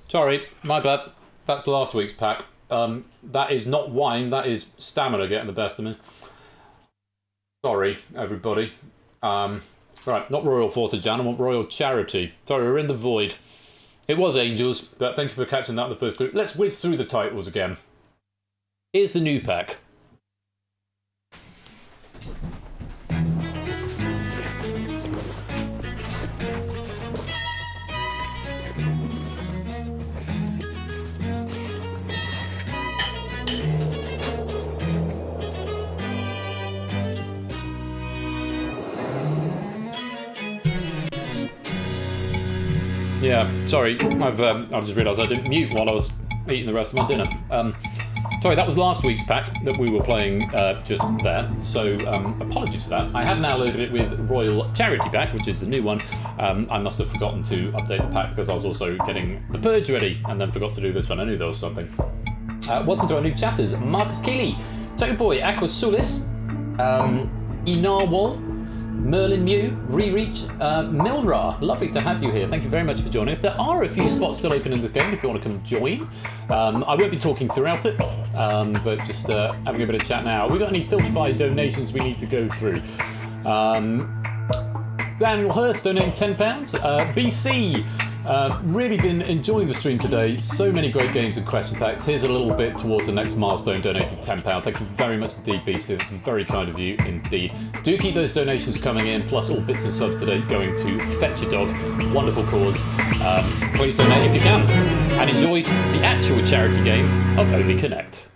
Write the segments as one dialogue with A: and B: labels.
A: Sorry, my bad. That's last week's pack. That is not wine, that is stamina getting the best of me. Sorry, everybody. Right, not Royal 4th of Jan, I want Royal Charity. Sorry, we're in the void. It was Angels, but thank you for catching that in the first group. Let's whiz through the titles again. Here's the new pack. Yeah, sorry, I've just realised I didn't mute while I was eating the rest of my dinner. Sorry, that was last week's pack that we were playing just there, so apologies for that. I have now loaded it with Royal Charity Pack, which is the new one. I must have forgotten to update the pack because I was also getting the Purge ready and then forgot to do this one. I knew there was something. Welcome to our new chatters. Marcus Keeley, Token Boy, Aqua Sulis, Inarwal, Merlin Mew, Rereach, Milra, lovely to have you here. Thank you very much for joining us. There are a few spots still open in this game if you want to come join. I won't be talking throughout it, but just having a bit of chat now. Have we got any Tiltify donations we need to go through? Daniel Hurst donating £10. BC, really been enjoying the stream today. So many great games and question packs. Here's a little bit towards the next milestone, donated £10. Thank you very much indeed, BC. That's very kind of you indeed. Do keep those donations coming in, plus all bits and subs today going to Fetch a Dog. Wonderful cause. Please donate if you can. And enjoy the actual charity game of Only Connect.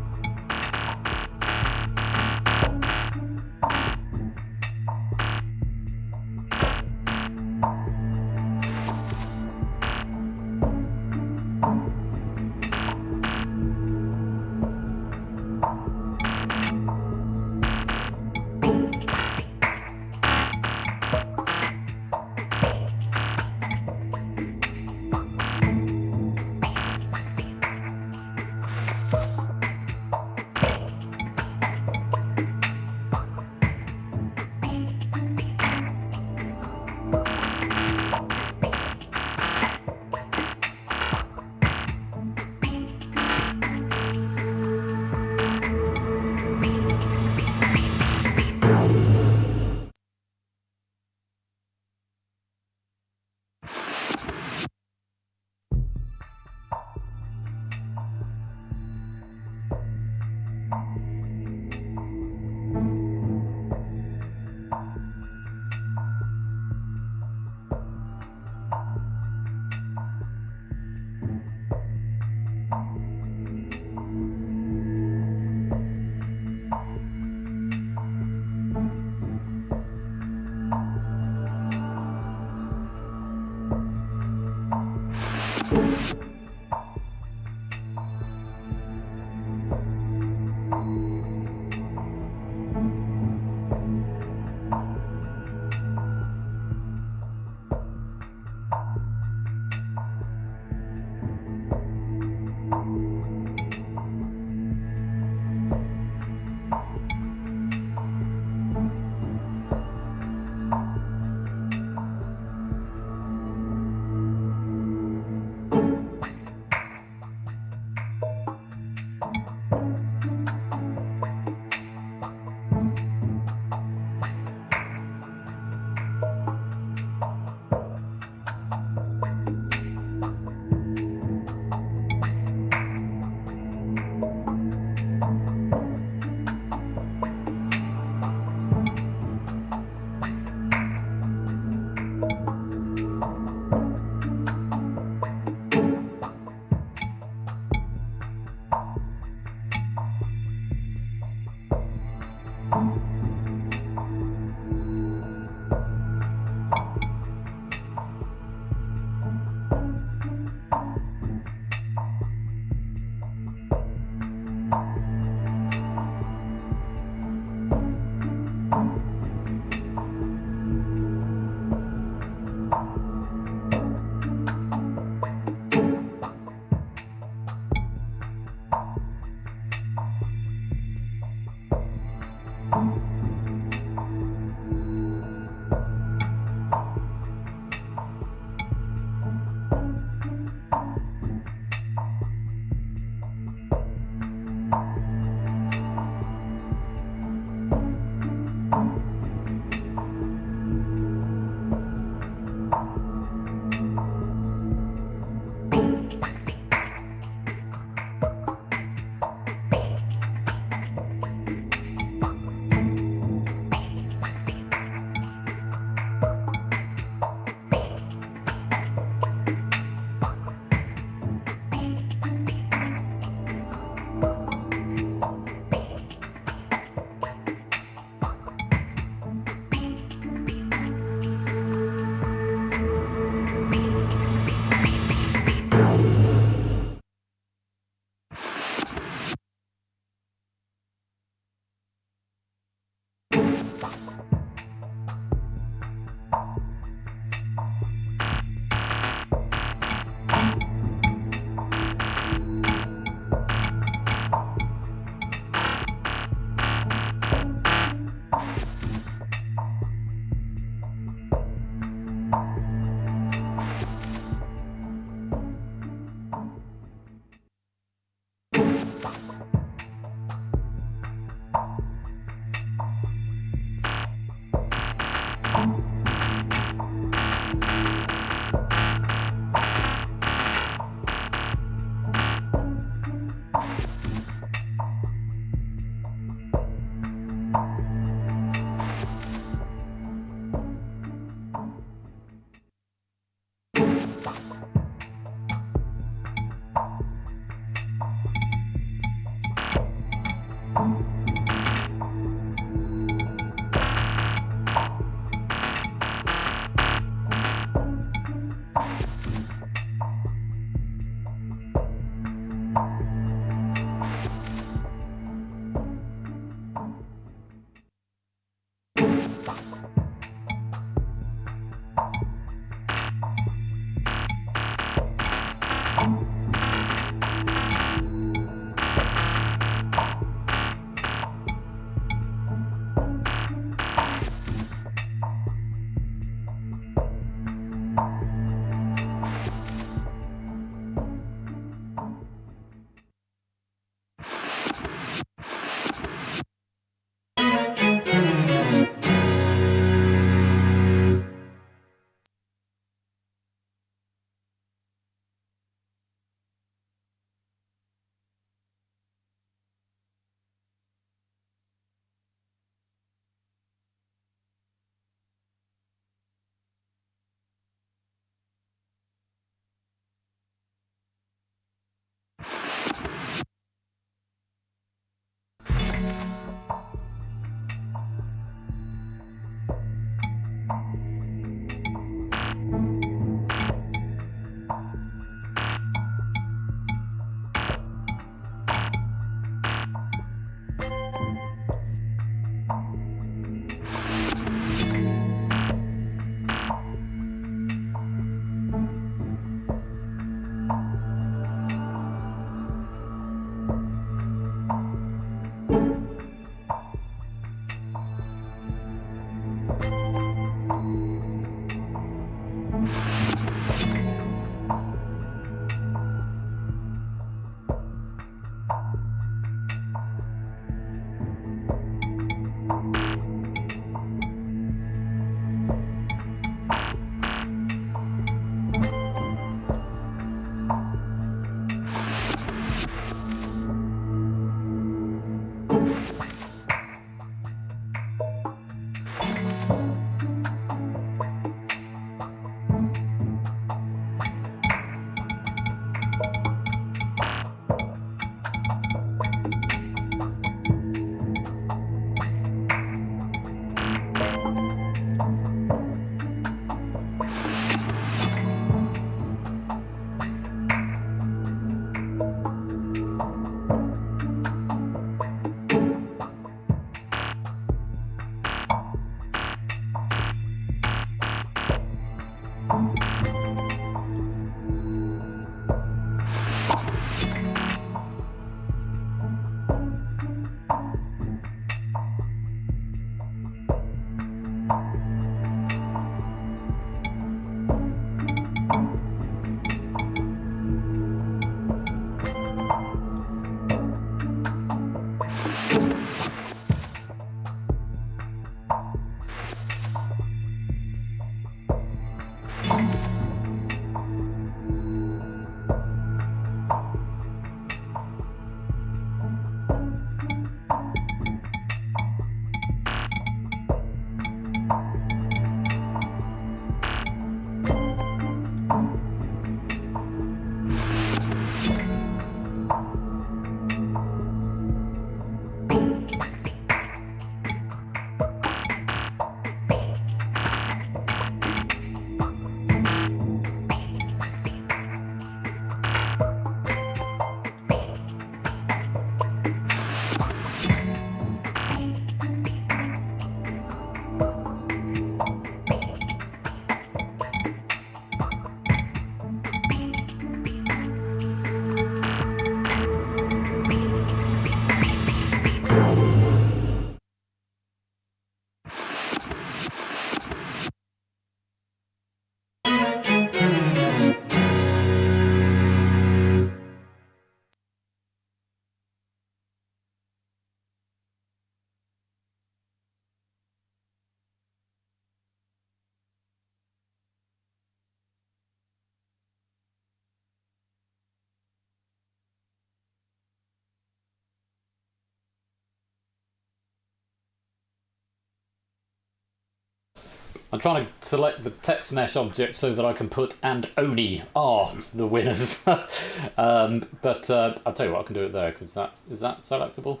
A: I'm trying to select the text mesh object so that I can put "and Oni" are the winners. But I'll tell you what, I can do it there because is that selectable?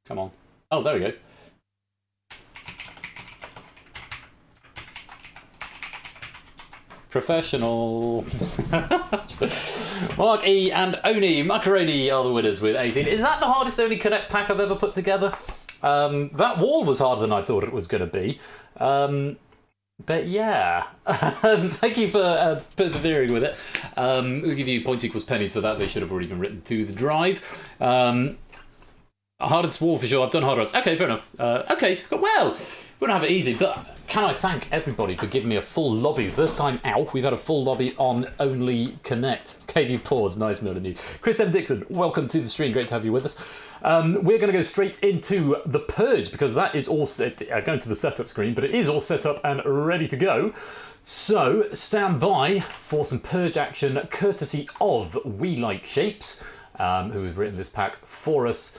A: Come on. Oh, there we go. Professional. Mark E and Oni Macaroni are the winners with 18. Is that the hardest Oni Connect pack I've ever put together? That wall was harder than I thought it was going to be. But yeah, thank you for persevering with it. We'll give you points equals pennies for that. They should have already been written to the drive. Hardest wall for sure. I've done harder ones. Okay, fair enough. Okay, well, we don't have it easy, but can I thank everybody for giving me a full lobby? First time out, we've had a full lobby on Only Connect. KV Pause, nice meeting you. Chris M. Dixon, welcome to the stream. Great to have you with us. We're going to go straight into the Purge because that is all set. Going to the setup screen, but it is all set up and ready to go. So stand by for some Purge action, courtesy of We Like Shapes, who has written this pack for us.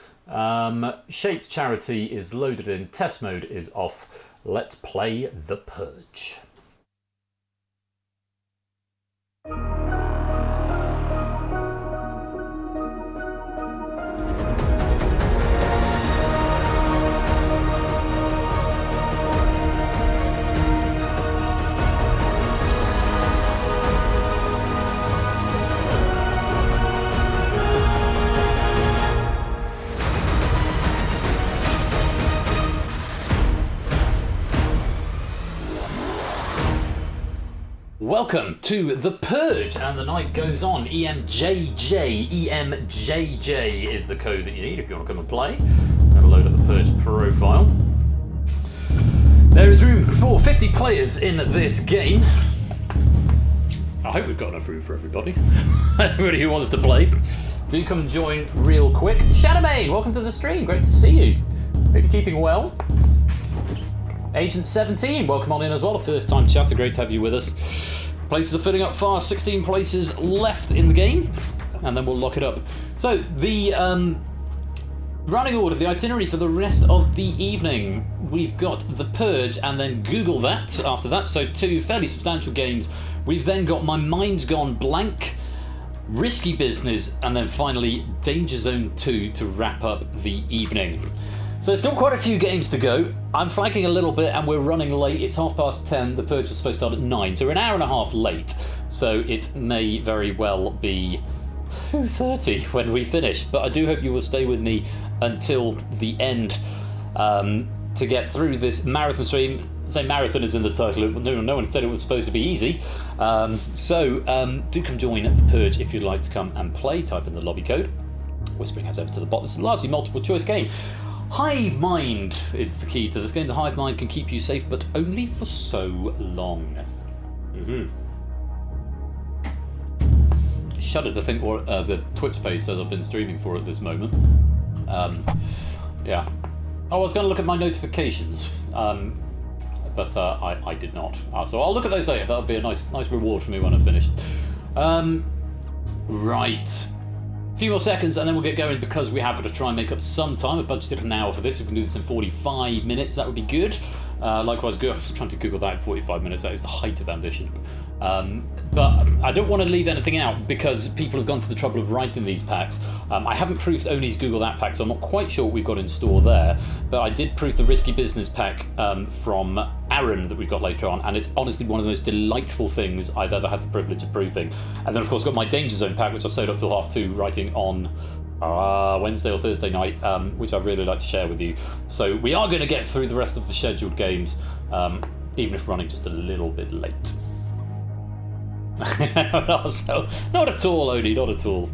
A: Shapes Charity is loaded in, test mode is off. Let's play the Purge. Welcome to the Purge, and the night goes on. EMJJ, EMJJ is the code that you need if you want to come and play. I'm going to load up the Purge profile. There is room for 50 players in this game. I hope we've got enough room for everybody. Everybody who wants to play. Do come and join real quick. Shadowbane, welcome to the stream. Great to see you. Hope you're keeping well. Agent 17, welcome on in as well. A first time chatter, great to have you with us. Places are filling up fast, 16 places left in the game, and then we'll lock it up. So the running order, the itinerary for the rest of the evening, we've got the Purge and then Google that after that, so 2 fairly substantial games. We've then got My Mind's Gone Blank, Risky Business, and then finally Danger Zone 2 to wrap up the evening. So there's still quite a few games to go. I'm flagging a little bit and we're running late. It's 10:30. The Purge was supposed to start at 9, so we're an hour and a half late. So it may very well be 2:30 when we finish. But I do hope you will stay with me until the end to get through this marathon stream. Say marathon is in the title. No one said it was supposed to be easy. So do come join the Purge if you'd like to come and play. Type in the lobby code. Whispering has over to the bot. This is a largely multiple choice game. Hive Mind is the key to this game. The Hive Mind can keep you safe, but only for so long. Shudder to think what the Twitch page says I've been streaming for at this moment. Yeah. I was going to look at my notifications, but I did not. So I'll look at those later. That'll be a nice reward for me when I finish. Right. A few more seconds and then we'll get going because we have got to try and make up some time. I budgeted an hour for this. If we can do this in 45 minutes, that would be good. Likewise, trying to Google that in 45 minutes. That is the height of ambition. But I don't want to leave anything out because people have gone to the trouble of writing these packs. I haven't proofed Oni's Google That pack, so I'm not quite sure what we've got in store there. But I did proof the Risky Business pack from Aaron that we've got later on, and it's honestly one of the most delightful things I've ever had the privilege of proofing. And then, of course, got my Danger Zone pack, which I stayed up till 2:30 writing on Wednesday or Thursday night, which I'd really like to share with you. So we are going to get through the rest of the scheduled games, even if running just a little bit late. So, not at all, Oni, not at all.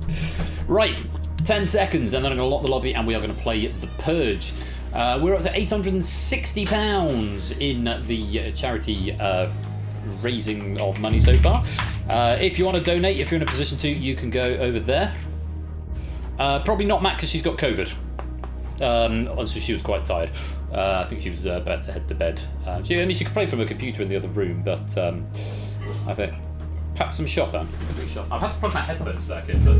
A: Right, 10 seconds, and then I'm going to lock the lobby, and we are going to play the Purge. We're up to £860 in the charity raising of money so far. If you want to donate, if you're in a position to, you can go over there. Probably not Matt because she's got COVID. So she was quite tired. I think she was about to head to bed. She could play from her computer in the other room, but I think perhaps some shop. I've had to plug my headphones back in, but.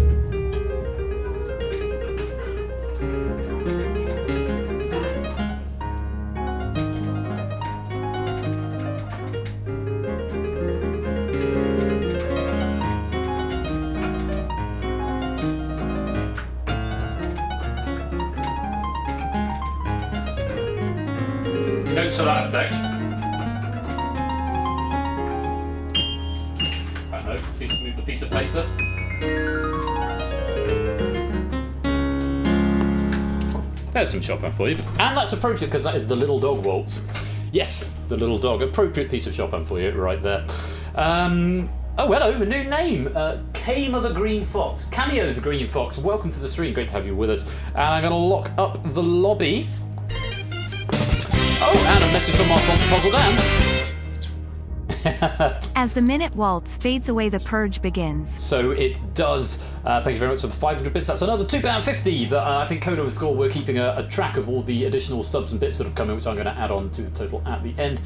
A: Notes to that effect. That note, move the piece of paper. There's some Chopin for you. And that's appropriate because that is the Little Dog Waltz. Yes, the Little Dog. Appropriate piece of Chopin for you right there. Oh, hello, a new name. Came of the Green Fox. Cameo the Green Fox. Welcome to the stream. Great to have you with us. And I'm going to lock up the lobby. Oh, and a message from our sponsor, Puzzle Dan.
B: As the minute waltz fades away, the purge begins.
A: So it does. Thank you very much for the 500 bits. That's another £2.50 that I think Coda and Score, we're keeping a track of all the additional subs and bits that have come in, which I'm going to add on to the total at the end.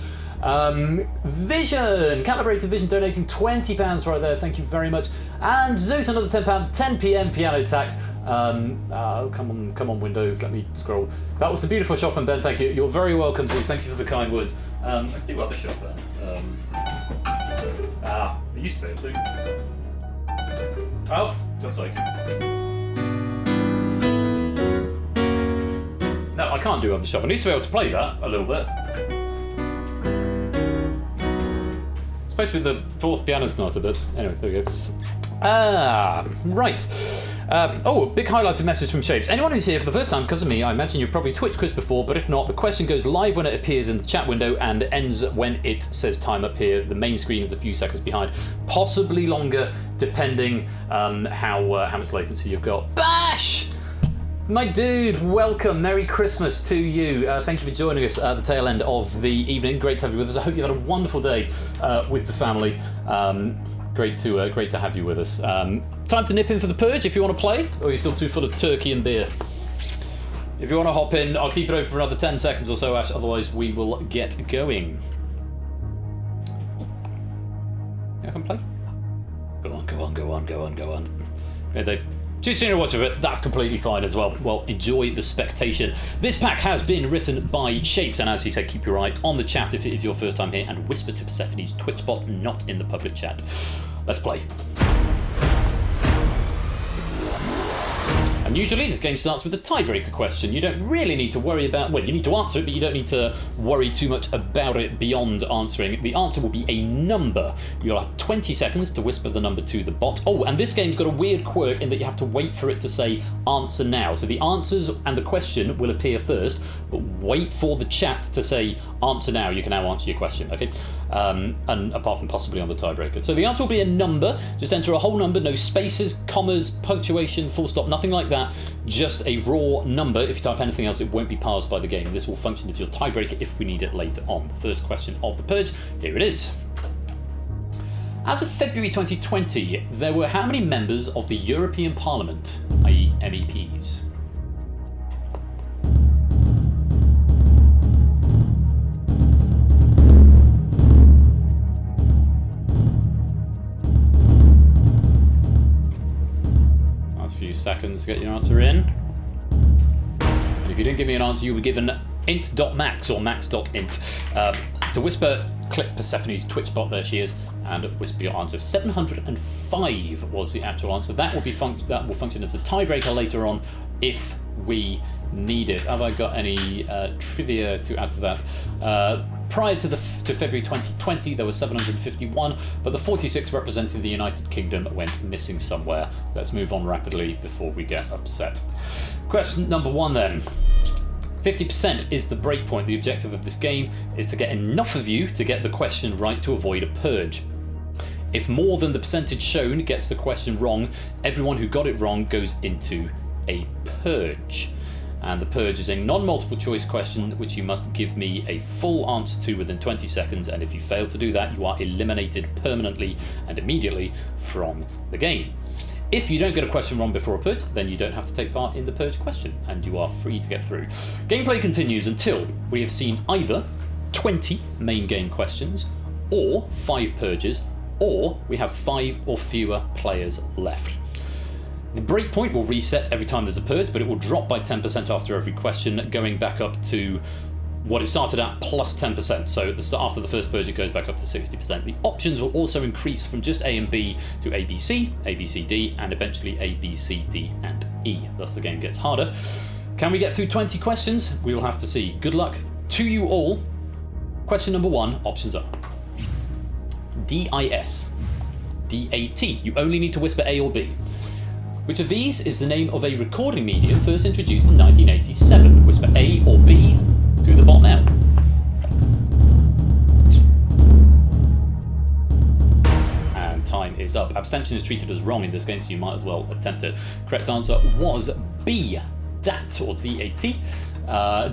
A: Vision, Calibrated Vision, donating £20 right there. Thank you very much. And Zeus, another £10. 10 p.m. piano tax. Oh, come on, window. Let me scroll. That was a beautiful shop, and Ben, thank you. You're very welcome, Zeus. Thank you for the kind words. I do other shop then. I used to be able to. Oh, that's like. No, I can't do other shop. I used to be able to play that a little bit. It's supposed to be the fourth piano sonata bit. Anyway, there we go. Right. A big highlighted message from Shapes. Anyone who's here for the first time because of me, I imagine you've probably Twitch quiz before, but if not, the question goes live when it appears in the chat window and ends when it says time up here. The main screen is a few seconds behind, possibly longer, depending how much latency you've got. Bash! My dude, welcome. Merry Christmas to you. Thank you for joining us at the tail end of the evening. Great to have you with us. I hope you had a wonderful day with the family. Great to have you with us. Time to nip in for the Purge if you want to play, or you're still too full of turkey and beer. If you want to hop in, I'll keep it over for another 10 seconds or so, Ash, otherwise we will get going. I can play? Go on. Great day. Too soon to watch of it, that's completely fine as well. Well, enjoy the spectation. This pack has been written by Shapes, and as he said, keep your eye on the chat if it is your first time here, and whisper to Persephone's Twitch bot, not in the public chat. Let's play. And usually this game starts with a tiebreaker question. You don't really need to worry about, well, you need to answer it, but you don't need to worry too much about it beyond answering. The answer will be a number. You'll have 20 seconds to whisper the number to the bot. Oh, and this game's got a weird quirk in that you have to wait for it to say answer now. So the answers and the question will appear first, but wait for the chat to say answer now. You can now answer your question, okay? And apart from possibly on the tiebreaker. So the answer will be a number. Just enter a whole number, no spaces, commas, punctuation, full stop, nothing like that. Just a raw number. If you type anything else, it won't be parsed by the game. This will function as your tiebreaker if we need it later on. The first question of the Purge, here it is. As of February 2020, there were how many members of the European Parliament, i.e. MEPs? Few seconds to get your answer in. And if you didn't give me an answer, you were given int.max or max.int. To whisper, click Persephone's Twitch bot, there she is, and whisper your answer. 705 was the actual answer. That will function as a tiebreaker later on if we need it. Have I got any trivia to add to that? Prior to February 2020, there were 751, but the 46 representing the United Kingdom went missing somewhere. Let's move on rapidly before we get upset. Question number one then. 50% is the breakpoint. The objective of this game is to get enough of you to get the question right to avoid a purge. If more than the percentage shown gets the question wrong, everyone who got it wrong goes into a purge. And the Purge is a non-multiple choice question which you must give me a full answer to within 20 seconds, and if you fail to do that, you are eliminated permanently and immediately from the game. If you don't get a question wrong before a Purge, then you don't have to take part in the Purge question, and you are free to get through. Gameplay continues until we have seen either 20 main game questions, or 5 Purges, or we have 5 or fewer players left. The breakpoint will reset every time there's a Purge, but it will drop by 10% after every question, going back up to what it started at plus 10%. So after the first Purge, it goes back up to 60%. The options will also increase from just A and B to A, B, C, A, B, C, D, and eventually A, B, C, D, and E. Thus the game gets harder. Can we get through 20 questions? We will have to see. Good luck to you all. Question number 1, options are DIS, DAT. You only need to whisper A or B. Which of these is the name of a recording medium first introduced in 1987? Whisper A or B to the bot now. And time is up. Abstention is treated as wrong in this game, so you might as well attempt it. Correct answer was B, DAT or DAT.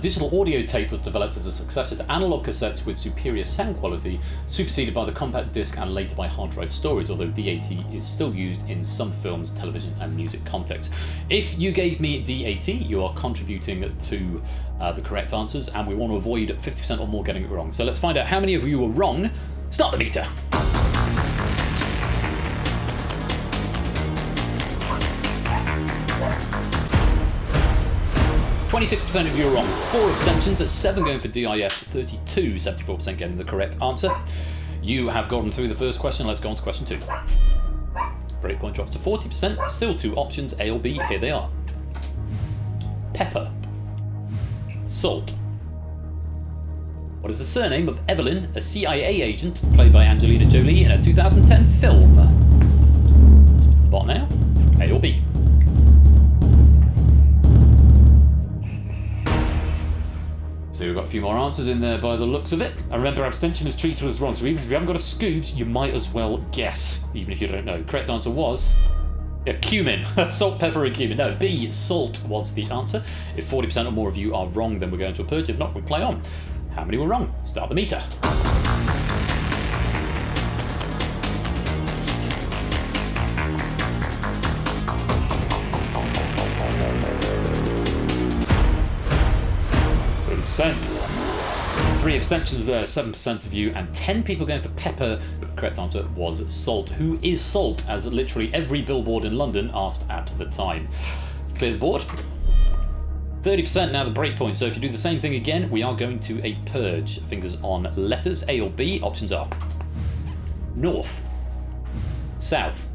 A: Digital audio tape was developed as a successor to analog cassettes with superior sound quality, superseded by the compact disc and later by hard drive storage, although DAT is still used in some films, television and music contexts. If you gave me DAT, you are contributing to the correct answers, and we want to avoid 50% or more getting it wrong. So let's find out how many of you were wrong. Start the meter. 26% of you are wrong. 4 abstentions, at 7 going for DIS, 32, 74% getting the correct answer. You have gotten through the first question. Let's go on to question 2. Breakpoint drops to 40%. Still 2 options, A or B. Here they are. Pepper. Salt. What is the surname of Evelyn, a CIA agent played by Angelina Jolie in a 2010 film? Bot now. A or B? So we've got a few more answers in there by the looks of it. And remember, abstention is treated as wrong, so even if you haven't got a Scooch, you might as well guess, even if you don't know. Correct answer was... yeah, cumin. Salt, pepper and cumin. No, B, salt was the answer. If 40% or more of you are wrong, then we're going to a purge. If not, we play on. How many were wrong? Start the meter. Percent. 3 abstentions there, 7% of you, and 10 people going for pepper, but the correct answer was salt. Who is Salt? As literally every billboard in London asked at the time. Clear the board. 30% now the breakpoint, so if you do the same thing again, we are going to a purge. Fingers on letters, A or B. Options are north, south.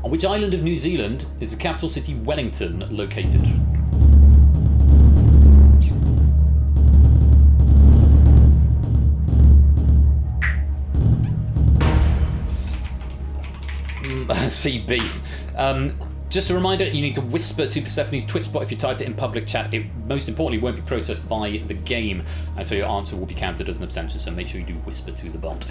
A: On which island of New Zealand is the capital city Wellington located? CB. Just a reminder, you need to whisper to Persephone's Twitch bot if you type it in public chat. It, most importantly, won't be processed by the game, and so your answer will be counted as an abstention, so make sure you do whisper to the bot.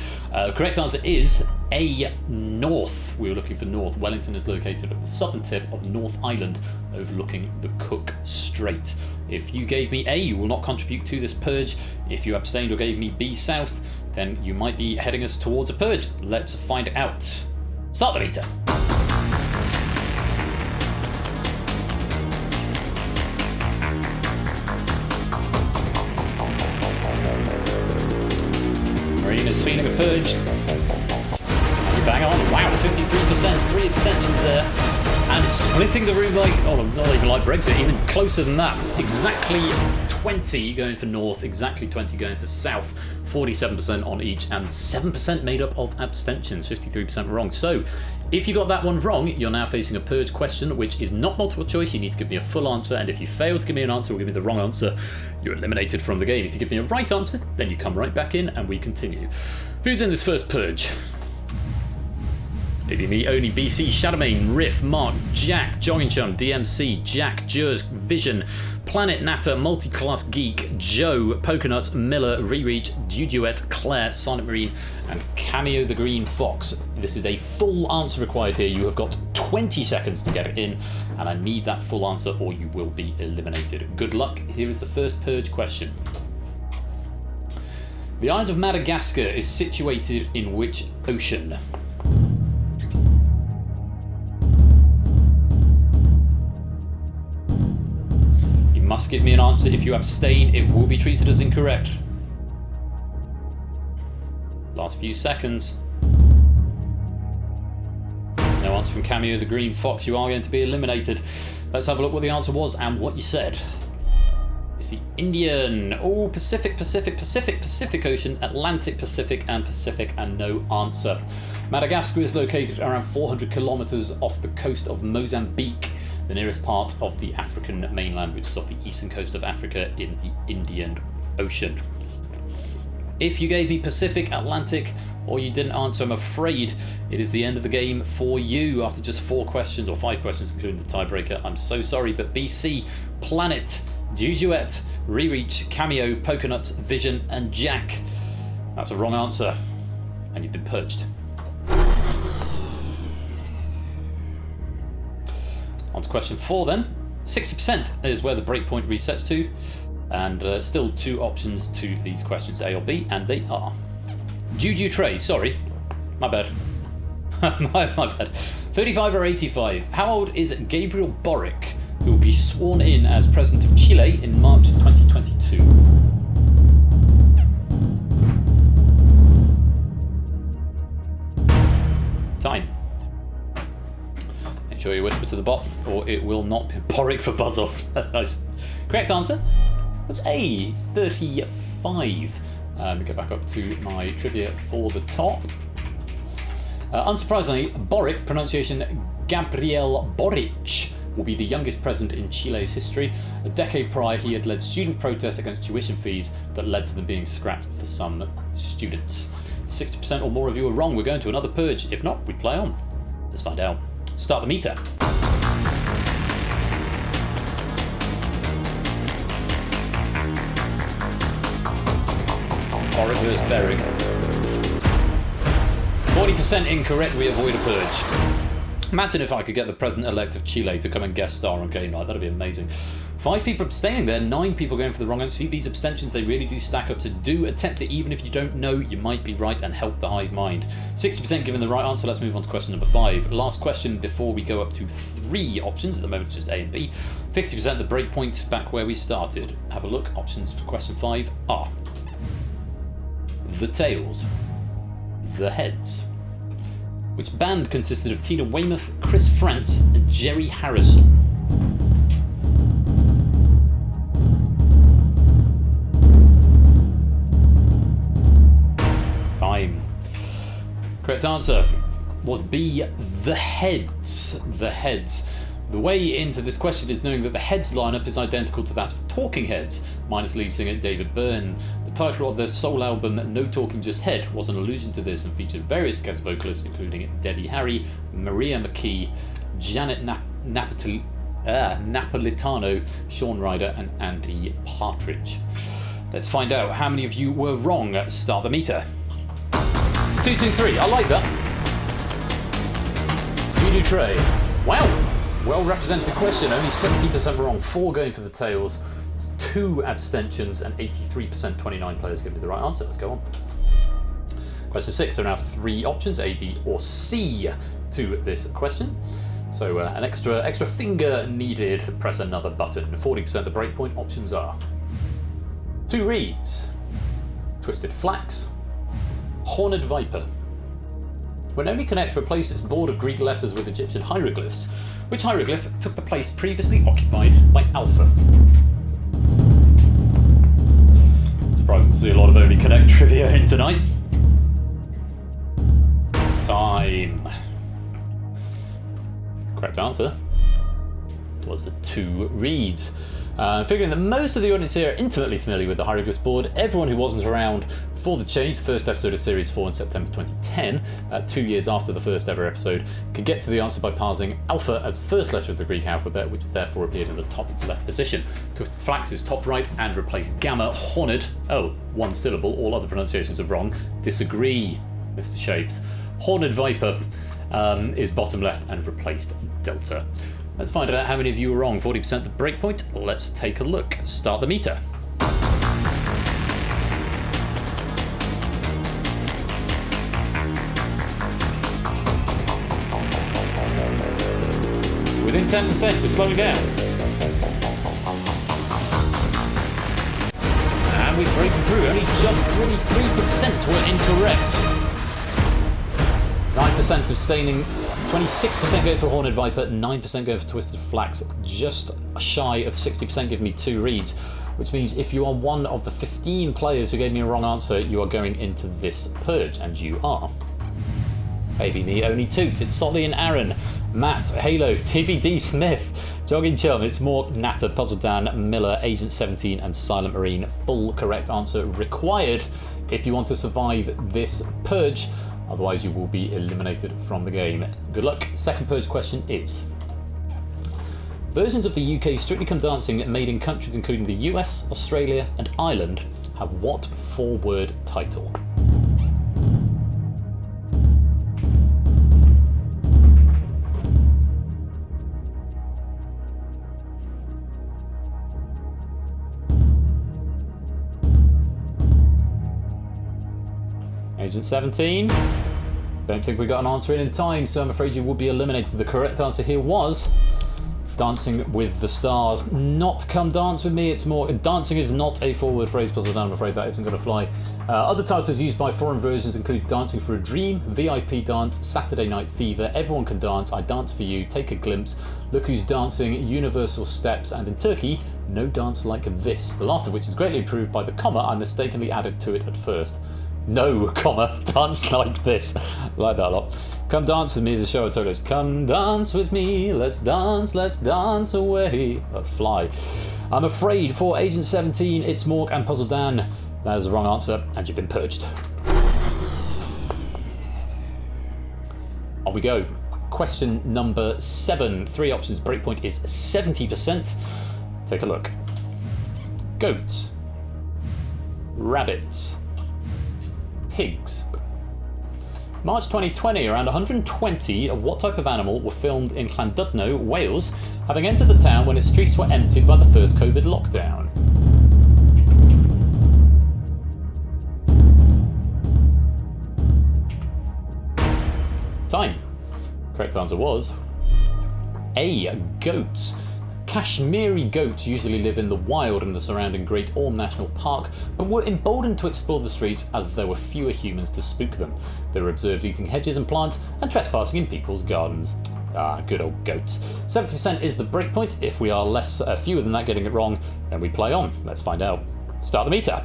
A: Correct answer is A, north. We were looking for north. Wellington is located at the southern tip of North Island, overlooking the Cook Strait. If you gave me A, you will not contribute to this purge. If you abstained or gave me B, south, then you might be heading us towards a purge. Let's find out. Start the meter. Marina's feeling a purge. And you bang on. Wow, 53%, 3 abstentions there. And splitting the room like, oh, not even like Brexit, even closer than that. Exactly 20 going for north, exactly 20 going for south. 47% on each, and 7% made up of abstentions, 53% wrong. So, if you got that one wrong, you're now facing a purge question, which is not multiple choice. You need to give me a full answer, and if you fail to give me an answer or give me the wrong answer, you're eliminated from the game. If you give me a right answer, then you come right back in, and we continue. Who's in this first purge? Maybe me, Oni, BC, Shadowmane, Riff, Mark, Jack, Joggingchum, DMC, Jack, Jers, Vision, Planet Natter, Multiclass Geek, Joe, Pokenuts, Miller, Rereach, Duduet, Claire, Silent Marine, and Cameo the Green Fox. This is a full answer required here. You have got 20 seconds to get it in, and I need that full answer or you will be eliminated. Good luck. Here is the first purge question. The island of Madagascar is situated in which ocean? Must give me an answer. If you abstain, it will be treated as incorrect. Last few seconds. No answer from Cameo the Green Fox. You are going to be eliminated. Let's have a look what the answer was and what you said. It's the Indian. Oh, Pacific, Pacific, Pacific, Pacific Ocean, Atlantic, Pacific, and no answer. Madagascar is located around 400 kilometers off the coast of Mozambique, the nearest part of the African mainland, which is off the eastern coast of Africa in the Indian Ocean. If you gave me Pacific, Atlantic, or you didn't answer, I'm afraid it is the end of the game for you after just 4 questions, or 5 questions including the tiebreaker. I'm so sorry, but BC, Planet, Duet, Rereach, Cameo, Pokenuts, Vision, and Jack. That's a wrong answer, and you've been purged. On to question 4 then. 60% is where the breakpoint resets to, and still 2 options to these questions, A or B, and they are Juju Trey, sorry, my bad. my bad. 35 or 85. How old is Gabriel Boric, who will be sworn in as President of Chile in March 2022? Time. Make sure you whisper to the bot, or it will not be Boric for buzz off. Nice. Correct answer was A, 35. Let me go back up to my trivia for the top. Unsurprisingly, Boric, pronunciation Gabriel Boric, will be the youngest president in Chile's history. A decade prior, he had led student protests against tuition fees that led to them being scrapped for some students. 60% or more of you are wrong. We're going to another purge. If not, we play on. Let's find out. Start the meter. Boric versus Beric. 40% incorrect, we avoid a purge. Imagine if I could get the president-elect of Chile to come and guest star on Game Night. That'd be amazing. 5 people abstaining there, 9 people going for the wrong answer. See, these abstentions, they really do stack up, so do attempt it. Even if you don't know, you might be right and help the hive mind. 60% given the right answer. Let's move on to question number 5. Last question before we go up to 3 options. At the moment, it's just A and B. 50% the break point back where we started. Have a look. Options for question 5 are the tails, the heads. Which band consisted of Tina Weymouth, Chris Frantz, and Jerry Harrison? Time. Correct answer was B, the heads. The heads. The way into this question is knowing that the Heads lineup is identical to that of Talking Heads, minus lead singer David Byrne. The title of their soul album, No Talking Just Head, was an allusion to this and featured various guest vocalists including Debbie Harry, Maria McKee, Janet Napolitano, Sean Ryder, and Andy Partridge. Let's find out how many of you were wrong. Start the meter. 223, I like that. Juju Trey. Wow. Well represented question, only 17% wrong, 4 going for the tails, 2 abstentions, and 83%, 29 players giving me the right answer. Let's go on. Question 6, there are now 3 options, A, B, or C to this question. So an extra finger needed, press another button. 40% the breakpoint options are 2 reeds, Twisted Flax, Horned Viper. When only Connect replaced its board of Greek letters with Egyptian hieroglyphs, which hieroglyph took the place previously occupied by Alpha? Surprising to see a lot of only Connect trivia in tonight. Time. Correct answer was the 2 reeds. Figuring that most of the audience here are intimately familiar with the hieroglyphs board, everyone who wasn't around for the change, the first episode of Series 4 in September 2010, 2 years after the first ever episode, could get to the answer by parsing Alpha as the first letter of the Greek alphabet, which therefore appeared in the top left position. Twisted Flax is top right and replaced Gamma. Horned, 1 syllable, all other pronunciations are wrong. Disagree, Mr. Shapes. Horned Viper is bottom left and replaced Delta. Let's find out how many of you were wrong. 40% the breakpoint. Let's take a look. Start the meter. Within 10%, we're slowing down. And we're breaking through. Only just 23% were incorrect. 9% abstaining. 26% going for Horned Viper, 9% going for Twisted Flax, just shy of 60% give me 2 reeds, which means if you are one of the 15 players who gave me a wrong answer, you are going into this purge, and you are. Baby me only toot, it's Solly and Aaron, Matt, Halo, TVD Smith, Jogging Chum, it's Mork, Natter, Puzzle Dan, Miller, Agent 17 and Silent Marine. Full correct answer required if you want to survive this purge, otherwise you will be eliminated from the game. Good luck. Second purge question is: versions of the UK Strictly Come Dancing made in countries including the US, Australia and Ireland have what 4-word title? Agent 17. Don't think we got an answer in time, so I'm afraid you will be eliminated. The correct answer here was Dancing with the Stars. Not Come Dance With Me, it's more... Dancing is not a 4-word phrase, Puzzle Dan, I'm afraid that isn't going to fly. Other titles used by foreign versions include Dancing for a Dream, VIP Dance, Saturday Night Fever, Everyone Can Dance, I Dance For You, Take a Glimpse, Look Who's Dancing, Universal Steps, and in Turkey, No Dance Like This, the last of which is greatly improved by the comma I mistakenly added to it at first. No, comma, dance like this. Like that a lot. Come Dance With Me is a show of Toto's. Come dance with me, let's dance away. Let's fly. I'm afraid for Agent 17, it's Mork and Puzzle Dan. That is the wrong answer, and you've been purged. On we go. Question number 7. 3 options. Breakpoint is 70%. Take a look. Goats. Rabbits. Pigs. March 2020, around 120 of what type of animal were filmed in Llandudno, Wales, having entered the town when its streets were emptied by the first COVID lockdown? Time. Correct answer was A. Goats. Kashmiri goats usually live in the wild in the surrounding Great Orme National Park, but were emboldened to explore the streets as there were fewer humans to spook them. They were observed eating hedges and plants and trespassing in people's gardens. Ah, good old goats. 70% is the breakpoint. If we are fewer than that getting it wrong, then we play on. Let's find out. Start the meter.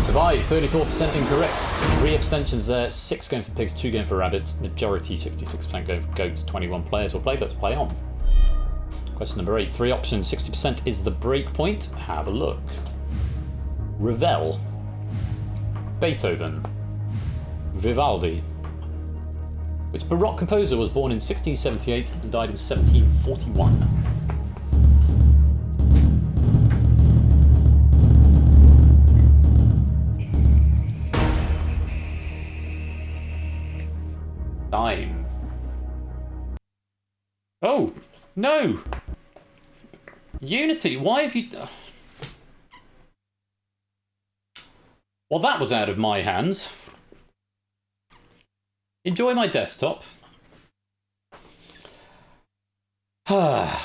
A: Survive, 34% incorrect. 3 abstentions there, 6 going for pigs, 2 going for rabbits. Majority, 66% going for goats. 21 players will play. Let's play on. Question number 8. 3 options, 60% is the break point. Have a look. Ravel. Beethoven. Vivaldi. Which Baroque composer was born in 1678 and died in 1741? Time. Oh, no! Unity, why have you... Well, that was out of my hands. Enjoy my desktop. Right.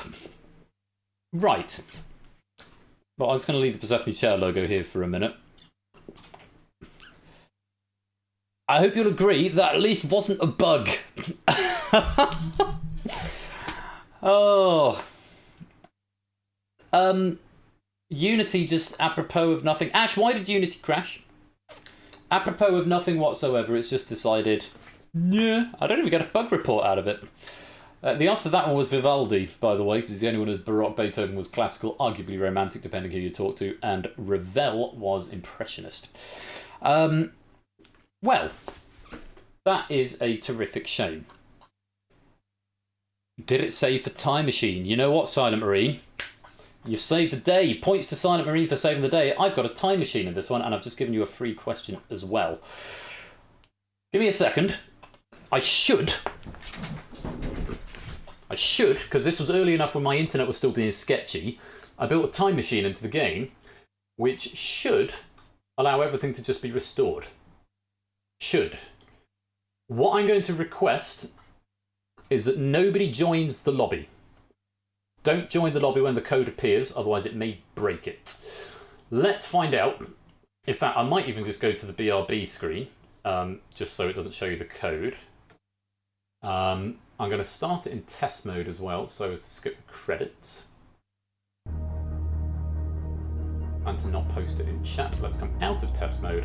A: Well, I was going to leave the Persephone chair logo here for a minute. I hope you'll agree that at least wasn't a bug. Oh. Unity just apropos of nothing. Ash, why did Unity crash? Apropos of nothing whatsoever, it's just decided, yeah, I don't even get a bug report out of it. The answer to that one was Vivaldi, by the way, because he's the only one who's Baroque, Beethoven was classical, arguably romantic, depending who you talk to, and Ravel was impressionist. Well, that is a terrific shame. Did it save for Time Machine? You know what, Silent Marine? You've saved the day. Points to Silent Marine for saving the day. I've got a Time Machine in this one, and I've just given you a free question as well. Give me a second. I should, because this was early enough when my internet was still being sketchy, I built a time machine into the game, which should allow everything to just be restored. Should. What I'm going to request is that nobody joins the lobby. Don't join the lobby when the code appears, otherwise it may break it. Let's find out. In fact, I might even just go to the BRB screen, just so it doesn't show you the code. I'm going to start it in test mode as well, so as to skip the credits. And to not post it in chat. Let's come out of test mode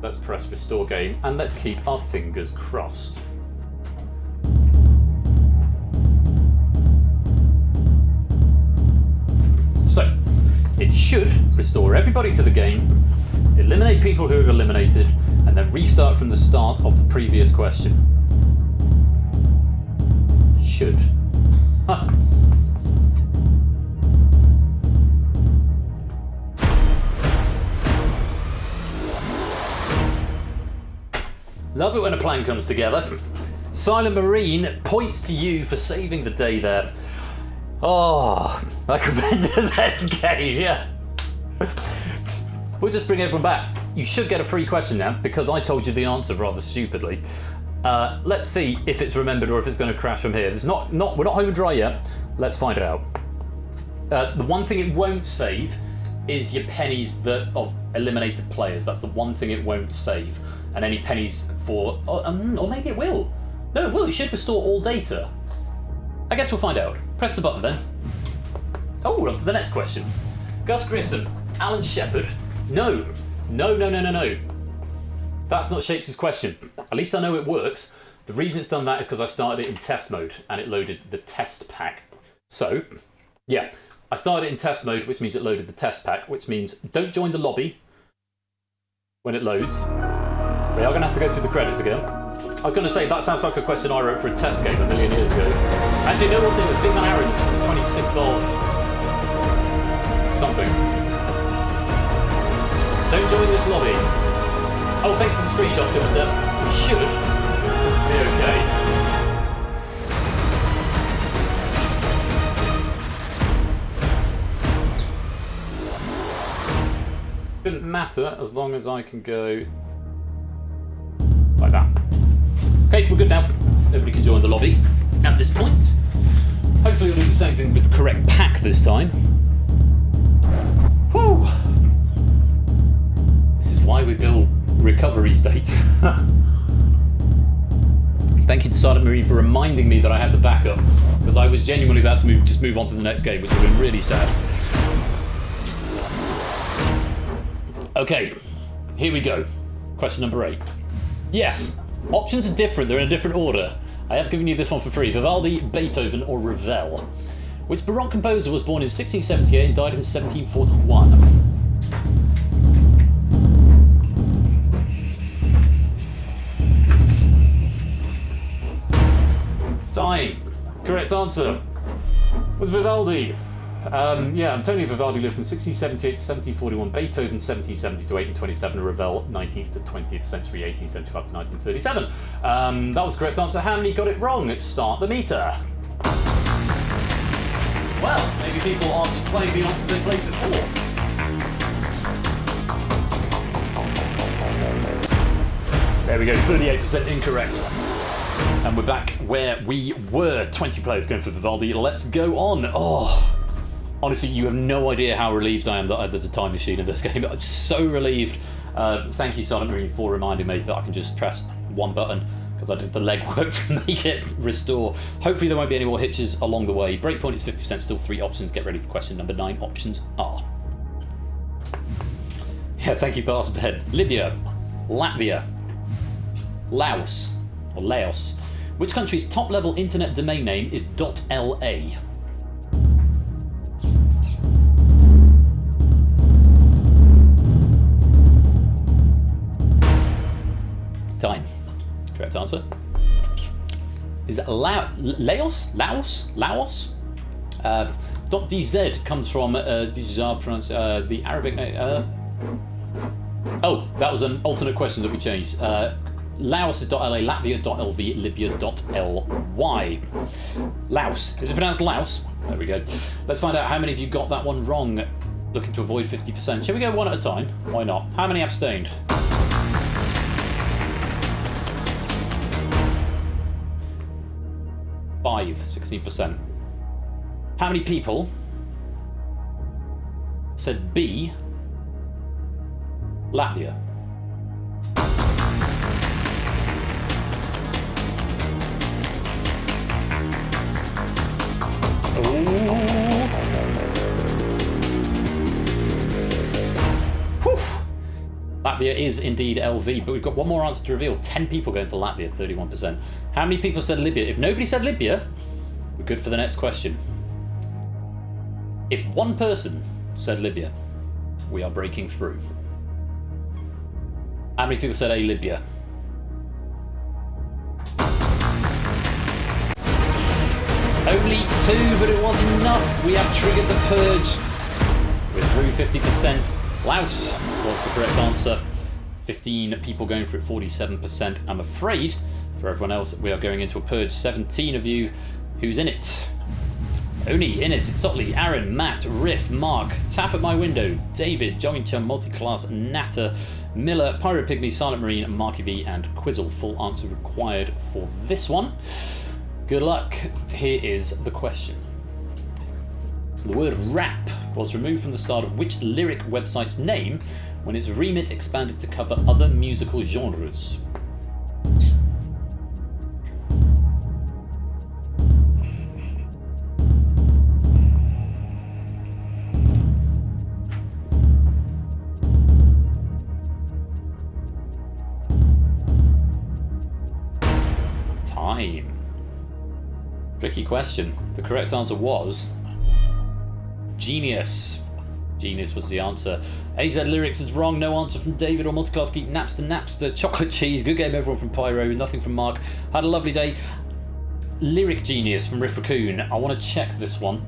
A: Let's press restore game and let's keep our fingers crossed. So, it should restore everybody to the game, eliminate people who are eliminated, and then restart from the start of the previous question. Should. Huh. Love it when a plan comes together. Silent Marine points to you for saving the day there. Oh, like Avengers Endgame, yeah. We'll just bring everyone back. You should get a free question now because I told you the answer rather stupidly. Let's see if it's remembered or if it's going to crash from here. We're not home and dry yet. Let's find it out. The one thing it won't save is your pennies of eliminated players. That's the one thing it won't save. And any pennies for... or maybe it will. No, it will. It should restore all data. I guess we'll find out. Press the button then. Oh, we're on to the next question. Gus Grissom, Alan Shepard. No. No. That's not Shakespeare's question. At least I know it works. The reason it's done that is because I started it in test mode and it loaded the test pack. So, yeah, I started it in test mode, which means it loaded the test pack, which means don't join the lobby when it loads. We are going to have to go through the credits again. I was going to say, that sounds like a question I wrote for a test game a million years ago. Actually, no one did. It was Big Man Aaron's from the 26th of... something. Don't join this lobby. Oh, thanks for the screenshot to us there. We should be okay. Shouldn't matter as long as I can go like that. Okay, we're good now. Nobody can join the lobby at this point. Hopefully we'll do the same thing with the correct pack this time. Whew. This is why we build recovery states. Thank you to Silent Marine for reminding me that I had the backup, because I was genuinely about to move on to the next game, which would have been really sad. Okay, here we go. Question number 8. Yes, options are different, they're in a different order. I have given you this one for free. Vivaldi, Beethoven or Ravel? Which Baroque composer was born in 1678 and died in 1741? Time. Correct answer was Vivaldi. Antonio Vivaldi lived from 1678 to 1741, Beethoven 1770 to 1827, Ravel 19th to 20th century, 1875 to 1937. That was the correct answer. How many got it wrong? Let's start the meter. Well, maybe people are just playing the answers they played before. There we go, 38% incorrect. And we're back where we were. 20 players going for Vivaldi. Let's go on. Oh, honestly, you have no idea how relieved I am that there's a time machine in this game. I'm so relieved. Thank you, Silent Marine, for reminding me that I can just press one button, because I did the legwork to make it restore. Hopefully there won't be any more hitches along the way. Breakpoint is 50%, still 3 options. Get ready for question number 9. Options are... Yeah, thank you, Bars Bed. Libya, Latvia, Laos, or Laos. Which country's top-level internet domain name is .la? Time. Correct answer is Laos? .dz comes from the Arabic name. Oh, that was an alternate question that we changed. Laos is .la, Latvia.lv, Libya.ly. Laos. Is it pronounced Laos? There we go. Let's find out how many of you got that one wrong. Looking to avoid 50%. Shall we go one at a time? Why not? How many abstained? Five, 16%. How many people said B, Latvia? Latvia is indeed LV, but we've got one more answer to reveal. 10 people going for Latvia, 31%. How many people said Libya? If nobody said Libya, we're good for the next question. If one person said Libya, we are breaking through. How many people said A, Libya? Only 2, but it wasn't enough. We have triggered the purge. We're through 50%. Laos was the correct answer. 15 people going for it, 47%. I'm afraid, for everyone else, we are going into a purge. 17 of you. Who's in it? Oni, Innes, Totley, Aaron, Matt, Riff, Mark, Tap at My Window, David, Jogging Chum, Multiclass, Natter, Miller, Pyro Pygmy, Silent Marine, Marky V, and Quizzle. Full answer required for this one. Good luck. Here is the question. The word rap was removed from the start of which lyric website's name when its remit expanded to cover other musical genres? Time. Tricky question. The correct answer was Genius. Genius was the answer. AZ Lyrics is wrong. No answer from David or Multiclass Geek. Napster. Chocolate Cheese. Good game everyone from Pyro. Nothing from Mark. Had a lovely day. Lyric Genius from Riff Raccoon. I want to check this one.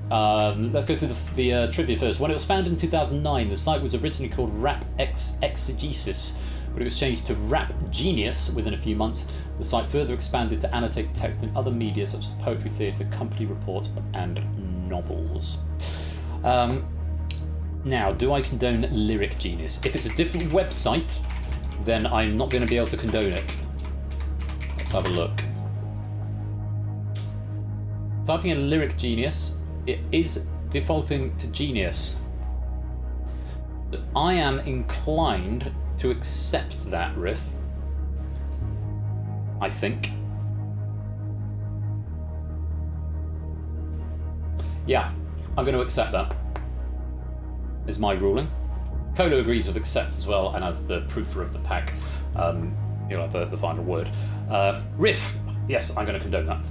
A: Let's go through the trivia first. When it was founded in 2009, the site was originally called Rap Exegesis, but it was changed to Rap Genius within a few months. The site further expanded to annotate text in other media such as poetry, theatre, company reports, and novels. Now, do I condone Lyric Genius? If it's a different website, then I'm not going to be able to condone it. Let's have a look. Typing in Lyric Genius, it is defaulting to Genius. But I am inclined to accept that, Riff. I think. Yeah, I'm going to accept that. Is my ruling. Kolo agrees with accept as well, and as the proofer of the pack, you'll have the final word. Riff, yes, I'm going to condone that.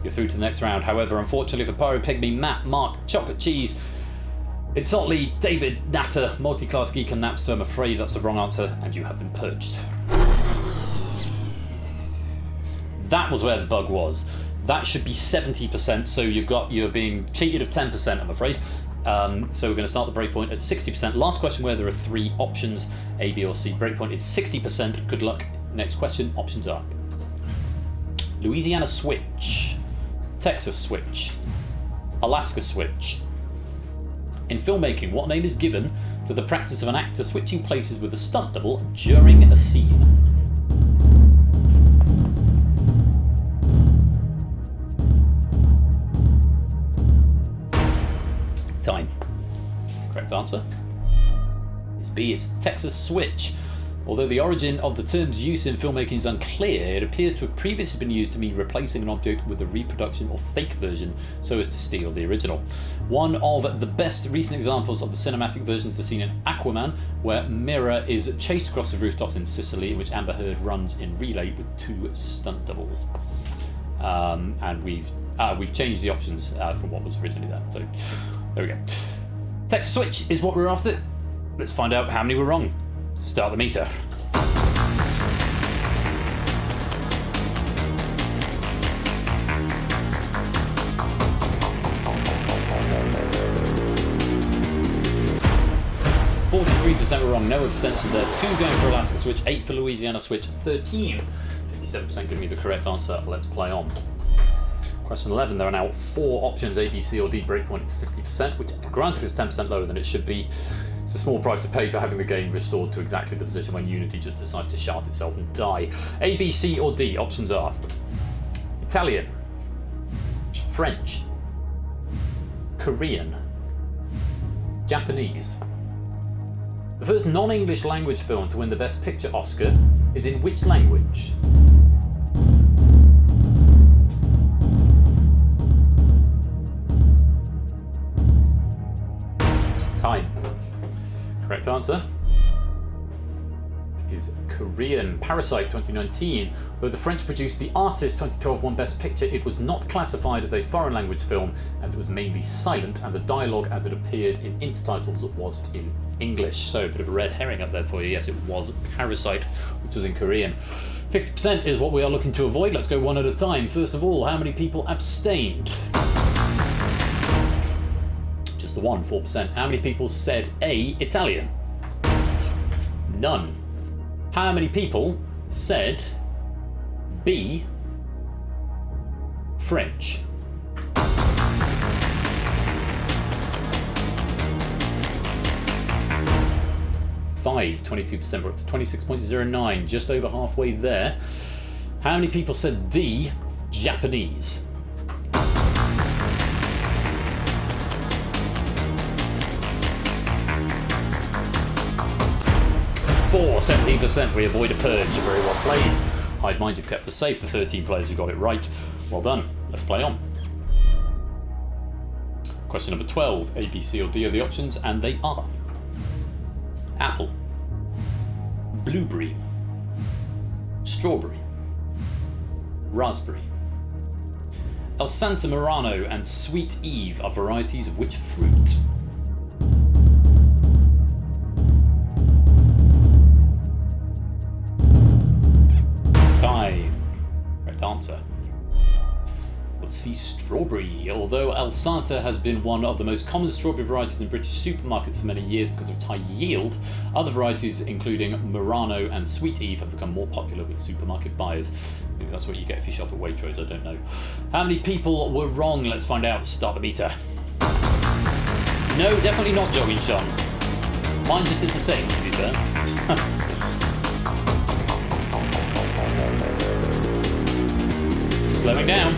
A: You're through to the next round. However, unfortunately for Pyro Pygmy, Matt, Mark, Chocolate Cheese, Insultly, David, Natter, Multiclass Geek, and Napster, I'm afraid that's the wrong answer, and you have been purged. That was where the bug was. That should be 70%, so you're being cheated of 10%, I'm afraid. So we're going to start the breakpoint at 60%. Last question where there are 3 options, A, B, or C. Breakpoint is 60%. Good luck. Next question, options are Louisiana switch, Texas switch, Alaska switch. In filmmaking, what name is given to the practice of an actor switching places with a stunt double during a scene? Time. Correct answer is B. It's Texas switch. Although the origin of the term's use in filmmaking is unclear, it appears to have previously been used to mean replacing an object with a reproduction or fake version so as to steal the original. One of the best recent examples of the cinematic version is the scene in Aquaman, where Mira is chased across the rooftops in Sicily, in which Amber Heard runs in relay with 2 stunt doubles. And we've changed the options from what was originally there. So there we go. Texas switch is what we're after. Let's find out how many were wrong. Start the meter. %, were wrong, no abstentions there. 2 going for Alaska switch, 8 for Louisiana switch, 13. 57% giving me the correct answer. Let's play on. Question 11, there are now 4 options, A, B, C, or D. Breakpoint is 50%, which granted is 10% lower than it should be. It's a small price to pay for having the game restored to exactly the position when Unity just decides to shart itself and die. A, B, C, or D. Options are Italian, French, Korean, Japanese. The first non-English language film to win the Best Picture Oscar is in which language? Time. Correct answer is Korean. Parasite 2019. Though the French produced The Artist 2012 won Best Picture, it was not classified as a foreign language film and it was mainly silent, and the dialogue as it appeared in intertitles was in English. So a bit of a red herring up there for you. Yes, it was Parasite, which was in Korean. 50% is what we are looking to avoid. Let's go one at a time. First of all, how many people abstained? Just the one, 4%. How many people said A, Italian? None. How many people said B, French? Five, 22%. We're up to 26.09, just over halfway there. How many people said D, Japanese? 17%. We avoid a purge. Very well played. I'd mind you've kept us safe, the 13 players who got it right. Well done. Let's play on. Question number 12. A, B, C or D are the options, and they are apple, blueberry, strawberry, raspberry. El Santa Murano and Sweet Eve are varieties of which fruit? Correct answer. Let's see, strawberry. Although El Santa has been one of the most common strawberry varieties in British supermarkets for many years because of its high yield, other varieties, including Murano and Sweet Eve, have become more popular with supermarket buyers. Maybe that's what you get if you shop at Waitrose, I don't know. How many people were wrong? Let's find out. Start the meter. No, definitely not Jogging Sean. Mine just did the same, to be fair. Slowing down.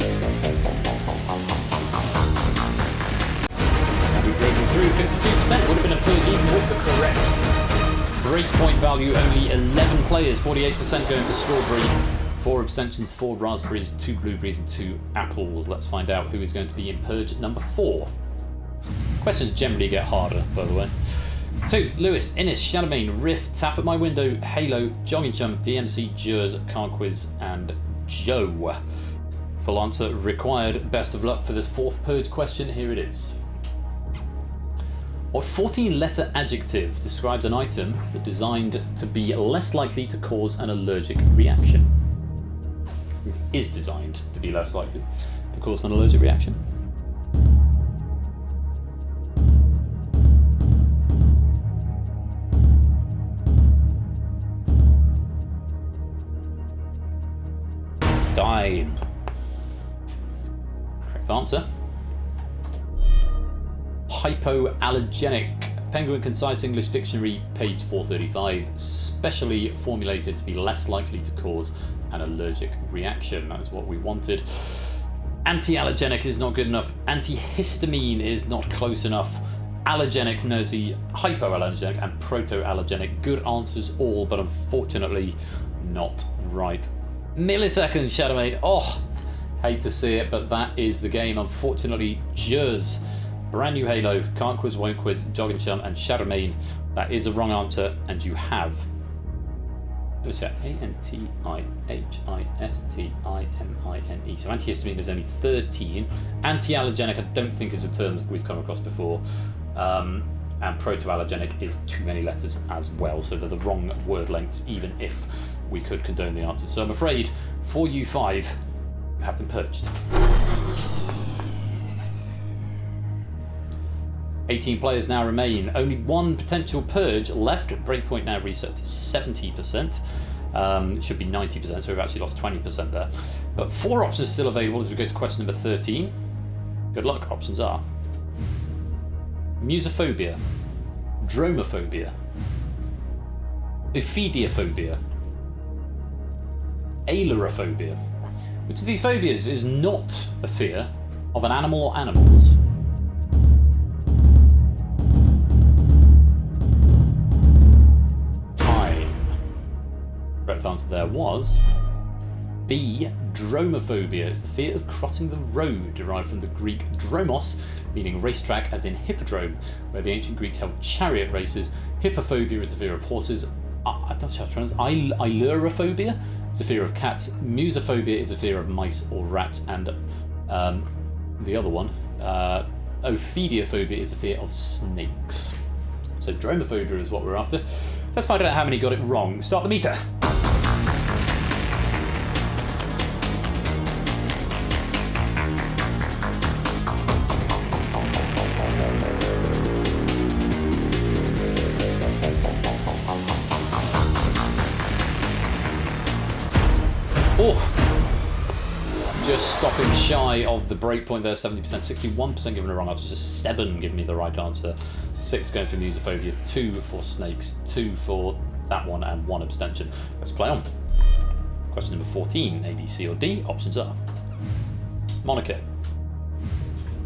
A: And we've broken through. 52% would have been a purge even with the correct breakpoint value. Only 11 players, 48% going for strawberry, 4 abstentions, 4 raspberries, 2 blueberries and 2 apples. Let's find out who is going to be in purge number 4. Questions generally get harder, by the way. 2. Lewis, Innis, Shadowmane, Rift, Tap at My Window, Halo, Jogging Chum, DMC, Jers, Card Quiz and Joe. Full answer required. Best of luck for this 4th purge question. Here it is. What 14-letter adjective describes an item that designed to be less likely to cause an allergic reaction? It is designed to be less likely to cause an allergic reaction. Time. Answer. Hypoallergenic. Penguin Concise English Dictionary, page 435. Specially formulated to be less likely to cause an allergic reaction. That is what we wanted. Anti-allergenic is not good enough. Antihistamine is not close enough. Allergenic, nosy, hypoallergenic, and proto-allergenic. Good answers all, but unfortunately not right. Milliseconds, Shadowmane. Oh! Hate to see it, but that is the game. Unfortunately, Jers, Brand New Halo, Can't Quiz, Won't Quiz, Jogging Chum, and Shadowmane. That is a wrong answer, and you have. Let's check. Antihistamine. So antihistamine is only 13. Anti-allergenic, I don't think is a term that we've come across before. And proto-allergenic is too many letters as well, so they're the wrong word lengths, even if we could condone the answer. So I'm afraid, for you 5, have been purged. 18 players now remain. Only one potential purge left. Breakpoint now reset to 70%. It should be 90%, so we've actually lost 20% there. But 4 options still available as we go to question number 13. Good luck. Options are musophobia, dromophobia, ophidiophobia, ailurophobia. Which of these phobias is not a fear of an animal or animals? Time. Correct answer there was B, dromophobia. It's the fear of crossing the road, derived from the Greek dromos, meaning racetrack, as in hippodrome, where the ancient Greeks held chariot races. Hippophobia is the fear of horses. I don't know how to pronounce it. Ailurophobia is a fear of cats. Musophobia is a fear of mice or rats. And the other one, ophidiophobia, is a fear of snakes. So dromophobia is what we're after. Let's find out how many got it wrong. Start the meter. Just stopping shy of the break point there, 70%, 61% given a wrong answer, just 7 giving me the right answer, 6 going for musophobia, 2 for snakes, 2 for that one, and 1 abstention. Let's play on. Question number 14, A, B, C, or D. Options are Monaco,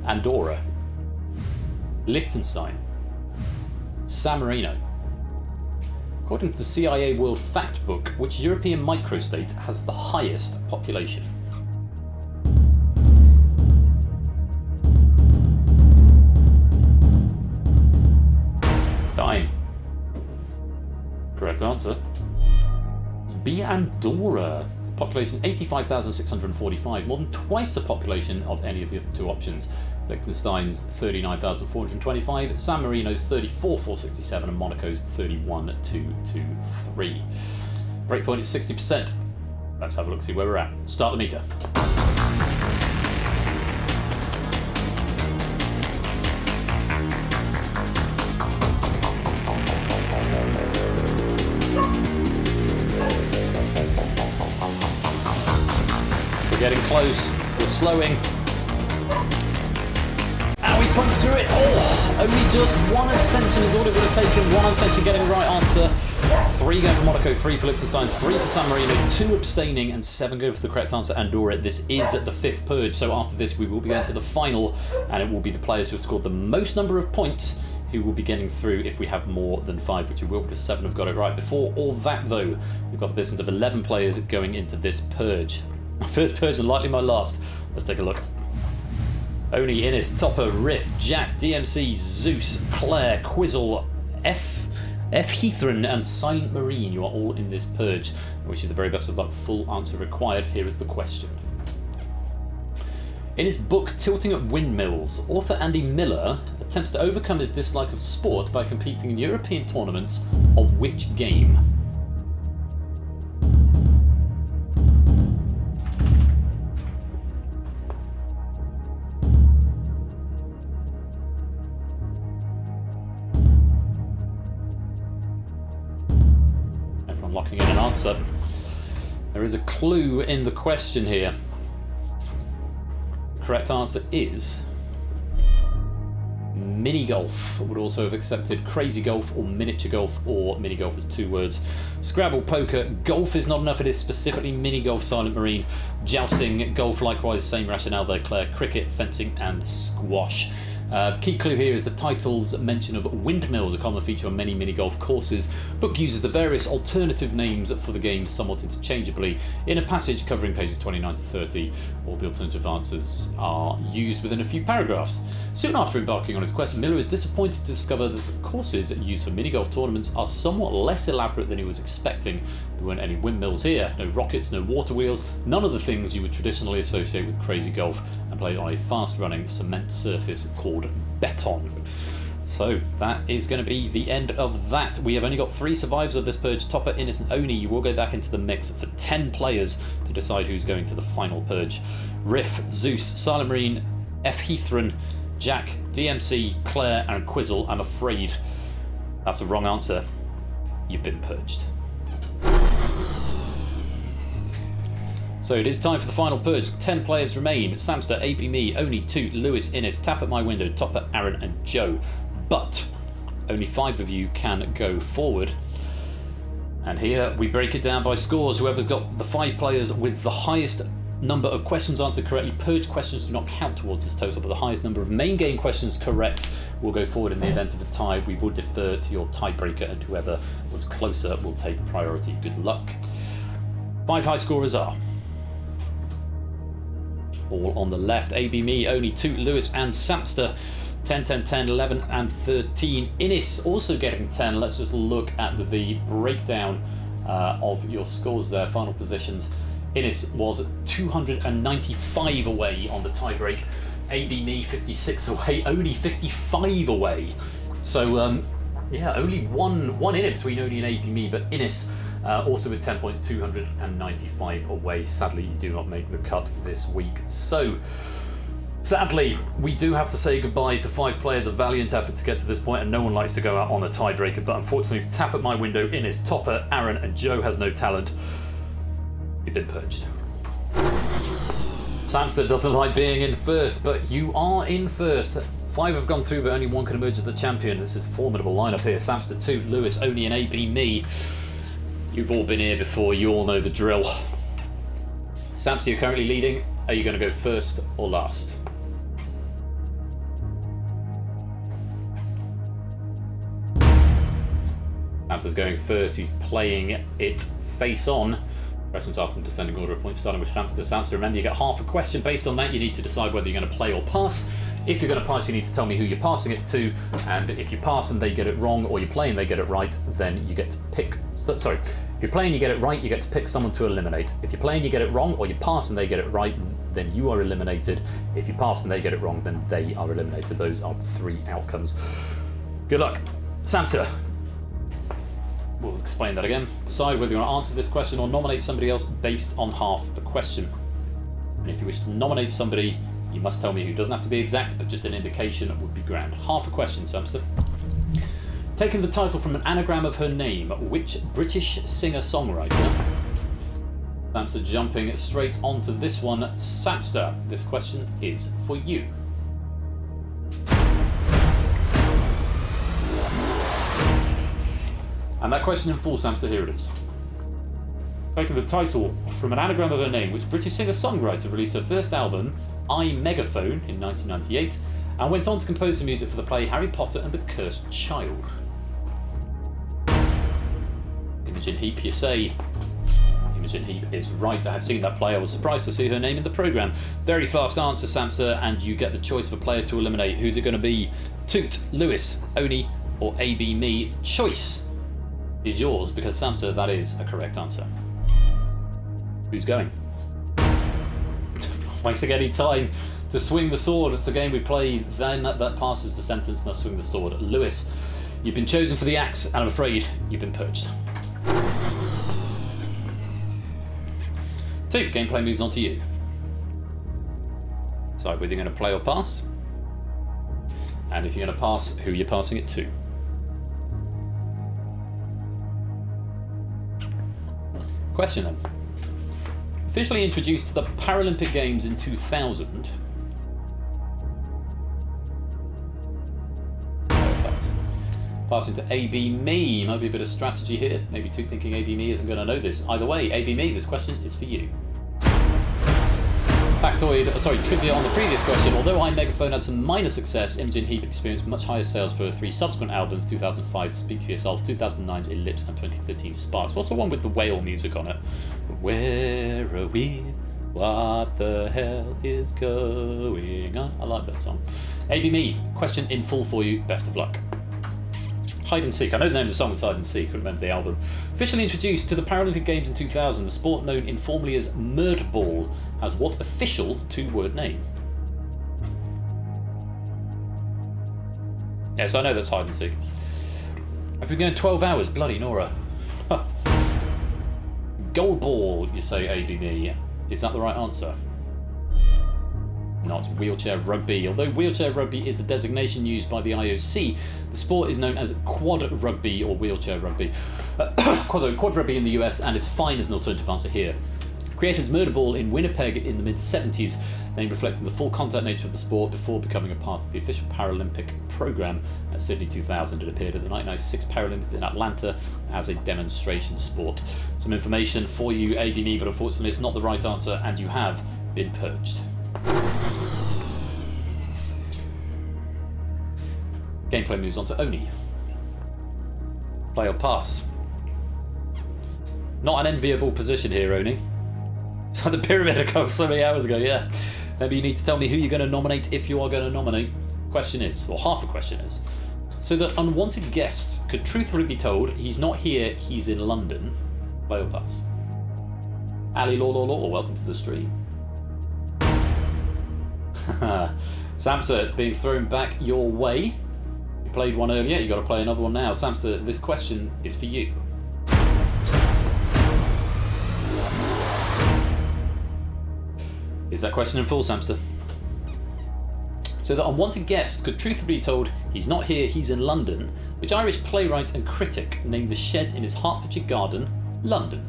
A: Andorra, Liechtenstein, San Marino. According to the CIA World Fact Book, which European microstate has the highest population? Time. Correct answer. B, Andorra. Population 85,645, more than twice the population of any of the other 2 options. Liechtenstein's 39,425, San Marino's 34,467, and Monaco's 31,223. Breakpoint is 60%. Let's have a look, see where we're at. Start the meter. We're getting close. We're slowing. And we punched through it. Oh, only just 1 abstention is all it would have taken. 1 abstention getting the right answer. 3 going for Monaco, 3 for Liechtenstein, 3 for San Marino, 2 abstaining, and 7 going for the correct answer, Andorra. This is the 5th purge, so after this we will be going to the final, and it will be the players who have scored the most number of points who will be getting through if we have more than 5, which we will, because 7 have got it right. Before all that, though, we've got the business of 11 players going into this purge. My first purge and likely my last. Let's take a look. Oni, Innes, Topper, Riff, Jack, DMC, Zeus, Claire, Quizzle, Heathran, and Silent Marine. You are all in this purge. I wish you the very best of luck. Full answer required. Here is the question. In his book Tilting at Windmills, author Andy Miller attempts to overcome his dislike of sport by competing in European tournaments of which game? Locking in an answer. There is a clue in the question here. The correct answer is mini golf. Would also have accepted crazy golf or miniature golf, or mini golf is 2 words. Scrabble, poker, golf is not enough, it is specifically mini golf, Silent Marine. Jousting, golf likewise, same rationale there, Claire. Cricket, fencing, and squash. The key clue here is the title's mention of windmills, a common feature on many mini-golf courses. Book uses the various alternative names for the game somewhat interchangeably. In a passage covering pages 29 to 30, all the alternative answers are used within a few paragraphs. Soon after embarking on his quest, Miller is disappointed to discover that the courses used for mini-golf tournaments are somewhat less elaborate than he was expecting. There weren't any windmills here, no rockets, no water wheels, none of the things you would traditionally associate with crazy golf, and played on a fast-running cement surface called beton. So that is going to be the end of that. We have only got 3 survivors of this purge. Topper, Innes, and Oni. You will go back into the mix for 10 players to decide who's going to the final purge. Riff, Zeus, Silent Marine, Heathran, Jack, DMC, Claire, and Quizzle. I'm afraid that's the wrong answer. You've been purged. So it is time for the final purge. 10 players remain. Samster, AB Me, Oni, Toot, Lewis, Innes, Tap at My Window, Topper, Aaron, and Joe. But only 5 of you can go forward. And here we break it down by scores. Whoever's got the 5 players with the highest number of questions answered correctly. Purge questions do not count towards this total, but the highest number of main game questions correct will go forward. In the event of a tie, we will defer to your tiebreaker, and whoever was closer will take priority. Good luck. 5 high scorers are all on the left. AB Me, Oni, Toot, Lewis, and Samster. 10, 10, 10, 11, and 13. Innis also getting 10. Let's just look at the breakdown of your scores there, final positions. Innis was 295 away on the tiebreak. AB Me 56 away, only 55 away. So yeah, only one in it between Oni and AB Me, but Innis also with 10 points, 295 away. Sadly, you do not make the cut this week. So sadly, we do have to say goodbye to 5 players. A valiant effort to get to this point, and no one likes to go out on a tiebreaker. But unfortunately, if you tap at my window, Innis, Topper, Aaron, and Joe has no talent. You've been purged. Samster doesn't like being in first, but you are in first. 5 have gone through, but only 1 can emerge as the champion. This is a formidable lineup here. Samster 2, Lewis, Oni, and AB Me. You've all been here before. You all know the drill. Samster, you're currently leading. Are you going to go first or last? Samster's going first. He's playing it face on. Questions asked in descending order of points, starting with Samster to Samster. Remember, you get half a question. Based on that, you need to decide whether you're going to play or pass. If you're going to pass, you need to tell me who you're passing it to. And if you pass and they get it wrong, or you play and they get it right, then you get to pick... Sorry. If you're playing and you get it right, you get to pick someone to eliminate. If you're playing and you get it wrong, or you pass and they get it right, then you are eliminated. If you pass and they get it wrong, then they are eliminated. Those are the 3 outcomes. Good luck. Samster. We'll explain that again. Decide whether you want to answer this question or nominate somebody else based on half a question. And if you wish to nominate somebody, you must tell me who. Doesn't have to be exact, but just an indication would be grand. Half a question, Samster. Taking the title from an anagram of her name, which British singer-songwriter? Samster jumping straight onto this one. Samster, this question is for you. And that question in full, Samster, here it is. Taking the title from an anagram of her name, which British singer-songwriter released her first album, I Megaphone, in 1998, and went on to compose the music for the play Harry Potter and the Cursed Child. Imogen Heap, you say. Imogen Heap is right. I have seen that play. I was surprised to see her name in the programme. Very fast answer, Samster, and you get the choice of a player to eliminate. Who's it going to be? Toot, Lewis, Oni, or AB Me? Choice is yours, because Samster, that is a correct answer. Who's going? Wasting any time to swing the sword. It's the game we play. Then that passes the sentence, must swing the sword. Lewis, you've been chosen for the axe, and I'm afraid you've been purged. 2, gameplay moves on to you. Decide whether you're going to play or pass. And if you're going to pass, who you're passing it to. Question then. Officially introduced to the Paralympic Games in 2000. Passing to AB Me. Might be a bit of strategy here. Maybe two thinking AB Me isn't going to know this. Either way, AB Me, this question is for you. Trivia on the previous question. Although I Megaphone had some minor success, Imogen Heap experienced much higher sales for her 3 subsequent albums, 2005 Speak For Yourself, 2009's Ellipse, and 2013 Sparks. What's the one with the whale music on it? Where are we? What the hell is going on? I like that song. AB Me, question in full for you. Best of luck. Hide and Seek. I know the name of the song is Hide and Seek, I remember the album. Officially introduced to the Paralympic Games in 2000, the sport known informally as Murdball has what official 2-word name? Yes, I know that's Hide and Seek. Have we been going 12 hours? Bloody Nora. Goalball, you say, ABB. Is that the right answer? Not wheelchair rugby. Although wheelchair rugby is the designation used by the IOC, the sport is known as quad rugby or wheelchair rugby. Quad rugby in the US, and it's fine as an alternative answer here. Created as Murdball in Winnipeg in the mid-70s, name reflecting the full contact nature of the sport before becoming a part of the official Paralympic programme at Sydney 2000. It appeared at the 1996 Paralympics in Atlanta as a demonstration sport. Some information for you, ABB, but unfortunately it's not the right answer, and you have been purged. Gameplay moves on to Oni. Play or pass? Not an enviable position here, Oni. It's like the pyramid a couple so many hours ago, yeah. Maybe you need to tell me who you're going to nominate if you are going to nominate. question is, or half the question is, so that unwanted guests could truthfully be told he's not here, he's in London. Play or pass? Ali Law, welcome to the stream. Samster being thrown back your way. You played one earlier, you got to play another one now. Samster, this question is for you. Is that question in full, Samster? So that unwanted guests could truthfully be told he's not here, he's in London, which Irish playwright and critic named the shed in his Hertfordshire garden, London?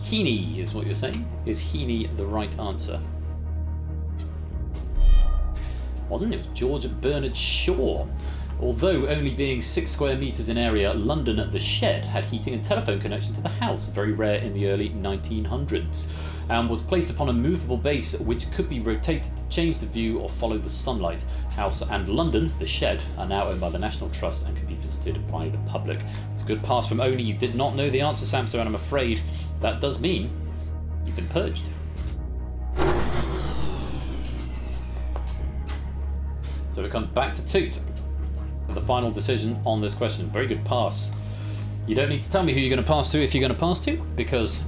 A: Heaney is what you're saying. Is Heaney the right answer? Wasn't it? It was George Bernard Shaw. Although only being 6 square metres in area, London the Shed had heating and telephone connection to the house, very rare in the early 1900s, and was placed upon a movable base which could be rotated to change the view or follow the sunlight. House and London, the Shed, are now owned by the National Trust and can be visited by the public. It's a good pass from Oni. You did not know the answer, Samster, and I'm afraid that does mean you've been purged. So it comes back to Toot for the final decision on this question. Very good pass. You don't need to tell me who you're going to pass to if you're going to pass to, because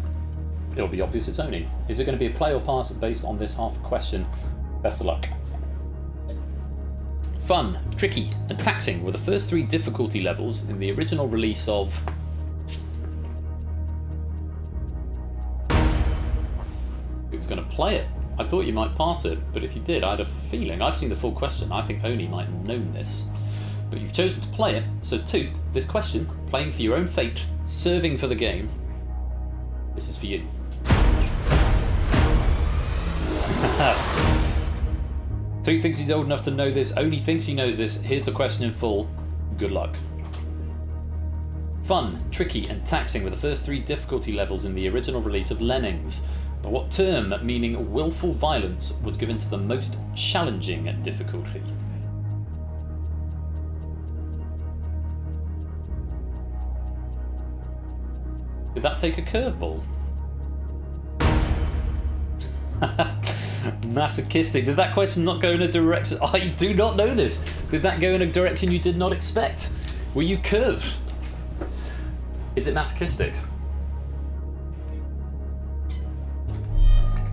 A: it'll be obvious it's Oni. Is it going to be a play or pass based on this half question? Best of luck. Fun, tricky, and taxing were the first 3 difficulty levels in the original release of... Who's going to play it? I thought you might pass it, but if you did, I had a feeling. I've seen the full question. I think Oni might have known this. But you've chosen to play it, so Toot, this question, playing for your own fate, serving for the game, this is for you. Toot thinks he's old enough to know this. Oni thinks he knows this. Here's the question in full. Good luck. Fun, tricky, and taxing were the first 3 difficulty levels in the original release of Lemmings. But what term, meaning willful violence, was given to the most challenging difficulty? Did that take a curveball? Masochistic. Did that question not go in a direction... I do not know this. Did that go in a direction you did not expect? Were you curved? Is it masochistic?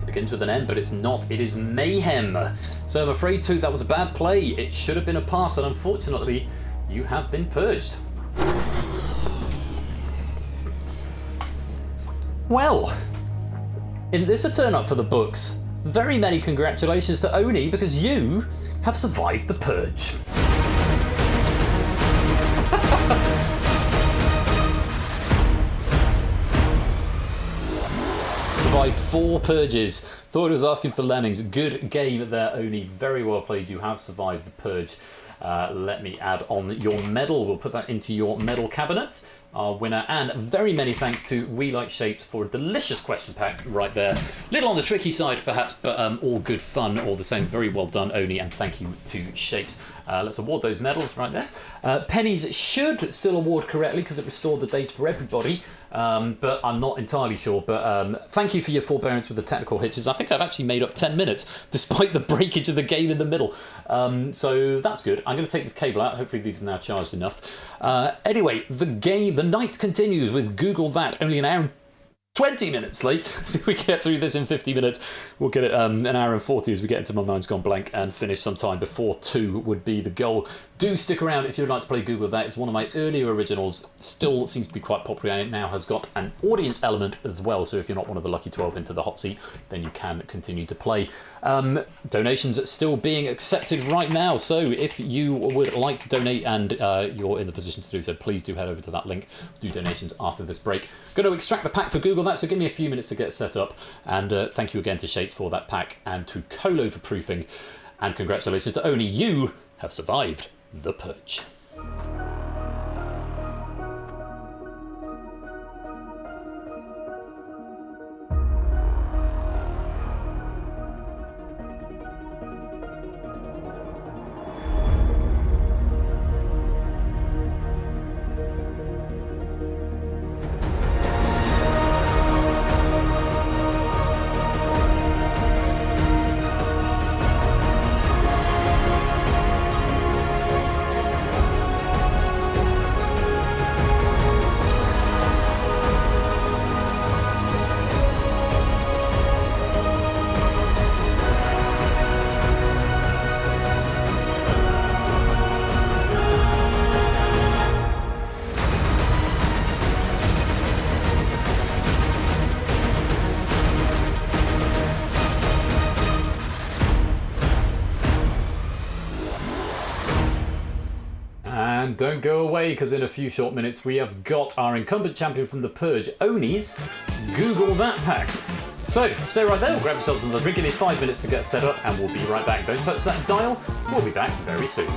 A: Begins with an N, but it's not. It is mayhem. So I'm afraid, too, that was a bad play. It should have been a pass, and unfortunately, you have been purged. Well, isn't this a turn up for the books? Very many congratulations to Oni, because you have survived the purge. Survived 4 purges. Thought it was asking for Lemmings. Good game there, Oni. Very well played. You have survived the purge. Let me add on your medal. We'll put that into your medal cabinet. Our winner, and very many thanks to We Like Shapes for a delicious question pack right there. Little on the tricky side perhaps, but all good fun all the same. Very well done, Oni, and thank you to Shapes. Let's award those medals right there. Pennies should still award correctly because it restored the data for everybody, but I'm not entirely sure. But thank you for your forbearance with the technical hitches. I think I've actually made up 10 minutes despite the breakage of the game in the middle. So that's good. I'm going to take this cable out. Hopefully these are now charged enough. Anyway, the night continues with Google That. Only an hour and 20 minutes late. So if we get through this in 50 minutes, we'll get it an hour and 40 as we get into My Mind's Gone Blank and finish sometime before 2 would be the goal. Do stick around if you'd like to play Google That. It's one of my earlier originals. Still seems to be quite popular, and it now has got an audience element as well. So if you're not one of the lucky 12 into the hot seat, then you can continue to play. Donations are still being accepted right now. So if you would like to donate and you're in the position to do so, please do head over to that link. Do donations after this break. Going to extract the pack for Google That, so give me a few minutes to get set up. And thank you again to Shapes for that pack, and to Colo for proofing. And congratulations to Oni. You have survived the purge. And don't go away, because in a few short minutes we have got our incumbent champion from the Purge, Oni's Google That pack. So, stay right there, we'll grab yourselves another drink, give me 5 minutes to get set up, and we'll be right back. Don't touch that dial, we'll be back very soon.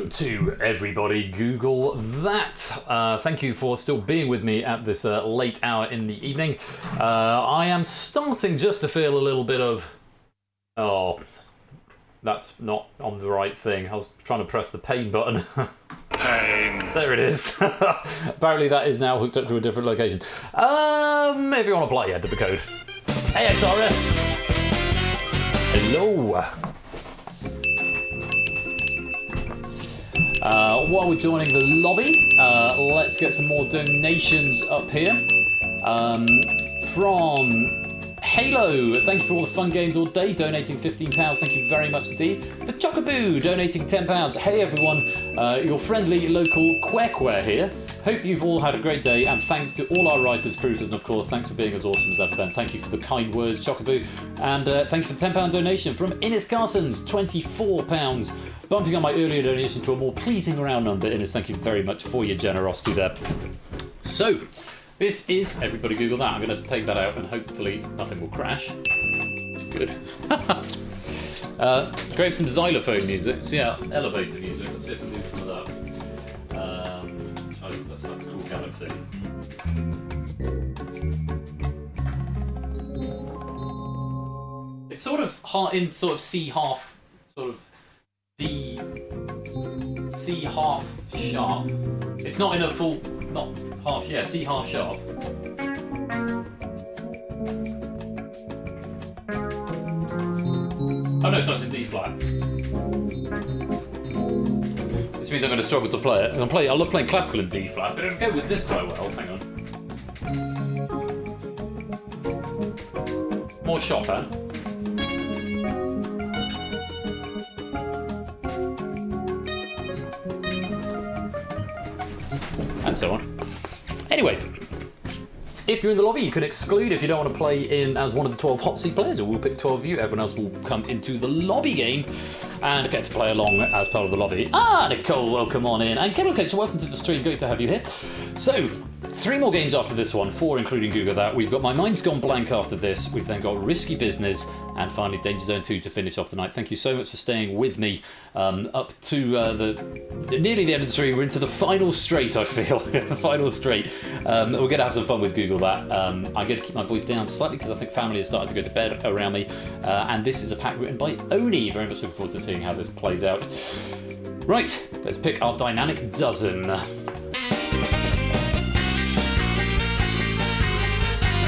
A: to everybody. Google that. Thank you for still being with me at this late hour in the evening. I am starting just to feel a little bit of... Oh, that's not on the right thing. I was trying to press the pain button. Pain. There it is. Apparently that is now hooked up to a different location. If you want to play, enter the code. AXRS. Hello. While we're joining the lobby, let's get some more donations up here. From Halo, thank you for all the fun games all day, donating £15. Thank you very much indeed. For Chockaboo, donating £10. Hey everyone, your friendly local Quack here. Hope you've all had a great day, and thanks to all our writers, proofers, and of course, thanks for being as awesome as ever, Ben. Thank you for the kind words, Chockaboo. And thank you for the £10 donation from Innes Carsons, £24. Bumping on my earlier donation to a more pleasing round number. Innes, thank you very much for your generosity there. So, this is, everybody Google that. I'm going to take that out and hopefully nothing will crash. Good. Great, some xylophone music. So yeah, elevator music. Let's see if we can do some of that. Let's have a cool galaxy. It's sort of in sort of C half, sort of D, C half sharp. It's not in a full, not half, yeah, C half sharp. Oh no, it's not, it's in D flat. Which means I'm going to struggle to play it. I love playing classical in D flat, but it'll go with this quite well. Hang on. More Chopin. And so on. Anyway, if you're in the lobby, you can exclude if you don't want to play in as one of the 12 hot seat players, or we'll pick 12 of you. Everyone else will come into the lobby game and get to play along as part of the lobby. Ah, Nicole, welcome on in. And Kennel Coach, welcome to the stream. Great to have you here. So, 3 more games after this one, 4 including Google That. We've got My Mind's Gone Blank after this. We've then got Risky Business, and finally Danger Zone 2 to finish off the night. Thank you so much for staying with me up to nearly the end of the stream. We're into the final straight, I feel. The final straight. We're going to have some fun with Google That. I'm going to keep my voice down slightly because I think family is starting to go to bed around me. And this is a pack written by Oni. Very much looking forward to seeing how this plays out. Right, let's pick our dynamic dozen.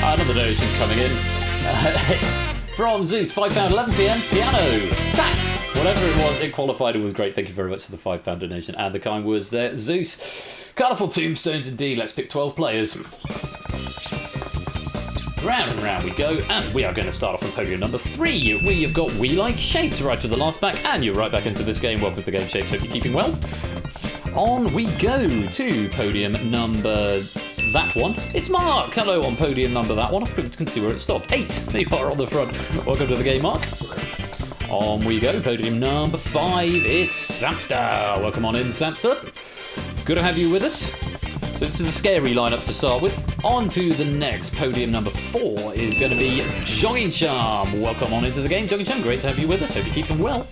A: Another donation coming in. From Zeus, £5, 11pm, piano, tax, whatever it was, it qualified, it was great. Thank you very much for the £5 donation and the kind words there, Zeus. Colourful tombstones indeed, let's pick 12 players. Round and round we go, and we are going to start off with podium number 3. We have got We Like Shapes right to the last back, and you're right back into this game. Welcome to the game, Shapes. Hope you're keeping well. On we go to podium number... that one. It's Mark. Hello on podium number that one. I can see where it stopped. 8. There you are on the front. Welcome to the game, Mark. On we go. Podium number 5. It's Samster. Welcome on in, Samster. Good to have you with us. So this is a scary lineup to start with. On to the next. Podium number 4 is going to be Jogging Charm. Welcome on into the game, Jogging Charm. Great to have you with us. Hope you're keeping well.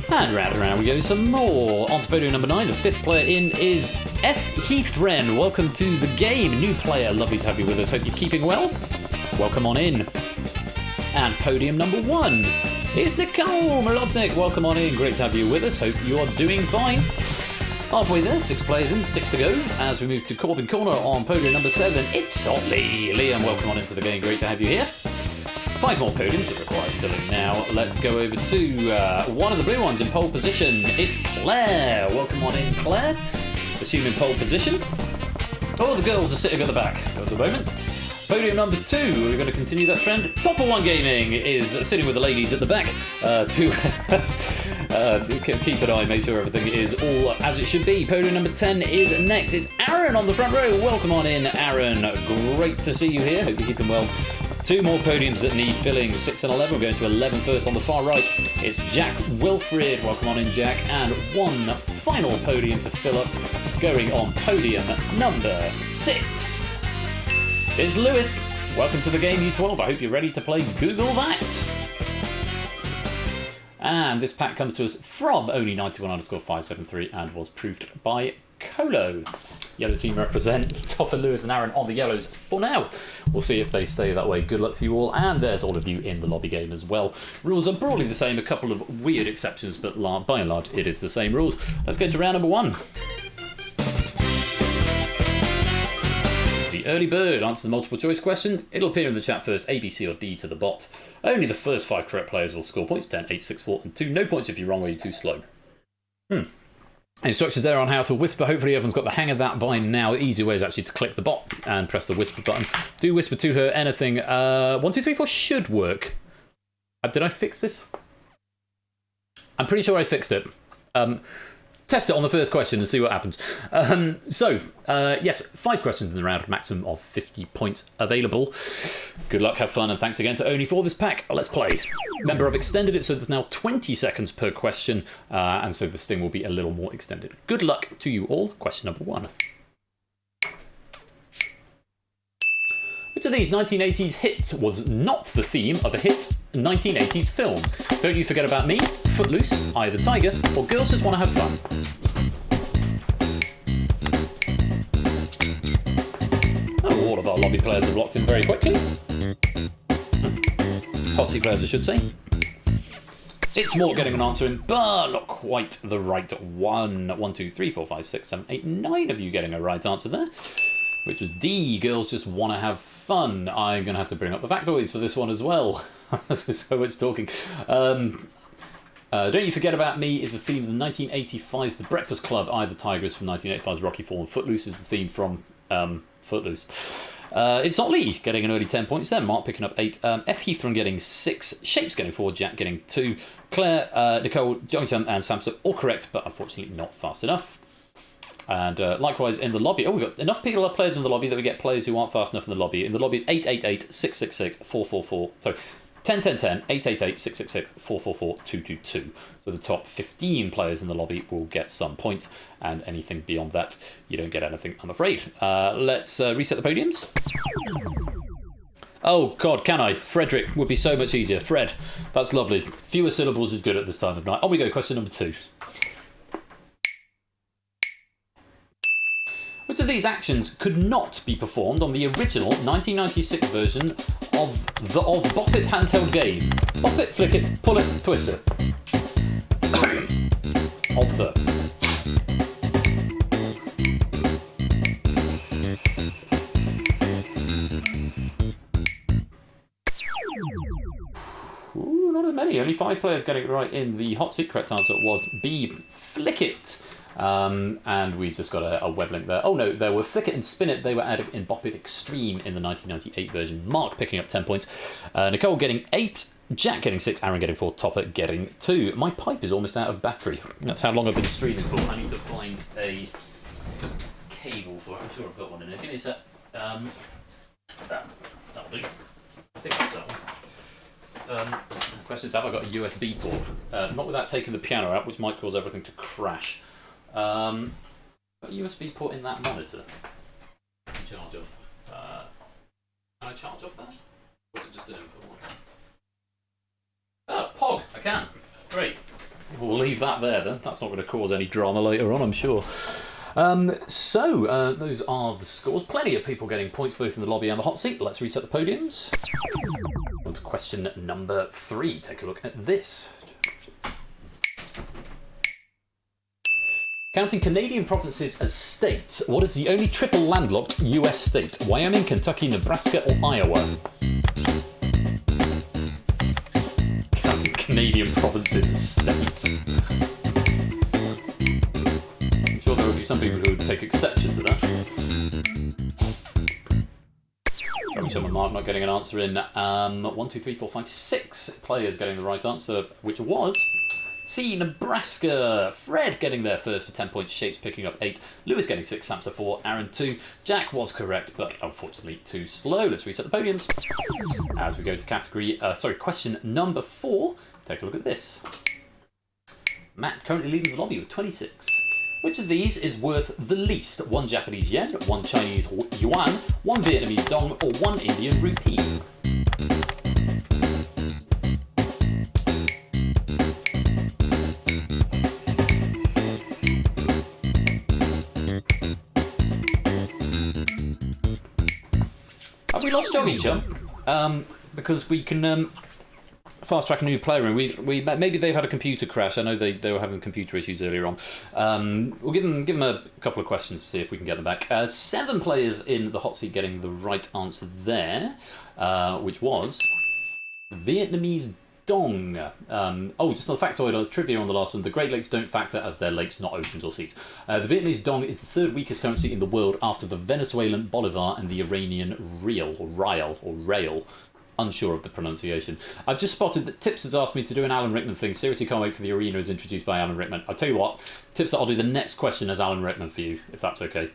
A: And round and round we go some more. On to podium number 9. The 5th player in is F. Heathwren. Welcome to the game. New player. Lovely to have you with us. Hope you're keeping well. Welcome on in. And podium number 1 is Nicole Molodnik. Welcome on in. Great to have you with us. Hope you are doing fine. Halfway there. 6 players in. 6 to go. As we move to Corbin Corner on podium number 7, it's Otley. Liam, welcome on into the game. Great to have you here. 5 more podiums that require filling now. Let's go over to one of the blue ones in pole position. It's Claire. Welcome on in, Claire. Assuming pole position. Oh, the girls are sitting at the back at the moment. Podium number 2, we're going to continue that trend. Topple One Gaming is sitting with the ladies at the back to keep an eye, make sure everything is all as it should be. Podium number 10 is next. It's Aaron on the front row. Welcome on in, Aaron. Great to see you here. Hope you're keeping well. 2 more podiums that need filling, 6 and 11. We're going to 11 first on the far right. It's Jack Wilfred. Welcome on in, Jack. And 1 final podium to fill up, going on podium number 6. It's Lewis. Welcome to the game, U12. I hope you're ready to play Google That. And this pack comes to us from only91_573 and was proved by Colo. Yellow team represent Topper, Lewis and Aaron on the yellows for now. We'll see if they stay that way. Good luck to you all, and there's all of you in the lobby game as well. Rules are broadly the same, a couple of weird exceptions, but by and large it is the same rules. Let's get to round number 1. The early bird answers the multiple choice question. It'll appear in the chat first, A, B, C or D to the bot. Only the first 5 correct players will score points, 10, 8, 6, 4 and 2. No points if you're wrong or you're too slow. Instructions there on how to whisper. Hopefully everyone's got the hang of that by now. The easy way is actually to click the bot and press the whisper button. Do whisper to her anything. 1, 2, 3, 4 should work. Did I fix this? I'm pretty sure I fixed it. Test it on the first question and see what happens. Yes, 5 questions in the round, maximum of 50 points available. Good luck, have fun, and thanks again to Oni for this pack. Let's play. Remember, I've extended it so there's now 20 seconds per question, and so the sting will be a little more extended. Good luck to you all. Question number 1. Which of these 1980s hits was not the theme of a hit 1980s film? Don't You Forget About Me, Footloose, Eye of the Tiger, or Girls Just Want to Have Fun? Oh, all of our lobby players have locked in very quickly. Hot seat players, I should say. It's more getting an answer in, but not quite the right one. 1, 2, 3, 4, 5, 6, 7, 8, 9 of you getting a right answer there. Which was D, Girls Just Want to Have Fun. I'm going to have to bring up the factoids for this one as well. There's so much talking. Don't You Forget About Me is the theme of the 1985's The Breakfast Club. Eye of the Tiger is from 1985's Rocky IV, and Footloose is the theme from Footloose. It's not Lee getting an early 10 points there. Mark picking up 8. F. Heathron getting 6. Shapes getting 4. Jack getting 2. Claire, Nicole, Johnny and Samson all correct, but unfortunately not fast enough. And likewise in the lobby, we've got enough players in the lobby that we get players who aren't fast enough in the lobby. In the lobby it's 888 666 444. So 10 10 10 888 666 444 222. So the top 15 players in the lobby will get some points, and anything beyond that you don't get anything, I'm afraid. Let's reset the podiums. Oh god, can I? Frederick would be so much easier. Fred, that's lovely. Fewer syllables is good at this time of night. On we go, question number 2. Which of these actions could not be performed on the original 1996 version of Bop It handheld game? Bop it, flick it, pull it, twist it. Of the. Ooh, not as many. Only 5 players getting it right in the hot seat. Correct answer was B, flick it. And we've just got a web link there. Oh no, there were Flick It and Spin It. They were added in Bop It Extreme in the 1998 version. Mark picking up 10 points. Nicole getting 8. Jack getting 6. Aaron getting 4. Topper getting 2. My pipe is almost out of battery. That's how long I've been streaming for. I need to find a cable for it. I'm sure I've got one in there. Give me a sec. That'll do. I think that's that one. The question is, have I got a USB port? Not without taking the piano out, which might cause everything to crash. Got a USB port in that monitor. Charge off. Can I charge off that? Or is it just an input one? Oh, Pog! I can. Great. We'll leave that there then. That's not going to cause any drama later on, I'm sure. Those are the scores. Plenty of people getting points both in the lobby and the hot seat. Let's reset the podiums. On to question number 3. Take a look at this. Counting Canadian provinces as states, what is the only triple landlocked US state? Wyoming, Kentucky, Nebraska, or Iowa? Counting Canadian provinces as states. I'm sure there would be some people who would take exception to that. Probably someone not getting an answer in. 1, 2, 3, 4, 5, 6 players getting the right answer, which was C, Nebraska. Fred getting there first for 10 points. Shapes picking up 8. Lewis getting 6. Samsa 4. Aaron 2. Jack was correct, but unfortunately too slow. Let's reset the podiums. As we go to question number 4. Take a look at this. Matt currently leading the lobby with 26. Which of these is worth the least? 1 Japanese yen, 1 Chinese yuan, 1 Vietnamese dong, or 1 Indian rupee? lost Jogging Chum because we can fast track a new player, and we maybe they've had a computer crash. I know they were having computer issues earlier on. We'll give them a couple of questions to see if we can get them back. 7 players in the hot seat getting the right answer there, which was Vietnamese Dong. Just a factoid, trivia on the last one. The Great Lakes don't factor as they're lakes, not oceans or seas. The Vietnamese Dong is the 3rd weakest currency in the world after the Venezuelan Bolivar and the Iranian Rial, or Rail. Unsure of the pronunciation. I've just spotted that Tips has asked me to do an Alan Rickman thing. Seriously can't wait for the arena as introduced by Alan Rickman. I'll tell you what, Tips, I'll do the next question as Alan Rickman for you, if that's okay.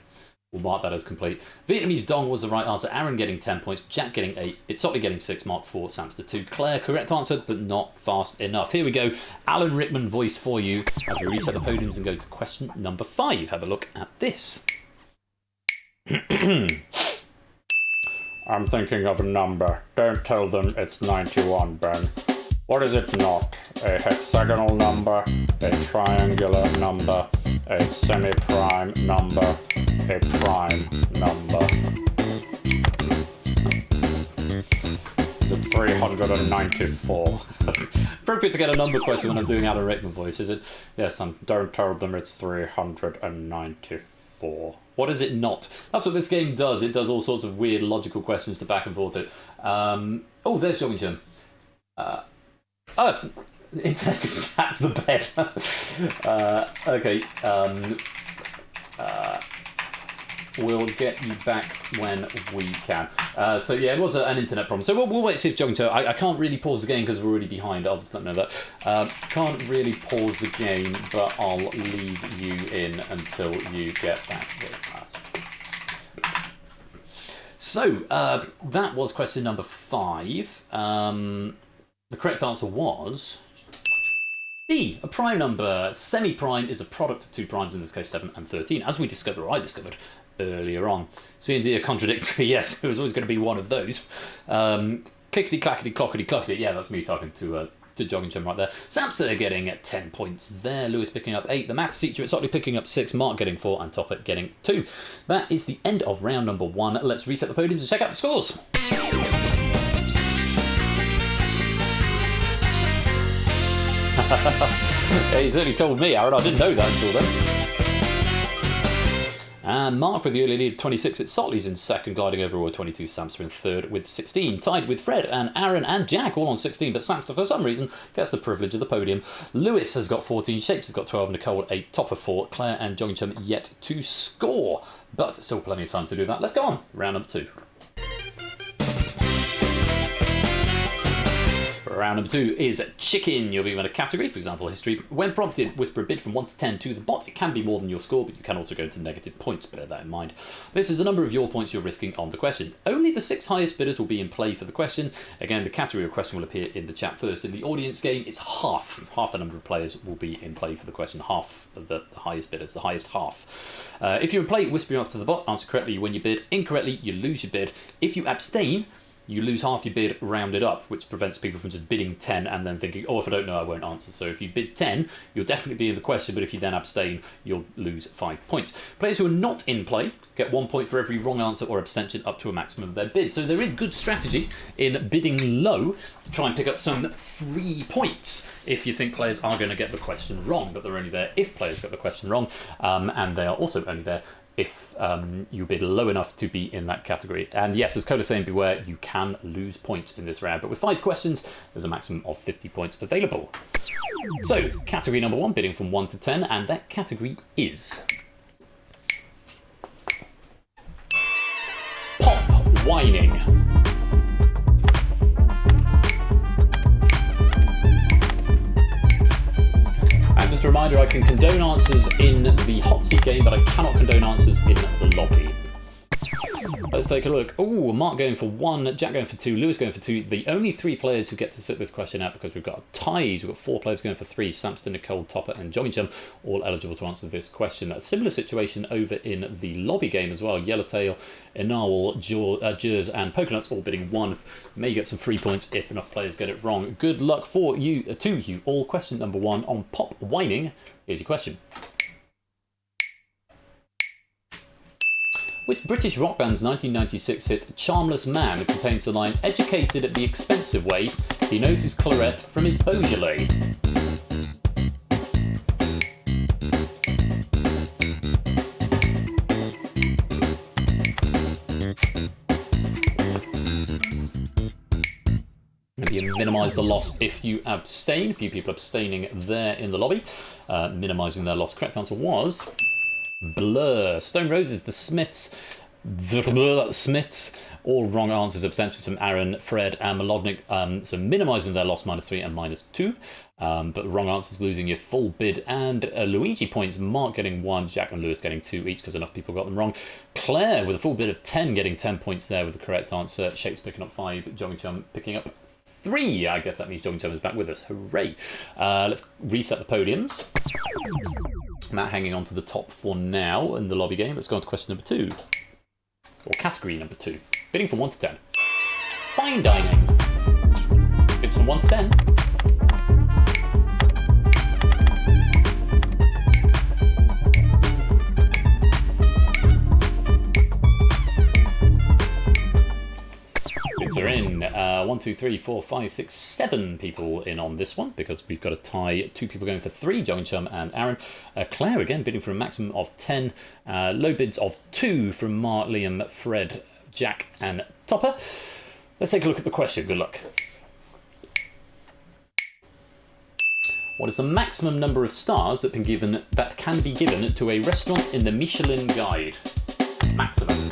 A: We'll mark that as complete. Vietnamese Dong was the right answer. Aaron getting 10 points, Jack getting 8, Itzotli getting 6, Mark 4, Samster 2. Claire, correct answer, but not fast enough. Here we go. Alan Rickman voice for you as we reset the podiums and go to question number 5. Have a look at this. I'm thinking of a number. Don't tell them it's 91, Ben. What is it not? A hexagonal number, a triangular number, a semi-prime number, a prime number. Is it 394? Appropriate to get a number question when I'm doing Alan Rickman voice, is it? Yes, don't tell them it's 394. What is it not? That's what this game does. It does all sorts of weird logical questions to back and forth it. There's Jogging Chum. Internet is at the bed. Okay. We'll get you back when we can. So yeah, it was an internet problem. So we'll wait to see if Jogging Chum... I can't really pause the game because we're already behind. I'll just let you know that. Can't really pause the game, but I'll leave you in until you get back with us. So that was question number 5. The correct answer was D, a prime number. Semi-prime is a product of 2 primes, in this case 7 and 13, as we discovered, or I discovered, earlier on. C and D are contradictory, yes, it was always going to be one of those. Clickety, clackety, clockety, clockety. Yeah, that's me talking to Jogging Chum right there. Samster getting 10 points there. Lewis picking up 8. The maths teacher at Sotley picking up 6. Mark getting 4. And Topper getting 2. That is the end of round number 1. Let's reset the podiums and check out the scores. Yeah, he certainly told me, Aaron. I didn't know that until then. And Mark with the early lead, 26 at Sotley's in second, gliding over with 22. Samster in third with 16. Tied with Fred and Aaron and Jack, all on 16, but Samster, for some reason, gets the privilege of the podium. Lewis has got 14, Shapes has got 12, Nicole 8, Topper 4, Claire and Jogging Chum yet to score. But still plenty of time to do that. Let's go on. Round number 2. Round number 2 is chicken. You'll be given a category, for example, history. When prompted, whisper a bid from 1 to 10 to the bot. It can be more than your score, but you can also go into negative points. Bear that in mind. This is the number of your points you're risking on the question. Only the 6 highest bidders will be in play for the question. Again, the category of question will appear in the chat first. In the audience game, it's half the number of players will be in play for the question. Half of the highest bidders, the highest half. If you're in play, whisper your answer to the bot. Answer correctly, you win your bid. Incorrectly, you lose your bid. If you abstain, you lose half your bid rounded up, which prevents people from just bidding 10 and then thinking, oh, if I don't know, I won't answer. So if you bid 10, you'll definitely be in the question, but if you then abstain, you'll lose 5 points. Players who are not in play get 1 point for every wrong answer or abstention up to a maximum of their bid. So there is good strategy in bidding low to try and pick up some free points if you think players are going to get the question wrong, but they're only there if players get the question wrong, and they are also only there if you bid low enough to be in that category. And yes, as Coda's saying, beware, you can lose points in this round, but with 5 questions, there's a maximum of 50 points available. So, category number 1, bidding from 1 to 10, and that category is pop whining. Just a reminder, I can condone answers in the hot seat game, but I cannot condone answers in the lobby. Let's take a look. Oh, Mark going for 1, Jack going for 2, Lewis going for 2. The only 3 players who get to sit this question out, because we've got ties. We've got 4 players going for 3. Samster, Nicole, Topper and Jogging Chum, all eligible to answer this question. A similar situation over in the lobby game as well. Yellowtail, Inarwal, Jers and Pokenuts all bidding 1. May get some free points if enough players get it wrong. Good luck for you, to you all. Question number 1 on pop whining. Here's your question. Which British rock band's 1996 hit Charmless Man contains the line, educated at the expensive way, he knows his claret from his Beaujolais? You minimise the loss if you abstain. A few people abstaining there in the lobby. Minimising their loss. Correct answer was Blur. Stone Roses, The Smiths. The Smiths. All wrong answers. Abstentions from Aaron, Fred, and Melodnik. So minimising their loss, -3 and -2. But wrong answers losing your full bid. And Luigi points. Mark getting 1, Jack and Lewis getting 2 each because enough people got them wrong. Claire with a full bid of 10 getting 10 points there with the correct answer. Shakes picking up 5. Jogging Chum picking up 3. I guess that means Jogging Chum is back with us. Hooray. Let's reset the podiums. Matt hanging on to the top for now in the lobby game. Let's go on to question number 2. Or category number 2. Bidding from 1 to 10. Fine dining. Bids from 1 to 10. Bids are in. 1, 2, 3, 4, 5, 6, 7 people in on this one because we've got a tie. 2 people going for 3, Jogging Chum and Aaron. Claire again bidding for a maximum of 10. Low bids of 2 from Mark, Liam, Fred, Jack and Topper. Let's take a look at the question. Good luck. What is the maximum number of stars that can be given to a restaurant in the Michelin Guide? Maximum.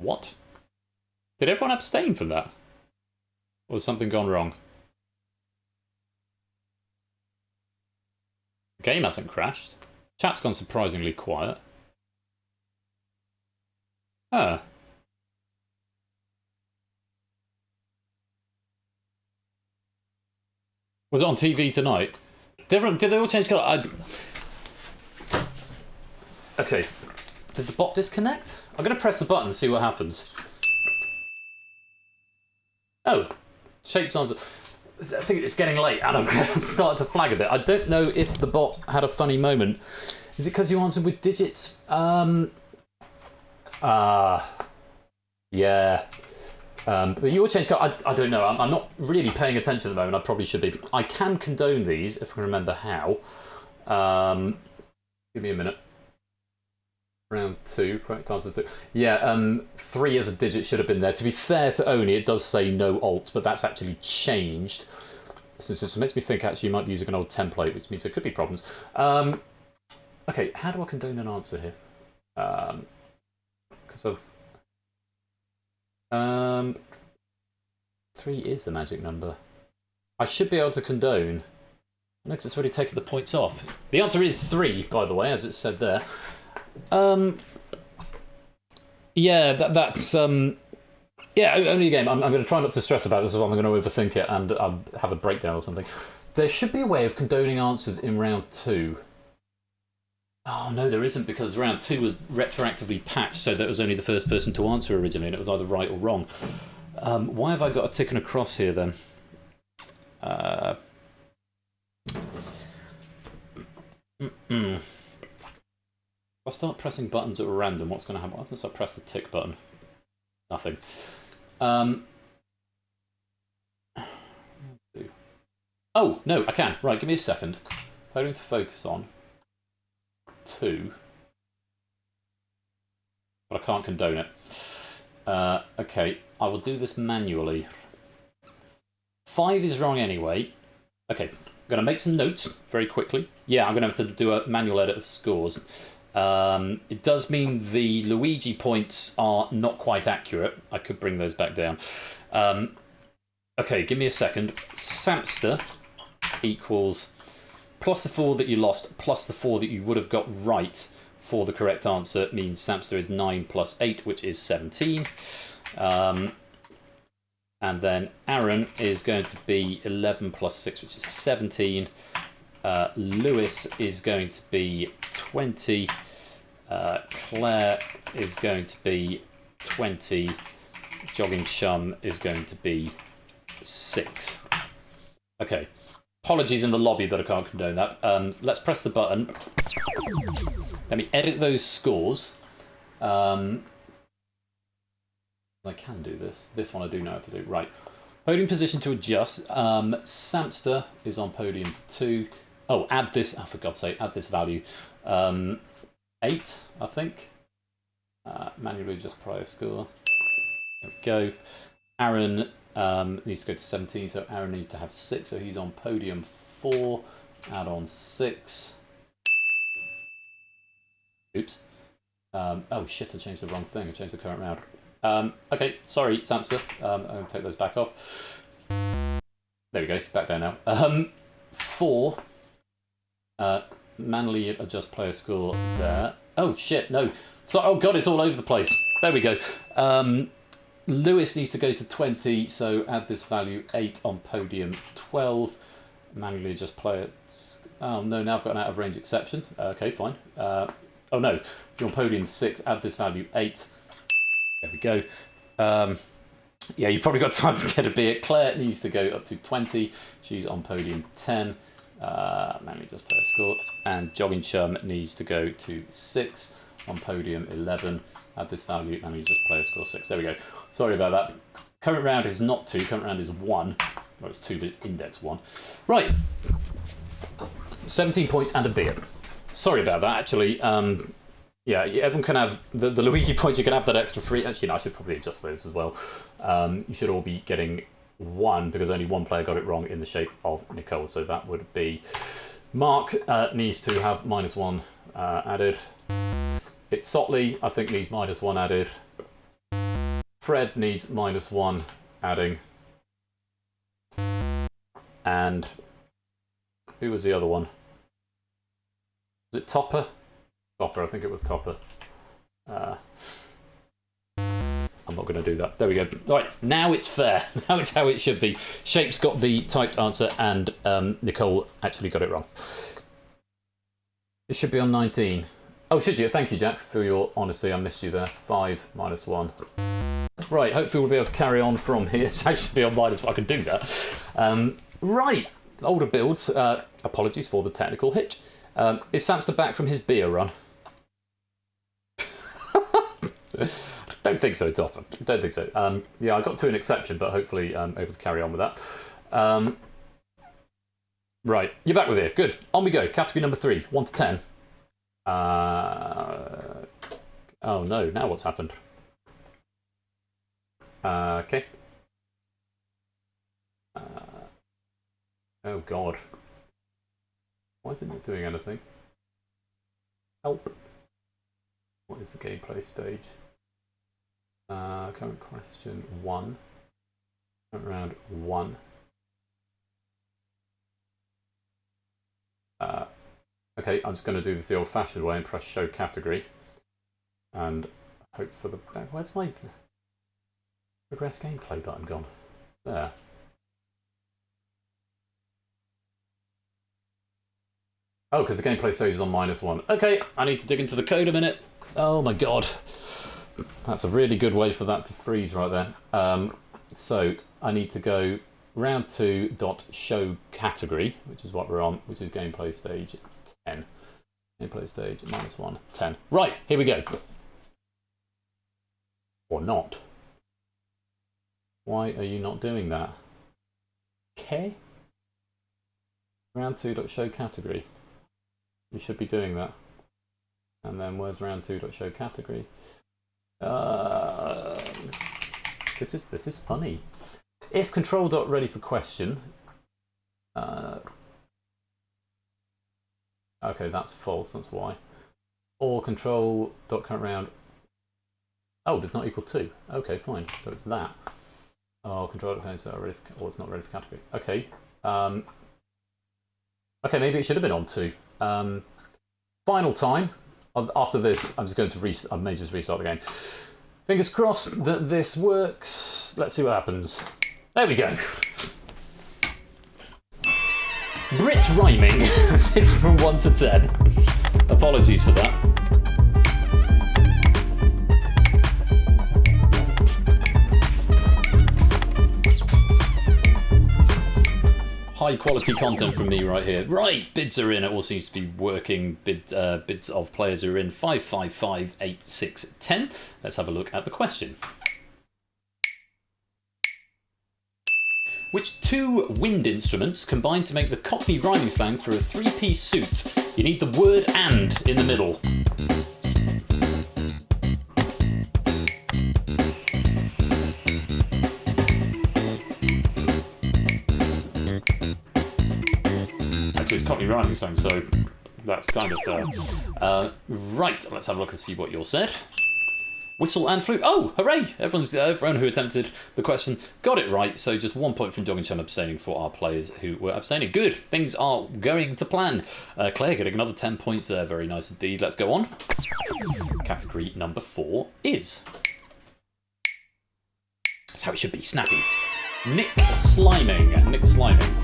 A: What? Did everyone abstain from that? Or has something gone wrong? The game hasn't crashed. Chat's gone surprisingly quiet. Huh. Was it on TV tonight? Did they all change colour? Okay. Did the bot disconnect? I'm going to press the button and see what happens. Oh. Shapes on. I think it's getting late and I'm starting to flag a bit. I don't know if the bot had a funny moment. Is it because you answered with digits? Yeah. But you all changed colour. I don't know. I'm not really paying attention at the moment. I probably should be. I can condone these if I can remember how. Give me a minute. Round 2, correct answer 2. Yeah, 3 as a digit should have been there. To be fair to Oni, it does say no alt, but that's actually changed. So it makes me think actually you might be using an old template, which means there could be problems. Okay, how do I condone an answer here? Because of 3 is the magic number. I should be able to condone. No, because it's already taken the points off. The answer is 3, by the way, as it said there. Yeah, that's yeah, only a game. I'm going to try not to stress about this, or I'm going to overthink it and I'll have a breakdown or something. There should be a way of condoning answers in round 2. Oh no, there isn't, because round 2 was retroactively patched, so that was only the first person to answer originally, and it was either right or wrong. Why have I got a tick and a cross here then? If I start pressing buttons at random, what's going to happen? Unless I press the tick button. Nothing. Oh, no, I can. Right, give me a second. Holding to focus on 2. But I can't condone it. Okay, I will do this manually. 5 is wrong anyway. Okay, I'm going to make some notes very quickly. Yeah, I'm going to have to do a manual edit of scores. It does mean the Luigi points are not quite accurate. I could bring those back down. Okay, give me a second. Samster equals plus the 4 that you lost plus the 4 that you would have got right for the correct answer means Samster is 9 plus 8, which is 17. And then Aaron is going to be 11 plus 6, which is 17. Lewis is going to be 20. Claire is going to be 20. Jogging Chum is going to be 6. Okay. Apologies in the lobby, but I can't condone that. Let's press the button. Let me edit those scores. I can do this. This one I do know how to do. Right. Podium position to adjust. Samster is on podium 2. Oh, add this. Oh, for God's sake, add this value. 8, I think. Manually adjust prior score. There we go. Aaron needs to go to 17, so Aaron needs to have 6, so he's on podium 4. Add on 6. Oops. Oh shit, I changed the wrong thing. I changed the current round. Okay, sorry, Samster. I'm going to take those back off. There we go, back down now. 4. Manually adjust player score there. Oh shit, no. So, oh god, it's all over the place. There we go. Lewis needs to go to 20, so add this value 8 on podium 12. Manually adjust player. Oh no, now I've got an out of range exception. Okay, fine. Oh no, you're on podium 6, add this value 8. There we go. Yeah, you've probably got time to get a beer. Claire needs to go up to 20. She's on podium 10. Manually adjust player score. And Jogging Chum needs to go to 6 on podium 11. Add this value, manually adjust player score 6. There we go. Sorry about that. Current round is not 2, current round is 1. Well, it's 2, but it's index 1. Right. 17 points and a beer. Sorry about that, actually. Yeah, everyone can have the Luigi points. You can have that extra free. Actually, no, I should probably adjust those as well. You should all be getting 1 because only one player got it wrong in the shape of Nicole. So that would be Mark needs to have -1 added. It's Sotley, I think, needs -1 added. Fred needs -1 adding. And who was the other one? Was it Topper? Topper, I think it was Topper. I'm not going to do that. There we go. Right, now it's fair. Now it's how it should be. Shape's got the typed answer and Nicole actually got it wrong. It should be on 19. Oh, should you? Thank you, Jack, for your honesty. I missed you there. 5 -1. Right, hopefully we'll be able to carry on from here. It should be on -1. I can do that. Right, older builds. Apologies for the technical hitch. Is Samster back from his beer run? Don't think so, Topper. Don't think so. Yeah, I got to an exception, but hopefully I'm able to carry on with that. Right, you're back with beer. Good. On we go. Category number 3, 1 to 10. Oh no, now what's happened? Okay. Oh god. Why isn't it doing anything? Help. What is the gameplay stage? Current question 1. Current round 1. Okay, I'm just going to do this the old-fashioned way and press show category. And hope for the... Where's my progress gameplay button gone? There. Oh, because the gameplay stage is on -1. Okay, I need to dig into the code a minute. Oh my god. That's a really good way for that to freeze right there. So I need to go round 2 dot show category, which is what we're on, which is gameplay stage 10. Gameplay stage -1, 10. Right, here we go. Or not. Why are you not doing that? Okay. Round 2 dot show category. You should be doing that. And then where's round 2 dot show category? This is funny. If control dot ready for question. Okay, that's false. That's why. Or control dot current round. Oh, does not equal 2. Okay, fine. So it's that. Oh, control dot ready for, or it's not ready for category. Okay. Okay, maybe it should have been on 2. Final time. After this, I'm just going to I may just restart the game. Fingers crossed that this works. Let's see what happens. There we go. Brit rhyming from 1 to 10. Apologies for that. high quality content from me right here. Right, bids are in. It all seems to be working. Bids of players are in. 5, 5, 5, 8, 6, 10. Let's have a look at the question. Which two wind instruments combine to make the Cockney rhyming slang for a three-piece suit? You need the word "and" in the middle. Actually, it's Cockney rhyming slang, so that's kind of fair. Right, let's have a look and see what yours said. Whistle and flute. Oh, hooray! Everyone who attempted the question got it right, so just 1 point from Jog and Chum abstaining for our players who were abstaining. Good, things are going to plan. Claire getting another 10 points there, very nice indeed. Let's go on. Category number 4 is... That's how it should be, snappy. Nick Sliming. Nick Sliming.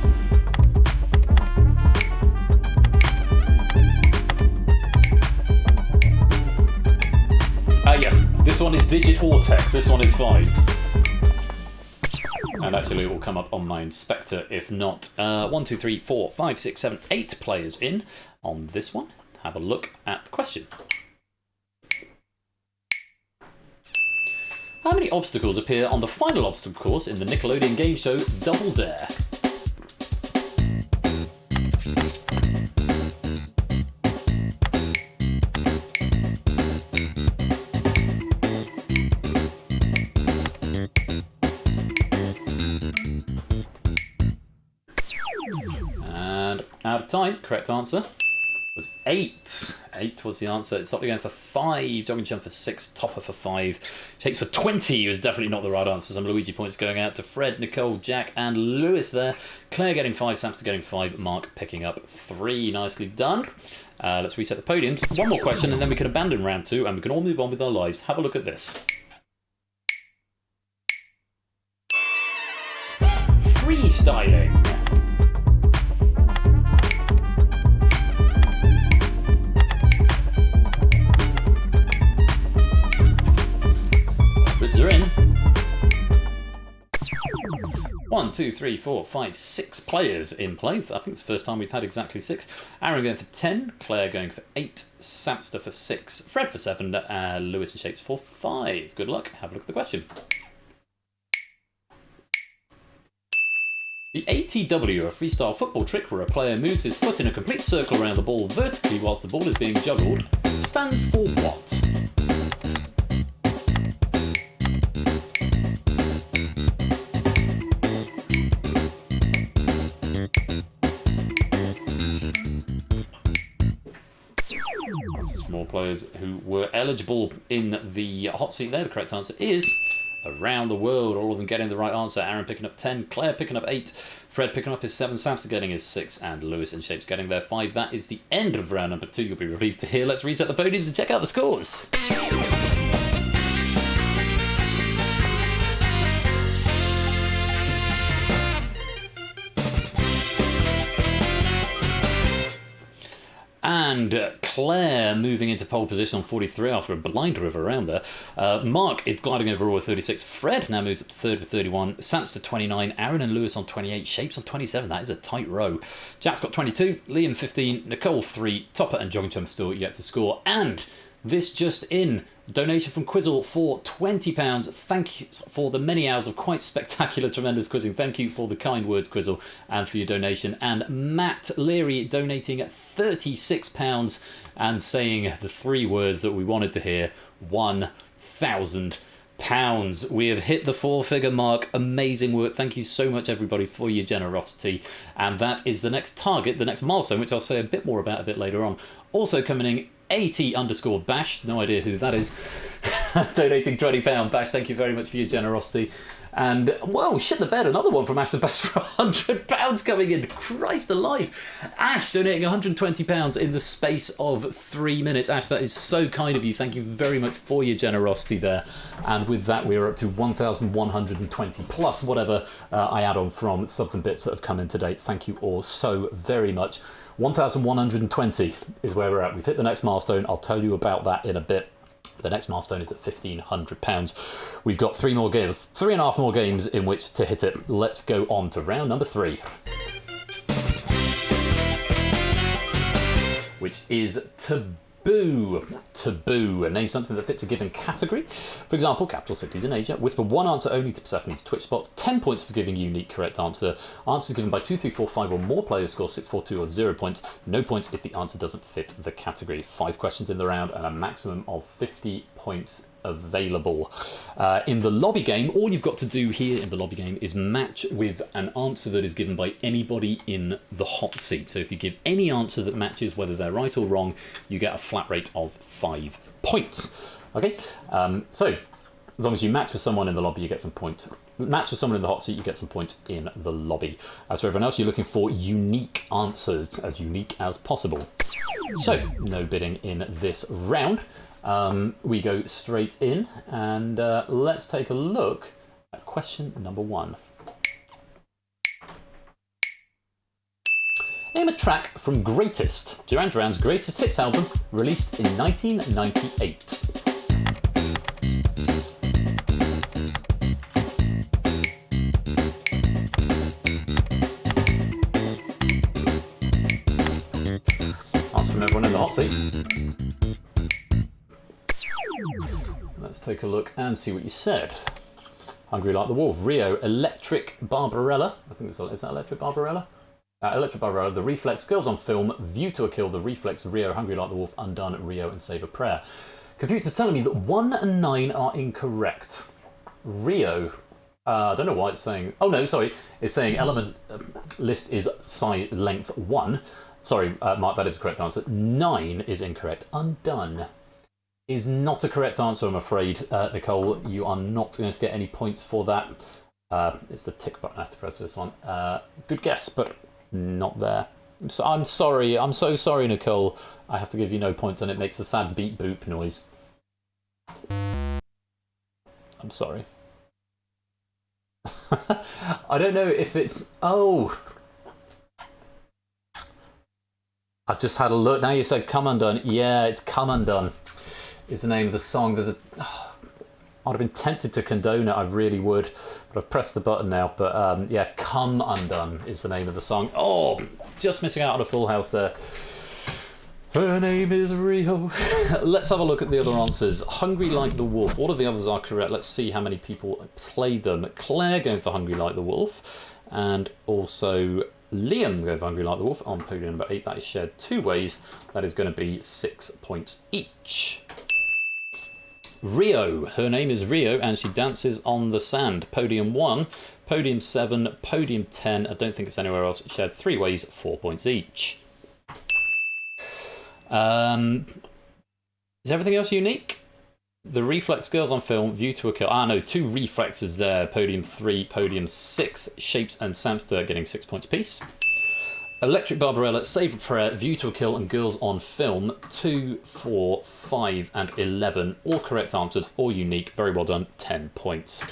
A: Yes. This one is digit or text, this one is 5. And actually it will come up on my inspector if not. 1, 2, 3, 4, 5, 6, 7, 8 players in on this one. Have a look at the question. How many obstacles appear on the final obstacle course in the Nickelodeon game show Double Dare? Out of time, correct answer was 8. 8 was the answer. It's Sotley going for 5, Jog and Chum for 6, Topper for 5, Shakes for 20 was definitely not the right answer. Some Luigi points going out to Fred, Nicole, Jack and Lewis there. Claire getting 5, Samster getting 5, Mark picking up 3. Nicely done. Let's reset the podiums. One more question and then we can abandon round 2 and we can all move on with our lives. Have a look at this. Freestyling. Are in. 1, 2, 3, 4, 5, 6 players in play. I think it's the first time we've had exactly 6. Aaron going for 10, Claire going for 8, Samster for 6, Fred for 7, Lewis and Shapes for 5. Good luck. Have a look at the question. The ATW, a freestyle football trick where a player moves his foot in a complete circle around the ball vertically whilst the ball is being juggled, stands for what? More players who were eligible in the hot seat there. The correct answer is around the world. All of them getting the right answer. Aaron picking up 10, Claire picking up 8, Fred picking up his 7, Samster getting his 6, and Lewis and Shapes getting their 5. That is the end of round number 2. You'll be relieved to hear. Let's reset the podiums and check out the scores. And Claire moving into pole position on 43 after a blinder of a round there. Mark is gliding over all with 36. Fred now moves up to 3rd with 31. Samster 29. Aaron and Lewis on 28. Shapes on 27. That is a tight row. Jack's got 22. Liam 15. Nicole 3. Topper and Jog and Chum still yet to score. And this just in. Donation from Quizzle for £20. Thank you for the many hours of quite spectacular, tremendous quizzing. Thank you for the kind words, Quizzle, and for your donation. And Matt Leary donating £36 and saying the 3 words that we wanted to hear: £1,000. We have hit the 4-figure mark. Amazing work. Thank you so much, everybody, for your generosity. And that is the next target, the next milestone, which I'll say a bit more about a bit later on. Also coming in, 80_Bash, no idea who that is, donating £20. Bash, thank you very much for your generosity. And, whoa, shit the bed, another one from Ash the Bash for £100 coming in. Christ alive. Ash donating £120 in the space of 3 minutes. Ash, that is so kind of you. Thank you very much for your generosity there. And with that, we are up to 1,120 plus whatever I add on from subs and bits that have come in to date. Thank you all so very much. 1,120 is where we're at. We've hit the next milestone. I'll tell you about that in a bit. The next milestone is at £1,500. We've got 3 more games, 3.5 more games in which to hit it. Let's go on to round number 3. which is taboo. Taboo. Name something that fits a given category. For example, capital cities in Asia. Whisper one answer only to Persephone's Twitch spot. 10 points for giving unique correct answer. Answers given by 2, 3, 4, 5 or more players score 6, 4, 2 or 0 points. No points if the answer doesn't fit the category. 5 questions in the round and a maximum of 50 points available. In the lobby game, all you've got to do here in the lobby game is match with an answer that is given by anybody in the hot seat. So if you give any answer that matches, whether they're right or wrong, you get a flat rate of 5 points. Okay, so as long as you match with someone in the lobby, you get some points. Match with someone in the hot seat, you get some points in the lobby. As for everyone else, you're looking for unique answers, as unique as possible. So, no bidding in this round. We go straight in and let's take a look at question number 1. Name a track from Greatest, Duran Duran's greatest hits album, released in 1998. Answer from everyone in the hot seat. Let's take a look and see what you said. Hungry Like the Wolf, Rio, Electric Barbarella. I think is that Electric Barbarella? Electric Barbarella, The Reflex, Girls on Film, View to a Kill, The Reflex, Rio, Hungry Like the Wolf, Undone, Rio, and Save a Prayer. Computer's telling me that 1 and 9 are incorrect. Rio, I don't know why it's saying. Oh no, sorry, it's saying element list is size length 1. Sorry, Mark, that is the correct answer. 9 is incorrect. Undone is not a correct answer, I'm afraid. Nicole, you are not going to get any points for that. It's the tick button I have to press for this one. Good guess, but not there. I'm sorry. I'm so sorry, Nicole. I have to give you no points, and it makes a sad beep boop noise. I'm sorry. I don't know if it's... Oh! I've just had a look. Now you said Come Undone. Yeah, it's Come Undone is the name of the song. There's a... I'd have been tempted to condone it, I really would, but I've pressed the button now. But yeah, Come Undone is the name of the song. Oh, just missing out on a full house there. Her name is Rio. Let's have a look at the other answers. Hungry Like the Wolf. All of the others are correct. Let's see how many people played them. Claire going for Hungry Like the Wolf, and also Liam going for Hungry Like the Wolf on podium number 8. That is shared 2 ways. That is going to be 6 points each. Rio, her name is Rio and she dances on the sand. Podium 1, podium 7, podium 10. I don't think it's anywhere else. Shared 3 ways, 4 points each. Is everything else unique? The Reflex, Girls on Film, View to a Kill. No, 2 reflexes there. Podium 3, podium 6. Shapes and Samster getting 6 points apiece. Electric Barbarella, Save a Prayer, View to a Kill, and Girls on Film. 2, 4, 5, and 11. All correct answers, all unique. Very well done. 10 points.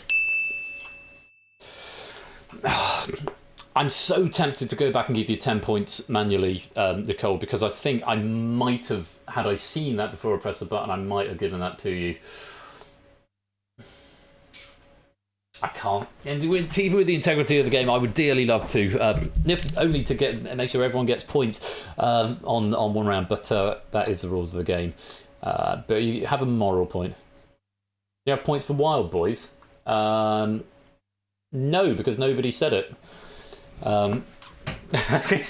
A: I'm so tempted to go back and give you 10 points manually, Nicole, because I think I might have, had I seen that before I pressed the button, I might have given that to you. I can't. And with the integrity of the game, I would dearly love to, if only to make sure everyone gets points on one round. But that is the rules of the game. But you have a moral point. You have points for Wild Boys. No, because nobody said it. Thank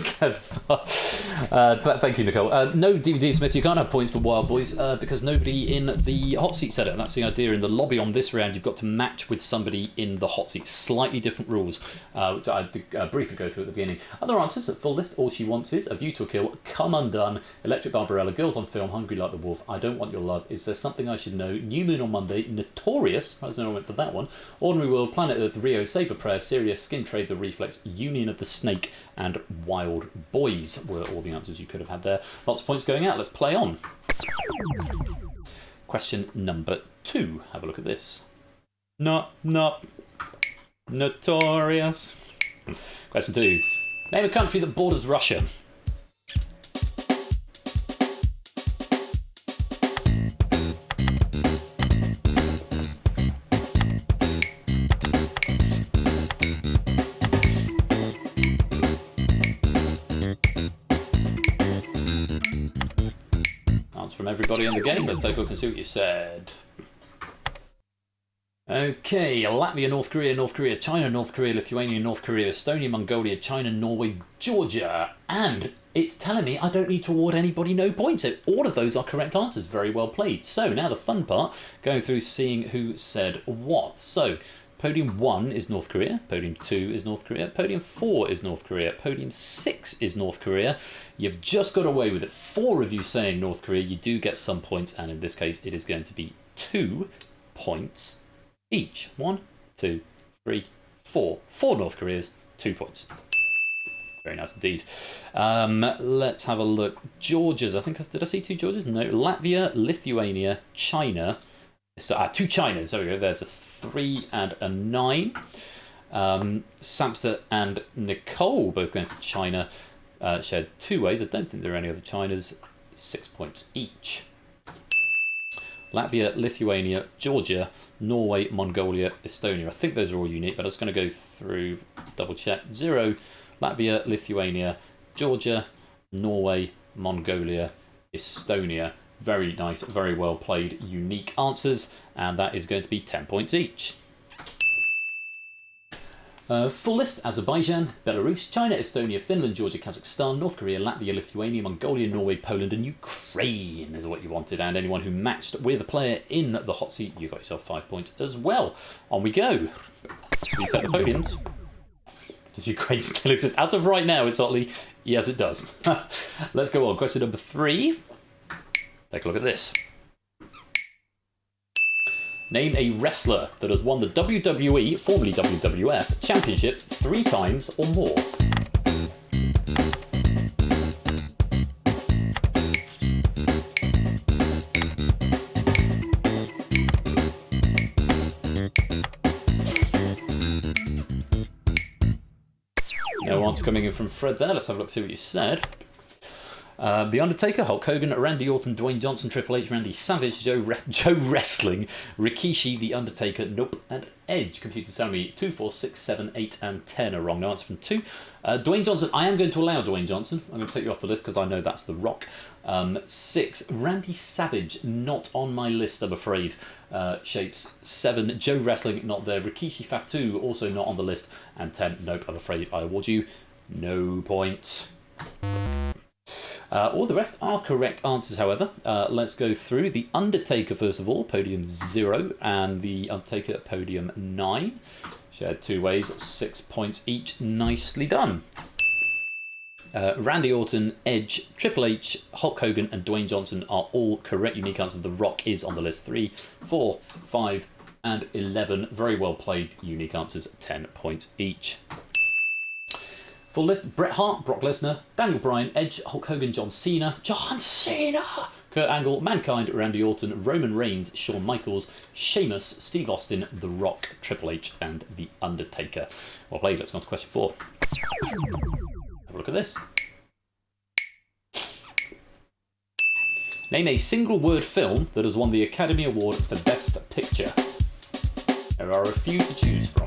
A: you, Nicole. No, DVD Smith, you can't have points for Wild Boys because nobody in the hot seat said it, and that's the idea. In the lobby on this round, you've got to match with somebody in the hot seat. Slightly different rules, which I briefly go through at the beginning. Other answers at full list: All She Wants Is, A View to a Kill, Come Undone, Electric Barbarella, Girls on Film, Hungry Like the Wolf, I Don't Want Your Love, Is There Something I Should Know, New Moon on Monday, Notorious, I don't know I went for that one, Ordinary World, Planet Earth, Rio, Save a Prayer, Sirius, Skin Trade, The Reflex, Union of the Snake, and Wild Boys were all the answers you could have had there. Lots of points going out. Let's play on. Question number 2. Have a look at this. Notorious. Question 2. Name a country that borders Russia. response from everybody in the game. Let's take a look and see what you said. Okay, Latvia, North Korea, China, North Korea, Lithuania, North Korea, Estonia, Mongolia, China, Norway, Georgia. And it's telling me I don't need to award anybody no points. So all of those are correct answers. Very well played. So now the fun part, going through seeing who said what. So podium 1 is North Korea, podium 2 is North Korea, podium 4 is North Korea, podium 6 is North Korea. You've just got away with it. 4 of you saying North Korea, you do get some points, and in this case it is going to be 2 points each. 1, 2, 3, 4. 4 North Koreas, 2 points. Very nice indeed. Let's have a look. Georgia's, did I see 2 Georgias? No. Latvia, Lithuania, China. So, 2 Chinas, there we go. There's a 3 and a 9. Samster and Nicole both going for China. Shared 2 ways. I don't think there are any other Chinas. 6 points each. Latvia, Lithuania, Georgia, Norway, Mongolia, Estonia. I think those are all unique, but I'm just going to go through, double check. 0, Latvia, Lithuania, Georgia, Norway, Mongolia, Estonia. Very nice, very well played, unique answers, and that is going to be 10 points each. Full list: Azerbaijan, Belarus, China, Estonia, Finland, Georgia, Kazakhstan, North Korea, Latvia, Lithuania, Mongolia, Norway, Poland, and Ukraine is what you wanted. And anyone who matched with a player in the hot seat, you got yourself 5 points as well. On we go. So you set the podiums. Does Ukraine still exist? Out of right now, it's oddly, yes, it does. Let's go on. Question number 3. Take a look at this. Name a wrestler that has won the WWE, formerly WWF, Championship 3 times or more. No answer coming in from Fred there. Let's have a look, see what you said. The Undertaker, Hulk Hogan, Randy Orton, Dwayne Johnson, Triple H, Randy Savage, Joe Wrestling, Rikishi, The Undertaker, Nope, and Edge. Computers tell me 2, 4, 6, 7, 8, and 10 are wrong. No answer from 2. Dwayne Johnson, I am going to allow Dwayne Johnson. I'm going to take you off the list because I know that's The Rock. 6, Randy Savage, not on my list, I'm afraid. Shapes 7, Joe Wrestling, not there. Rikishi Fatu, also not on the list. And 10, nope, I'm afraid I award you no points. All the rest are correct answers, however. Let's go through. The Undertaker, first of all, podium 0, and The Undertaker at podium 9. Shared 2 ways, 6 points each. Nicely done. Randy Orton, Edge, Triple H, Hulk Hogan, and Dwayne Johnson are all correct. Unique answers. The Rock is on the list. 3, 4, 5, and 11. Very well played. Unique answers, 10 points each. Full list: Bret Hart, Brock Lesnar, Daniel Bryan, Edge, Hulk Hogan, John Cena, Kurt Angle, Mankind, Randy Orton, Roman Reigns, Shawn Michaels, Sheamus, Steve Austin, The Rock, Triple H, and The Undertaker. Well played. Let's go on to question 4. Have a look at this. Name a single-word film that has won the Academy Award for Best Picture. There are a few to choose from.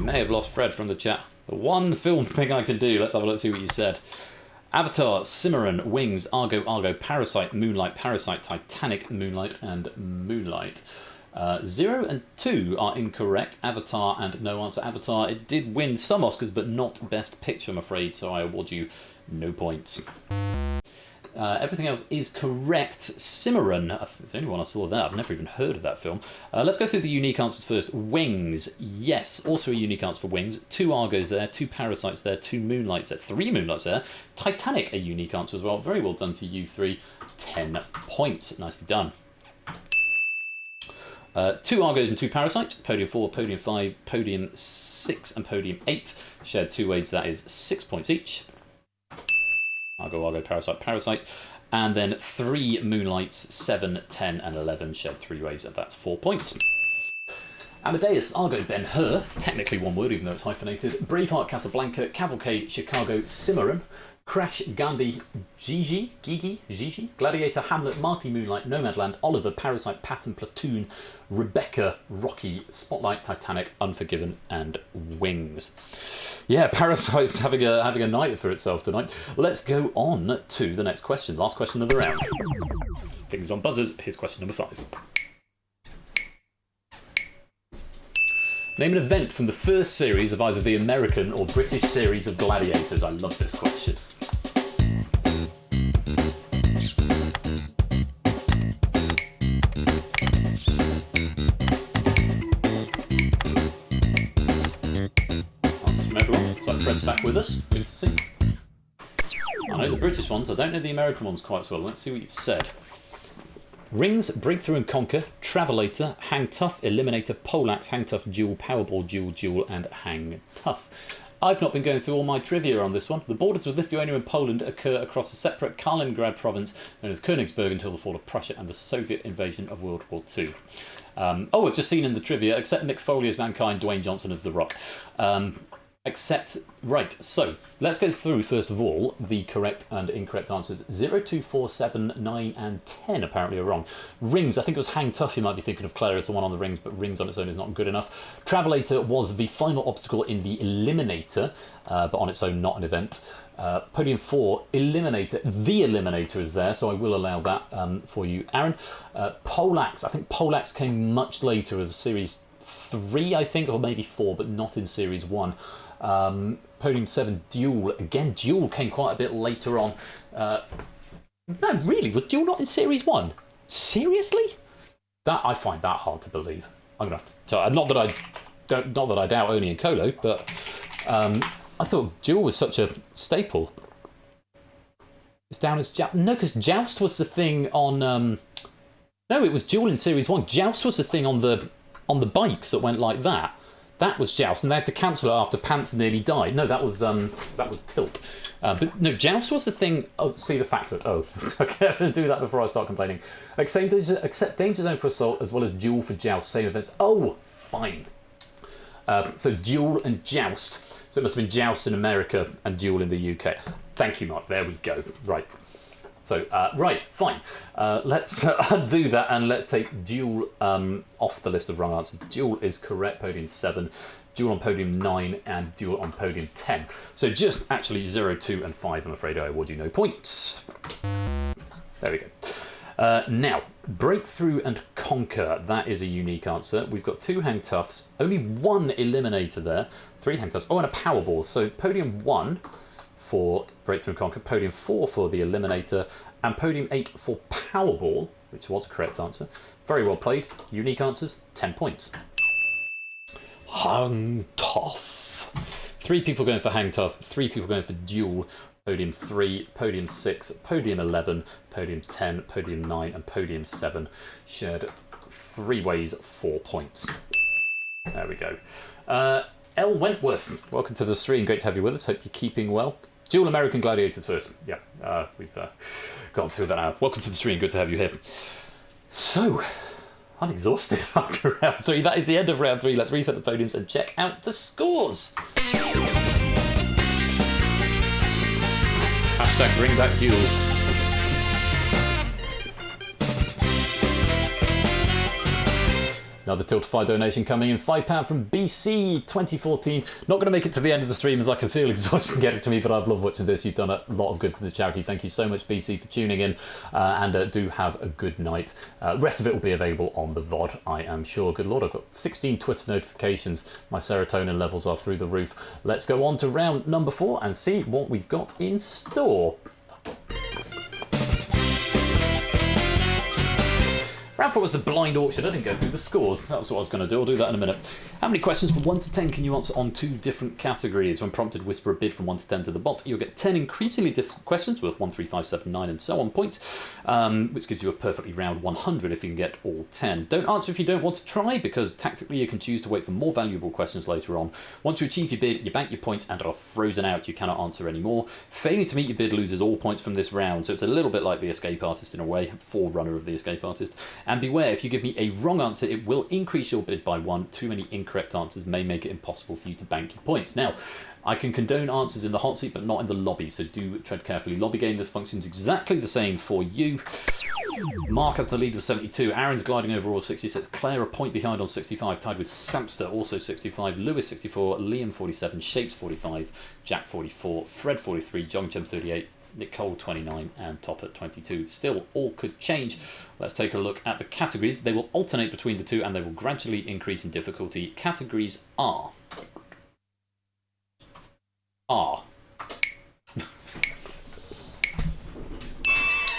A: I have lost Fred from the chat. The one film thing I can do. Let's have a look, see what you said. Avatar, Cimarron, Wings, Argo, Parasite, Moonlight, Parasite, Titanic, Moonlight, and Moonlight. 0 and 2 are incorrect. Avatar and no answer. Avatar, it did win some Oscars, but not Best Picture, I'm afraid, so I award you no points. Everything else is correct. Cimarron, it's the only one I saw there. I've never even heard of that film. Let's go through the unique answers first. Wings, yes, also a unique answer for Wings. 2 Argos there, 2 Parasites there, 2 Moonlights there, 3 Moonlights there. Titanic, a unique answer as well. Very well done to you 3. 10 points. Nicely done. 2 Argos and 2 Parasites. Podium 4, Podium 5, Podium 6, and Podium 8. Shared 2 ways, that is 6 points each. Argo, Parasite. And then 3 Moonlights, 7, 10, and 11, shared 3 ways, and that's 4 points. Amadeus, Argo, Ben-Hur, technically one word, even though it's hyphenated. Braveheart, Casablanca, Cavalcade, Chicago, Cimarron, Crash, Gandhi, Gigi, Gladiator, Hamlet, Marty, Moonlight, Nomadland, Oliver, Parasite, Patton, Platoon, Rebecca, Rocky, Spotlight, Titanic, Unforgiven, and Wings. Yeah, Parasite's having a night for itself tonight. Let's go on to the next question. Last question of the round. Fingers on buzzers. Here's question number 5. Name an event from the first series of either the American or British series of Gladiators. I love this question. Answers from everyone. It's like Fred's back with us. Good to see. I know the British ones. I don't know the American ones quite so well. Let's see what you've said. Rings, Breakthrough and Conquer, Travelator, Hang Tough, Eliminator, Poleaxe, Hang Tough, Duel, Powerball, Duel, and Hang Tough. I've not been going through all my trivia on this one. The borders with Lithuania and Poland occur across a separate Kaliningrad province known as Königsberg until the fall of Prussia and the Soviet invasion of World War II. I've just seen in the trivia, except Mick Foley as Mankind, Dwayne Johnson as The Rock. Right, so let's go through first of all the correct and incorrect answers. 0, 2, 4, 7, 9 and 10 apparently are wrong. Rings, I think it was Hang Tough you might be thinking of, Claire, as the one on the rings, but Rings on its own is not good enough. Travelator was the final obstacle in the Eliminator, but on its own not an event. Podium 4, Eliminator, the Eliminator is there, so I will allow that for you, Aaron. Poleaxe, I think Poleaxe came much later as Series 3, I think, or maybe 4, but not in Series 1. Podium 7, Duel. Again, Duel came quite a bit later on. No, really, was Duel not in Series 1? Seriously? That I find that hard to believe. I'm gonna have to. So, not that I doubt Oni and Colo, but I thought Duel was such a staple. It's down as no, because Joust was the thing on. No, it was Duel in Series 1. Joust was the thing on the bikes that went like that. That was Joust, and they had to cancel it after Panther nearly died. No, that was Tilt. But no, Joust was the thing. Oh, see the Factlet. Oh, okay, I'm going to do that before I start complaining. Accept Danger Zone for Assault as well as Duel for Joust. Same events. Oh, fine. So Duel and Joust. So it must have been Joust in America and Duel in the UK. Thank you, Mark. There we go. Right. So, right, fine. Let's undo that and let's take Duel off the list of wrong answers. Duel is correct, podium 7. Duel on podium 9 and Duel on podium 10. So just actually 0, 2 and 5, I'm afraid I award you no points. There we go. Now, Breakthrough and Conquer. That is a unique answer. We've got 2 Hang Toughs, only 1 Eliminator there, 3 Hang Toughs. Oh, and a Powerball. So podium 1 for Breakthrough and Conquer, podium 4 for the Eliminator, and podium 8 for Powerball, which was a correct answer. Very well played. Unique answers, 10 points. Hang Tough. 3 people going for Hang Tough, 3 people going for Duel. Podium 3, podium 6, podium 11, podium 10, podium 9, and podium 7 shared 3 ways, 4 points. There we go. L. Wentworth, welcome to the stream. Great to have you with us. Hope you're keeping well. Dual American Gladiators first. Yeah, we've gone through that now. Welcome to the stream. Good to have you here. So, I'm exhausted after round 3. That is the end of round 3. Let's reset the podiums and check out the scores. Hashtag bring back Duel. Another Tiltify donation coming in, £5 from BC 2014. Not going to make it to the end of the stream as I can feel exhaustion getting to me, but I've loved watching this. You've done a lot of good for this charity. Thank you so much, BC, for tuning in, and do have a good night. The rest of it will be available on the VOD, I am sure. Good Lord, I've got 16 Twitter notifications. My serotonin levels are through the roof. Let's go on to round number 4 and see what we've got in store. Round 4 was the blind auction. I didn't go through the scores. That's what I was going to do. I'll do that in a minute. How many questions from 1 to 10 can you answer on 2 different categories? When prompted, whisper a bid from 1 to 10 to the bot. You'll get 10 increasingly different questions with 1, 3, 5, 7, 9 and so on points, which gives you a perfectly round 100 if you can get all 10. Don't answer if you don't want to try, because tactically you can choose to wait for more valuable questions later on. Once you achieve your bid, you bank your points and are frozen out. You cannot answer anymore. Failing to meet your bid loses all points from this round, so it's a little bit like the Escape Artist in a way, forerunner of the Escape Artist. And And beware, if you give me a wrong answer, it will increase your bid by 1. Too many incorrect answers may make it impossible for you to bank your points. Now, I can condone answers in the hot seat, but not in the lobby, so do tread carefully. Lobby game, this functions exactly the same for you. Mark has the lead with 72. Aaron's gliding overall 66. Claire a point behind on 65, tied with Samster, also 65. Lewis 64. Liam 47. Shapes 45. Jack 44. Fred 43. John Chum 38. Nicole 29 and Top at 22. Still, all could change. Let's take a look at the categories. They will alternate between the two and they will gradually increase in difficulty. Categories are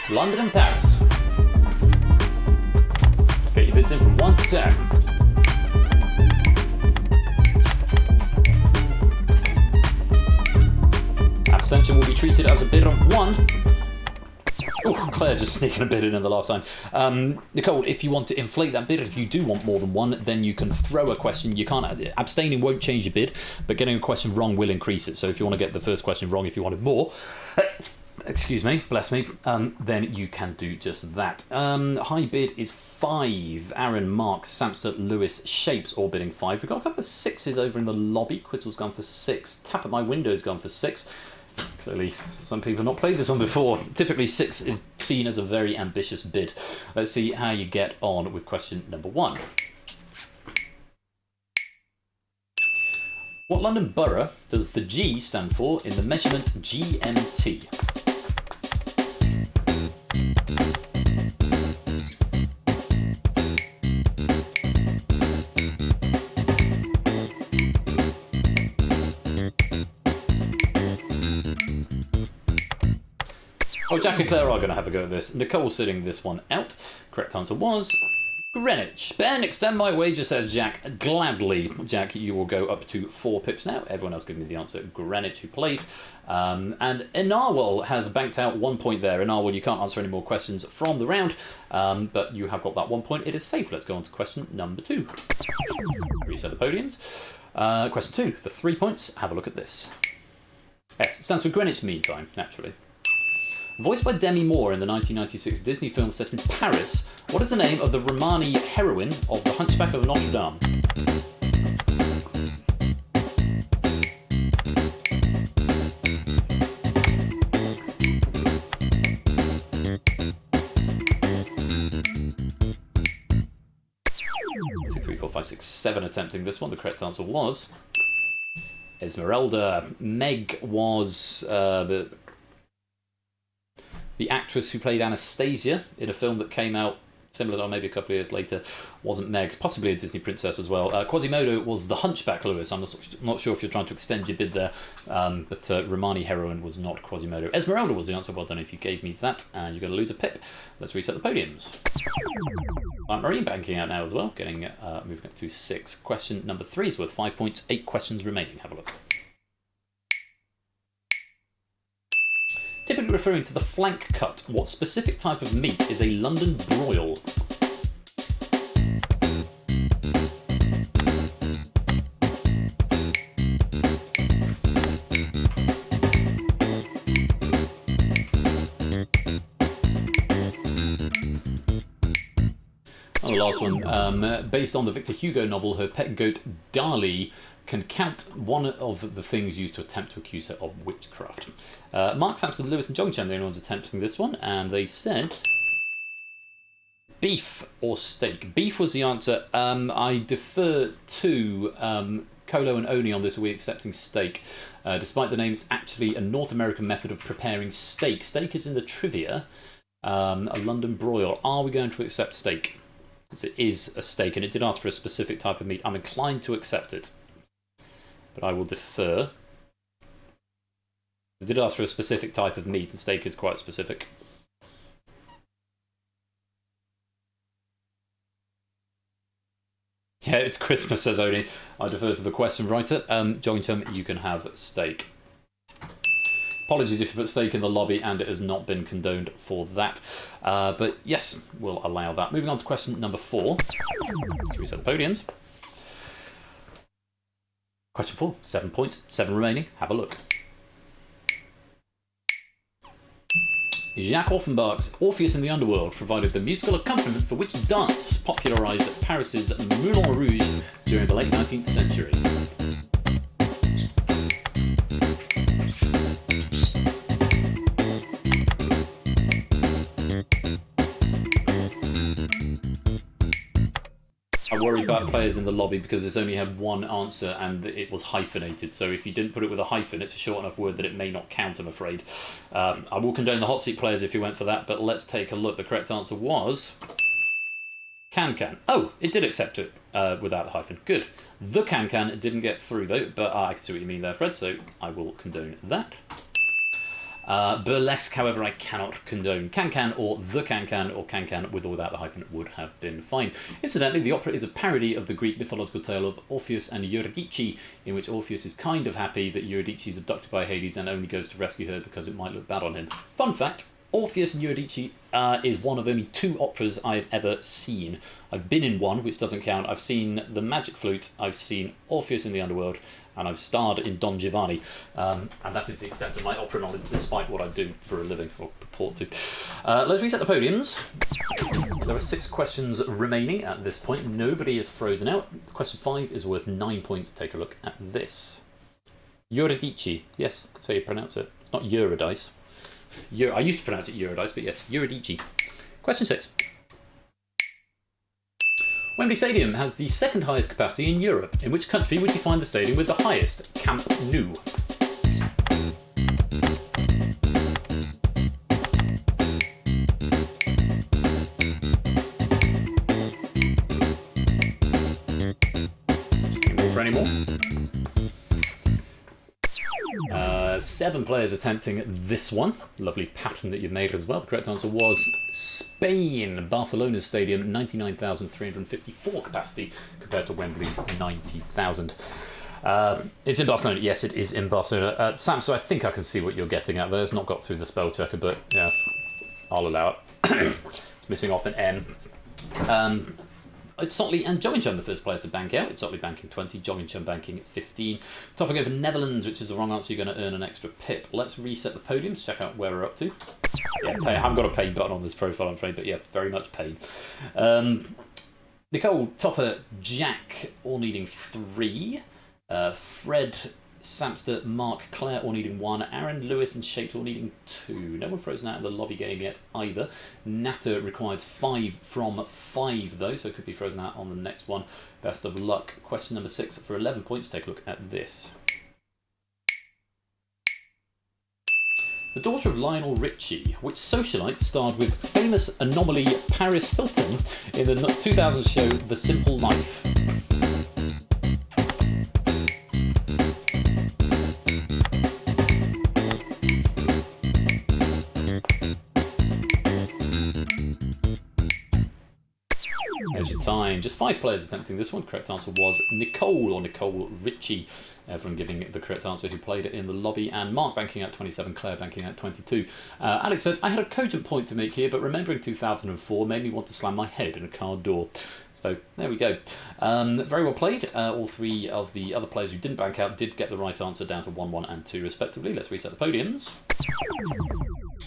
A: London and Paris. Get your bids in from 1 to 10. Abstention will be treated as a bid of 1. Oh, Claire's just sneaking a bid in the last time. Nicole, if you want to inflate that bid, if you do want more than 1, then you can throw a question. You can't. Abstaining won't change your bid, but getting a question wrong will increase it. So if you want to get the first question wrong, if you wanted more, excuse me, bless me, then you can do just that. High bid is 5. Aaron, Mark, Samster, Lewis, Shapes all bidding 5. We've got a couple of 6s over in the lobby. Quistle's gone for 6. Tap at my window's gone for 6. Clearly, some people have not played this one before. Typically, 6 is seen as a very ambitious bid. Let's see how you get on with question number 1. What London borough does the G stand for in the measurement GMT? Oh, Jack and Claire are going to have a go at this. Nicole sitting this one out. Correct answer was Greenwich. Ben, extend my wager, says Jack. Gladly. Jack, you will go up to 4 pips now. Everyone else giving me the answer. Greenwich, who played. And Inarwal has banked out 1 point there. Inarwal, you can't answer any more questions from the round, but you have got that 1 point. It is safe. Let's go on to question number 2. Reset the podiums. Question 2 for 3 points. Have a look at this. S stands for Greenwich Mean Time, naturally. Voiced by Demi Moore in the 1996 Disney film set in Paris, what is the name of the Romani heroine of The Hunchback of Notre Dame? Two, three, four, five, six, 7 attempting this one. The correct answer was Esmeralda. Meg was the actress who played Anastasia in a film that came out similar or maybe a couple of years later. Wasn't Meg's, possibly a Disney princess as well. Quasimodo was the Hunchback, Lewis. I'm not sure if you're trying to extend your bid there, but Romani heroine was not Quasimodo. Esmeralda was the answer. Well done if you gave me that, and you're going to lose a pip. Let's reset the podiums. Marine banking out now as well, getting moving up to 6. Question number 3 is worth 5 points. 8 questions remaining. Have a look. Typically referring to the flank cut, what specific type of meat is a London broil? Oh, the last one. Based on the Victor Hugo novel, her pet goat Dali can count one of the things used to attempt to accuse her of witchcraft. Mark, Sampson, Lewis and John Chan, the only ones attempting this one, and they said beef or steak. Beef was the answer. I defer to Colo and Oni on this. We're accepting steak. Despite the name, it's actually a North American method of preparing steak. Steak is in the trivia. A London broil. Are we going to accept steak? Because it is a steak, and it did ask for a specific type of meat. I'm inclined to accept it, but I will defer. It did ask for a specific type of meat, and steak is quite specific. Yeah, it's Christmas, says Oni. I defer to the question writer. John Chum, you can have steak. Apologies if you put steak in the lobby and it has not been condoned for that. But yes, we'll allow that. Moving on to question number 4. Let's reset the podiums. Question 4, 7 points, 7 remaining. Have a look. Jacques Offenbach's Orpheus in the Underworld provided the musical accompaniment for which dance popularised Paris's Moulin Rouge during the late 19th century? I worry about players in the lobby because it's only had one answer and it was hyphenated. So if you didn't put it with a hyphen, it's a short enough word that it may not count, I'm afraid. I will condone the hot seat players if you went for that, but let's take a look. The correct answer was can. Oh, it did accept it without the hyphen. Good. The can didn't get through though, but I can see what you mean there, Fred, so I will condone that. Burlesque, however, I cannot condone. Can or the can or can with or without the hyphen would have been fine. Incidentally, the opera is a parody of the Greek mythological tale of Orpheus and Eurydice, in which Orpheus is kind of happy that Eurydice is abducted by Hades and only goes to rescue her because it might look bad on him. Fun fact, Orpheus and Eurydice is one of only 2 operas I've ever seen. I've been in one, which doesn't count. I've seen The Magic Flute, I've seen Orpheus in the Underworld, and I've starred in Don Giovanni. And that is the extent of my opera knowledge, despite what I do for a living, or purport to. Let's reset the podiums. There are 6 questions remaining at this point. Nobody is frozen out. Question 5 is worth 9 points. Take a look at this. Eurydice. Yes, that's how you pronounce it. It's not Eurydice. I used to pronounce it Eurydice, but yes, Eurydice. Question 6. Wembley Stadium has the 2nd highest capacity in Europe. In which country would you find the stadium with the highest? Camp Nou. For any more? 7 players attempting this one. Lovely pattern that you've made as well. The correct answer was Spain. Barcelona's stadium, 99,354 capacity compared to Wembley's 90,000. It's in Barcelona. Yes, it is in Barcelona. Sam, so I think I can see what you're getting at there. It's not got through the spell checker, but yeah, I'll allow it. It's missing off an N. It's Sotley and Joggingchum the first players to bank out. It's Sotley banking 20, Joggingchum banking 15. Topping over Netherlands, which is the wrong answer, you're going to earn an extra pip. Let's reset the podiums, check out where we're up to. Yeah, I haven't got a pain button on this profile, I'm afraid, but yeah, very much pain. Nicole, Topper, Jack, all needing 3. Fred, Samster, Mark, Claire all needing 1. Aaron, Lewis and Shapes all needing 2. No one frozen out of the lobby game yet either. Natter requires 5 from 5 though, so it could be frozen out on the next one. Best of luck. Question number 6 for 11 points. Take a look at this. The daughter of Lionel Richie, which socialite starred with famous anomaly Paris Hilton in the 2000 show The Simple Life? There's your time. Just 5 players attempting this one. Correct answer was Nicole, or Nicole Richie. Everyone giving the correct answer who played it in the lobby. And Mark banking at 27, Claire banking at 22. Alex says, I had a cogent point to make here, but remembering 2004 made me want to slam my head in a car door. So there we go. Very well played. All 3 of the other players who didn't bank out did get the right answer down to 1, 1 and 2 respectively. Let's reset the podiums.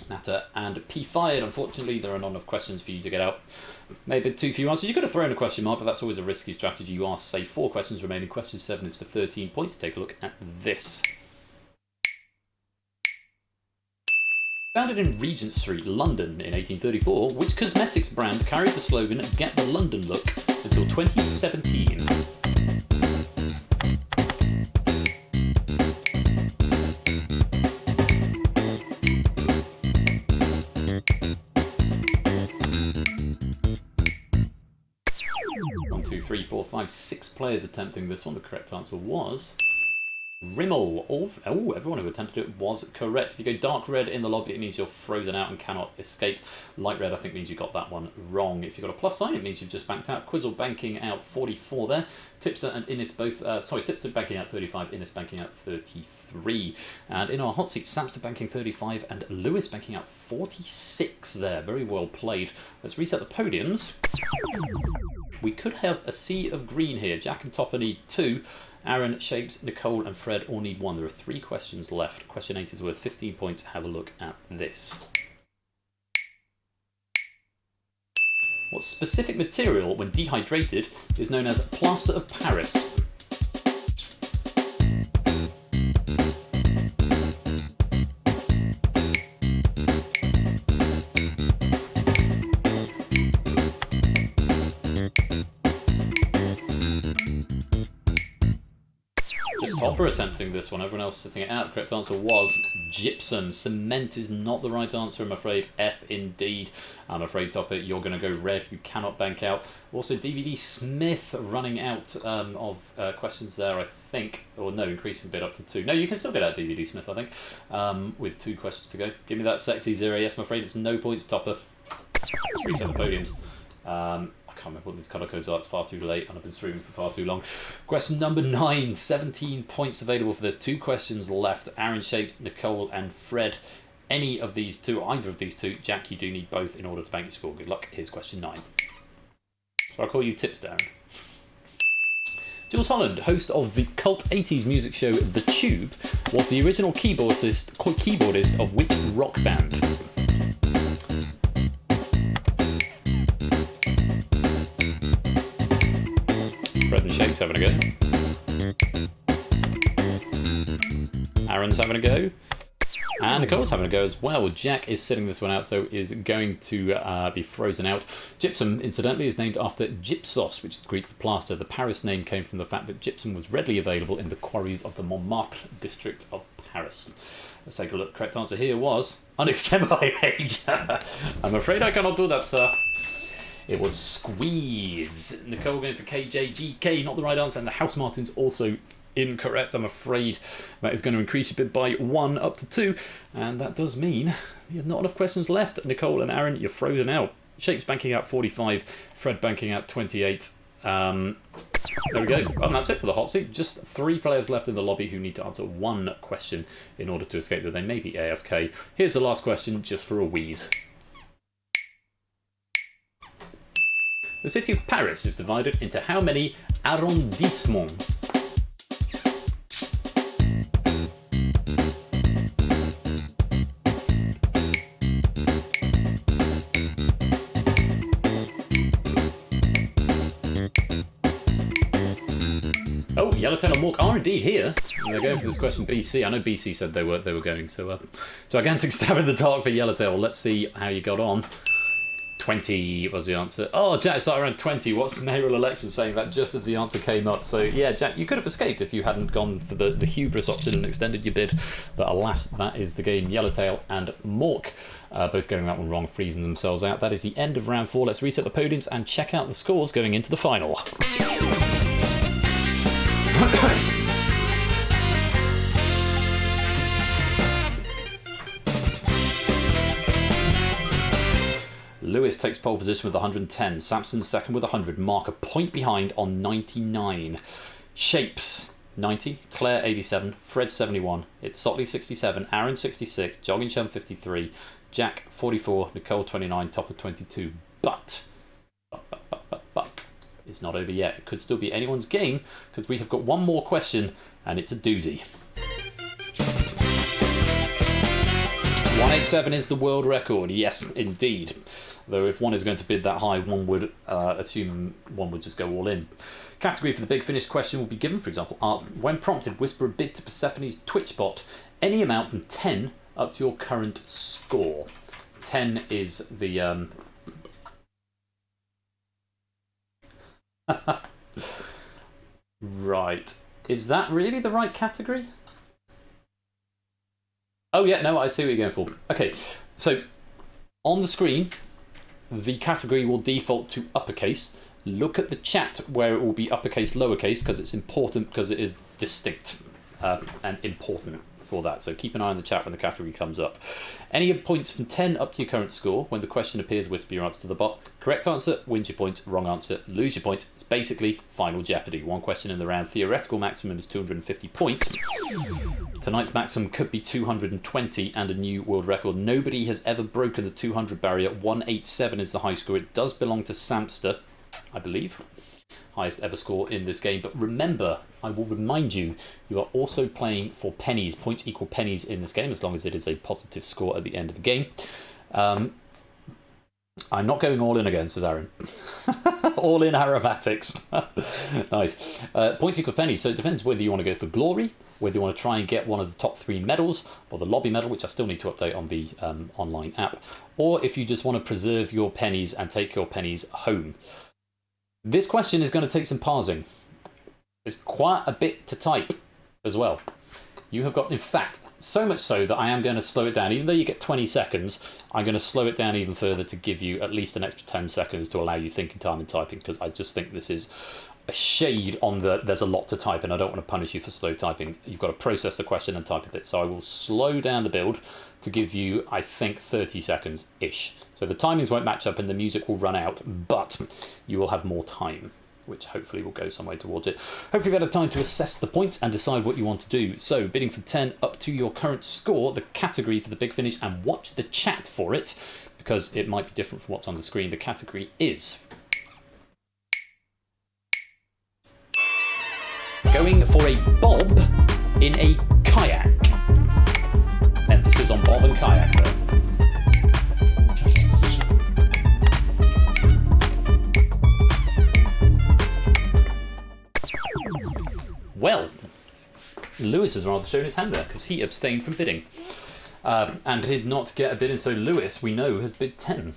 A: Natter and P fired. Unfortunately, there are not enough questions for you to get out. Maybe too few answers. You could have thrown a question mark, but that's always a risky strategy. You are safe. 4 questions remaining. Question 7 is for 13 points. Take a look at this. Founded in Regent Street, London in 1834, which cosmetics brand carried the slogan "Get the London Look" until 2017? One, two, three, four, five, 6 players attempting this one. The correct answer was Rimmel. Oh, everyone who attempted it was correct. If you go dark red in the lobby, it means you're frozen out and cannot escape. Light red, I think, means you got that one wrong. If you've got a plus sign, it means you've just banked out. Quizzle banking out 44 there. Tipster and Innes both, Tipster banking out 35, Innes banking out 33. And in our hot seat, Samster banking 35 and Lewis banking out 46 there. Very well played. Let's reset the podiums. We could have a sea of green here. Jack and Topper need 2. Aaron, Shapes, Nicole and Fred all need 1. There are 3 questions left. Question 8 is worth 15 points. Have a look at this. What specific material, when dehydrated, is known as plaster of Paris? Just Hopper attempting this one, everyone else sitting it out. The correct answer was gypsum. Cement is not the right answer, I'm afraid. F indeed. I'm afraid, Topper, you're going to go red. You cannot bank out. Also, DVD Smith running out of questions there, I think. Or no, increasing a bit up to 2. No, you can still get out DVD Smith, I think, with 2 questions to go. Give me that sexy 0. Yes, I'm afraid it's no points, Topper. Let's reset the podiums. I can't remember what these colour codes are, it's far too late and I've been streaming for far too long. Question number 9, 17 points available for this. 2 questions left. Aaron Shapes, Nicole and Fred. Any of these two, either of these two, Jack, you do need both in order to bank your score. Good luck. Here's question 9. So I'll call you Tips, Darren. Jules Holland, host of the cult 80s music show The Tube, was the original keyboardist of which rock band? Fred and Shapes having a go. Aaron's having a go. And Nicole's having a go as well. Jack is sitting this one out, so is going to be frozen out. Gypsum, incidentally, is named after gypsos, which is Greek for plaster. The Paris name came from the fact that gypsum was readily available in the quarries of the Montmartre district of Paris. Let's take a look. Correct answer here was unextended. I'm afraid I cannot do that, sir. It was Squeeze. Nicole going for KJGK, not the right answer, and the House Martins also incorrect. I'm afraid that is going to increase your bid by 1 up to 2, and that does mean you have not enough questions left. Nicole and Aaron, you're frozen out. Shapes banking out 45, Fred banking out 28. There we go. Well, and that's it for the hot seat. Just 3 players left in the lobby who need to answer 1 question in order to escape, though they may be AFK. Here's the last question, just for a wheeze. The city of Paris is divided into how many arrondissements? Oh, Yellowtail and Mork are indeed here. And they're going for this question BC. I know BC said they were going, so gigantic stab in the dark for Yellowtail. Let's see how you got on. 20 was the answer. Oh, Jack started around 20. What's mayoral election saying that just as the answer came up? So yeah, Jack, you could have escaped if you hadn't gone for the hubris option and extended your bid. But alas, that is the game. Yellowtail and Mork both getting that one wrong, freezing themselves out. That is the end of round 4. Let's reset the podiums and check out the scores going into the final. Lewis takes pole position with 110. Samson second with 100. Mark a point behind on 99. Shapes 90. Claire 87. Fred 71. It's Sotley 67. Aaron 66. Jogging Chum 53. Jack 44. Nicole 29. Topper 22. But it's not over yet. It could still be anyone's game because we have got 1 more question and it's a doozy. 187 is the world record. Yes, indeed. Though if one is going to bid that high, one would assume one would just go all in. Category for the big finish question will be given, for example, when prompted, whisper a bid to Persephone's Twitch bot, any amount from 10 up to your current score. 10 is the... Right. Is that really the right category? Oh yeah, no, I see what you're going for. Okay, so on the screen, the category will default to uppercase. Look at the chat where it will be uppercase, lowercase, because it's important, because it is distinct and important for that. So keep an eye on the chat when the category comes up. Any points from 10 up to your current score. When the question appears, whisper your answer to the bot. Correct answer, wins your points. Wrong answer, lose your points. It's basically Final Jeopardy. 1 question in the round. Theoretical maximum is 250 points. Tonight's maximum could be 220 and a new world record. Nobody has ever broken the 200 barrier. 187 is the high score. It does belong to Samster, I believe. Highest ever score in this game. But remember, I will remind you, you are also playing for pennies. Points equal pennies in this game, as long as it is a positive score at the end of the game. I'm not going all in again, says Aaron. All in aromatics. Nice. Points equal pennies. So it depends whether you want to go for glory, whether you want to try and get one of the top 3 medals, or the lobby medal, which I still need to update on the online app, or if you just want to preserve your pennies and take your pennies home. This question is going to take some parsing. There's quite a bit to type as well. You have got, in fact, so much so that I am going to slow it down. Even though you get 20 seconds, I'm going to slow it down even further to give you at least an extra 10 seconds to allow you thinking time and typing, because I just think this is a shade on there's a lot to type, and I don't want to punish you for slow typing. You've got to process the question and type a bit. So I will slow down the build to give you, I think, 30 seconds-ish. So the timings won't match up and the music will run out, but you will have more time, which hopefully will go some way towards it. Hopefully you've had time to assess the points and decide what you want to do. So, bidding from 10 up to your current score, the category for the big finish, and watch the chat for it, because it might be different from what's on the screen. The category is... going for a bob in a kayak. Emphasis on bob and kayak, though. Well, Lewis has rather shown his hand there, because he abstained from bidding. And did not get a bid in, so Lewis, we know, has bid 10.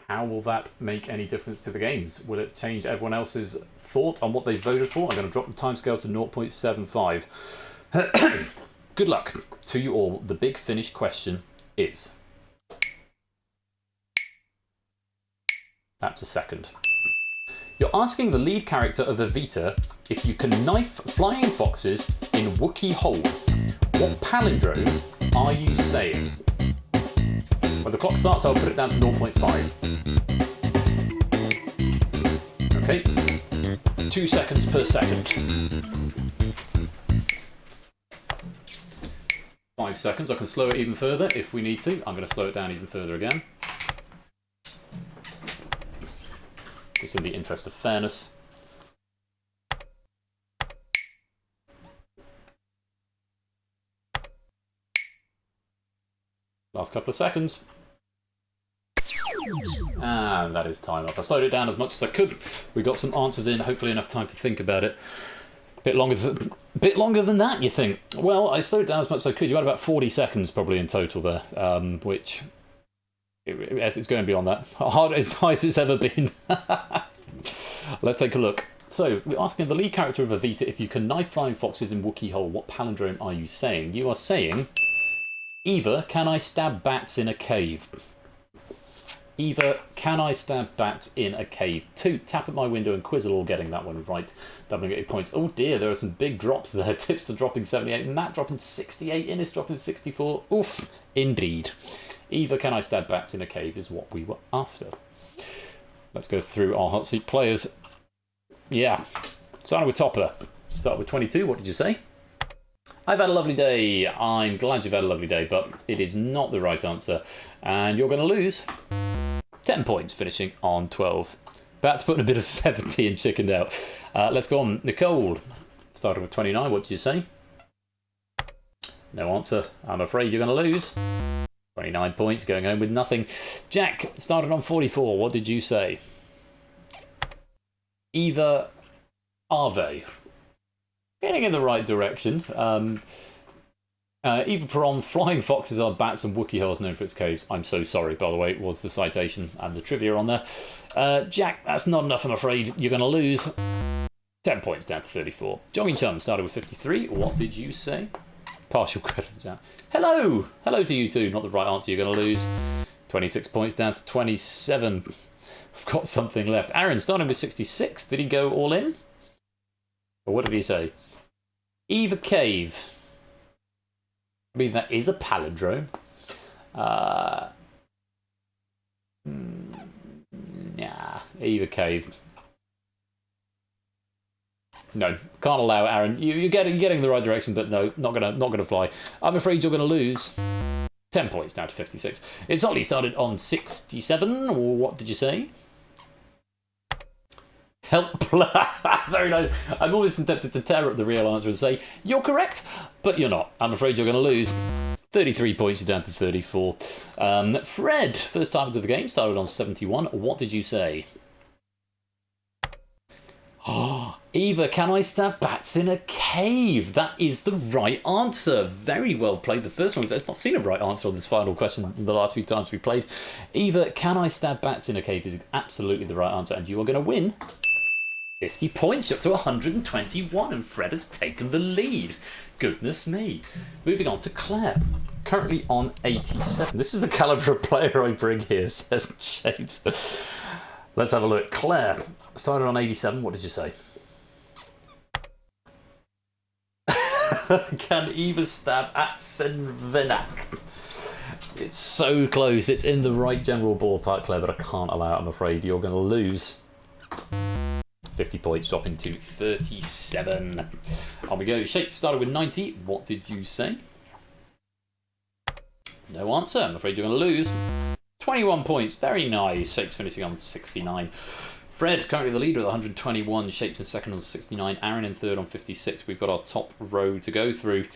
A: How will that make any difference to the games? Will it change everyone else's thought on what they voted for? I'm going to drop the timescale to 0.75. Good luck to you all. The big finish question is... That's a second. You're asking the lead character of Evita if you can knife flying foxes in Wookiee Hole. What palindrome are you saying? When the clock starts, I'll put it down to 0.5. Okay. 2 seconds per second. 5 seconds. I can slow it even further if we need to. I'm going to slow it down even further again. Just in the interest of fairness. Last couple of seconds. And that is time up. I slowed it down as much as I could. We got some answers in, hopefully enough time to think about it. A bit longer than that, you think? Well, I slowed it down as much as I could. You had about 40 seconds probably in total there, which... if it's going beyond that, as high as it's ever been. Let's take a look. So, we're asking the lead character of Evita if you can knife flying foxes in Wookiee Hole. What palindrome are you saying? You are saying, Eva, can I stab bats in a cave? Eva, can I stab bats in a cave? 2, tap at my window and Quizzle all getting that one right. Doubling 8 points. Oh dear, there are some big drops there. Tipster dropping 78, Matt dropping 68, Innes dropping 64. Oof, indeed. Eva, can I stab bats in a cave is what we were after. Let's go through our hot seat players. Yeah, starting with Topper. Start with 22, what did you say? I've had a lovely day. I'm glad you've had a lovely day, but it is not the right answer. And you're going to lose 10 points, finishing on 12. About to put in a bit of 70 and chickened out. Let's go on. Nicole, starting with 29, what did you say? No answer. I'm afraid you're going to lose. 29 points, going home with nothing. Jack, started on 44. What did you say? Eva Arve. Getting in the right direction. Eva Peron, flying foxes are bats and Wookiee Holes known for its caves. I'm so sorry, by the way, was the citation and the trivia on there. Jack, that's not enough, I'm afraid. You're going to lose 10 points down to 34. Jogging Chum started with 53. What did you say? Partial credit, Jack. Hello! Hello to you too. Not the right answer, you're going to lose 26 points down to 27. I've got something left. Aaron, starting with 66. Did he go all in? Or what did he say? Eva Cave. I mean, that is a palindrome. Nah, Eva Cave. No, can't allow Aaron. You're getting in the right direction, but no, not gonna fly. I'm afraid you're gonna lose 10 points down to 56. It's only started on 67, or what did you say? Help. Very nice. I'm always tempted to tear up the real answer and say, you're correct, but you're not. I'm afraid you're going to lose 33 points, you're down to 34. Fred, first time into the game, started on 71. What did you say? Oh, Eva, can I stab bats in a cave? That is the right answer. Very well played. The first one, I've not seen a right answer on this final question in the last few times we played. Eva, can I stab bats in a cave is absolutely the right answer, and you are going to win 50 points. You're up to 121, and Fred has taken the lead. Goodness me. Moving on to Claire, currently on 87. This is the caliber of player I bring here, says Shapes. Let's have a look. Claire, started on 87. What did you say? Can Eva stab at Senvenak? It's so close. It's in the right general ballpark, Claire, but I can't allow it, I'm afraid. You're going to lose 50 points, dropping to 37. On we go. Shape started with 90. What did you say? No answer. I'm afraid you're going to lose 21 points. Very nice. Shapes finishing on 69. Fred, currently the leader with 121. Shapes in second on 69. Aaron in third on 56. We've got our top row to go through.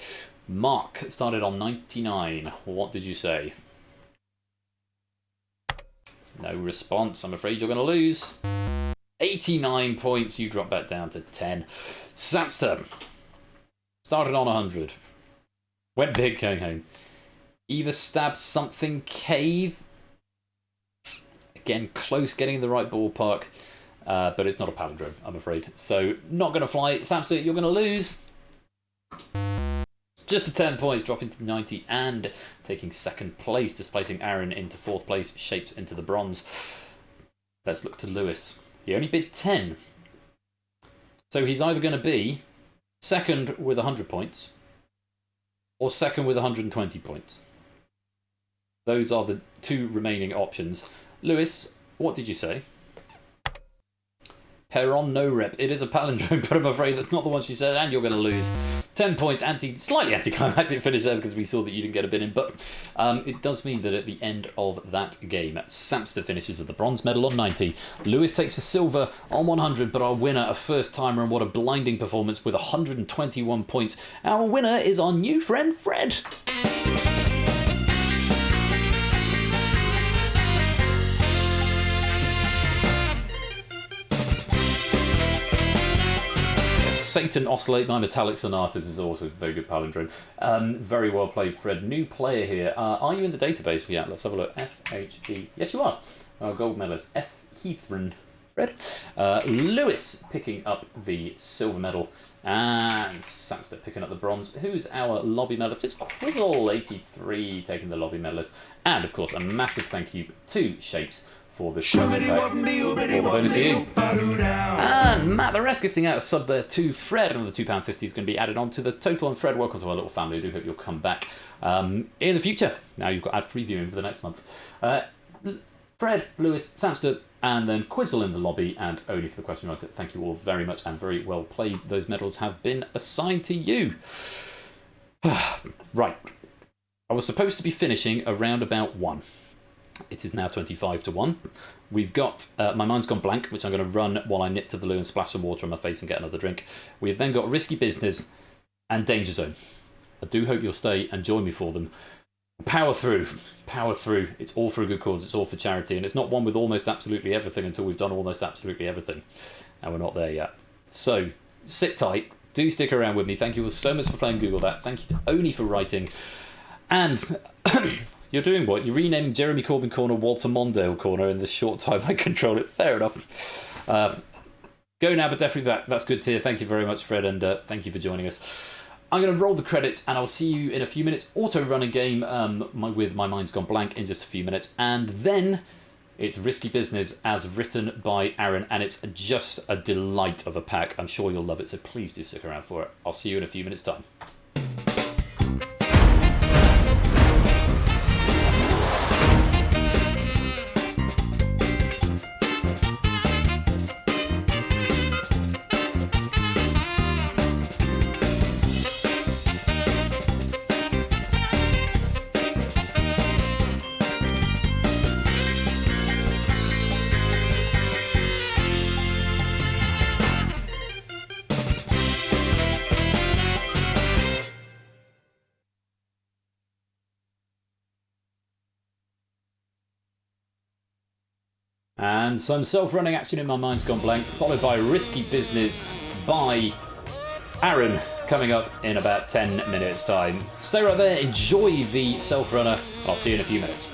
A: Mark started on 99. What did you say? No response. I'm afraid you're going to lose 89 points. You drop back down to 10. Samster started on 100. Went big, going home. Eva stabs something cave. Again, close, getting in the right ballpark. But it's not a palindrome, I'm afraid. So, not going to fly. Samster, you're going to lose just the 10 points, dropping to 90 and taking second place, displacing Aaron into fourth place, Shapes into the bronze. Let's look to Lewis. He only bid 10. So he's either going to be second with 100 points or second with 120 points. Those are the two remaining options. Lewis, what did you say? Perron no rep. It is a palindrome, but I'm afraid that's not the one she said, and you're going to lose 10 points. Slightly anticlimactic finish there because we saw that you didn't get a bid in, but it does mean that at the end of that game, Samster finishes with the bronze medal on 90. Lewis takes a silver on 100, but our winner, a first-timer, and what a blinding performance with 121 points. Our winner is our new friend, Fred. Satan Oscillate My Metallic Sonatas is also a very good palindrome. Very well played, Fred. New player here. Are you in the database? Yeah, let's have a look. F-H-E. Yes, you are. Gold medalist. F. Heathran. Fred. Lewis picking up the silver medal. And Samster picking up the bronze. Who's our lobby medalist? It's Quizzle83 taking the lobby medalist. And, of course, a massive thank you to Shapes for the show. All the bonus to you. And Matt the Ref gifting out a sub there to Fred, and the £2.50 is going to be added on to the total. And Fred, welcome to our little family. I do hope you'll come back in the future. Now you've got ad-free viewing for the next month. Fred, Lewis, Samster, and then Quizzle in the lobby, and only for the question writer. Thank you all very much and very well played. Those medals have been assigned to you. Right. I was supposed to be finishing around about 1. It is now 25 to 1. We've got My Mind's Gone Blank, which I'm going to run while I nip to the loo and splash some water on my face and get another drink. We've then got Risky Business and Danger Zone. I do hope you'll stay and join me for them. Power through. Power through. It's all for a good cause. It's all for charity. And it's not one with almost absolutely everything until we've done almost absolutely everything. And we're not there yet. So, sit tight. Do stick around with me. Thank you all so much for playing Google That. Thank you to Oni for writing. And... You're doing what? You're renaming Jeremy Corbyn Corner Walter Mondale Corner in the short time I control it. Fair enough. Go now, but definitely back. That's good to hear. Thank you very much, Fred, and thank you for joining us. I'm going to roll the credits, and I'll see you in a few minutes. Auto-run a game with My Mind's Gone Blank in just a few minutes. And then it's Risky Business as written by Aaron, and it's just a delight of a pack. I'm sure you'll love it, so please do stick around for it. I'll see you in a few minutes' time. And some self-running action in My Mind's Gone Blank, followed by Risky Business by Aaron, coming up in about 10 minutes' time. Stay right there, enjoy the self-runner, and I'll see you in a few minutes.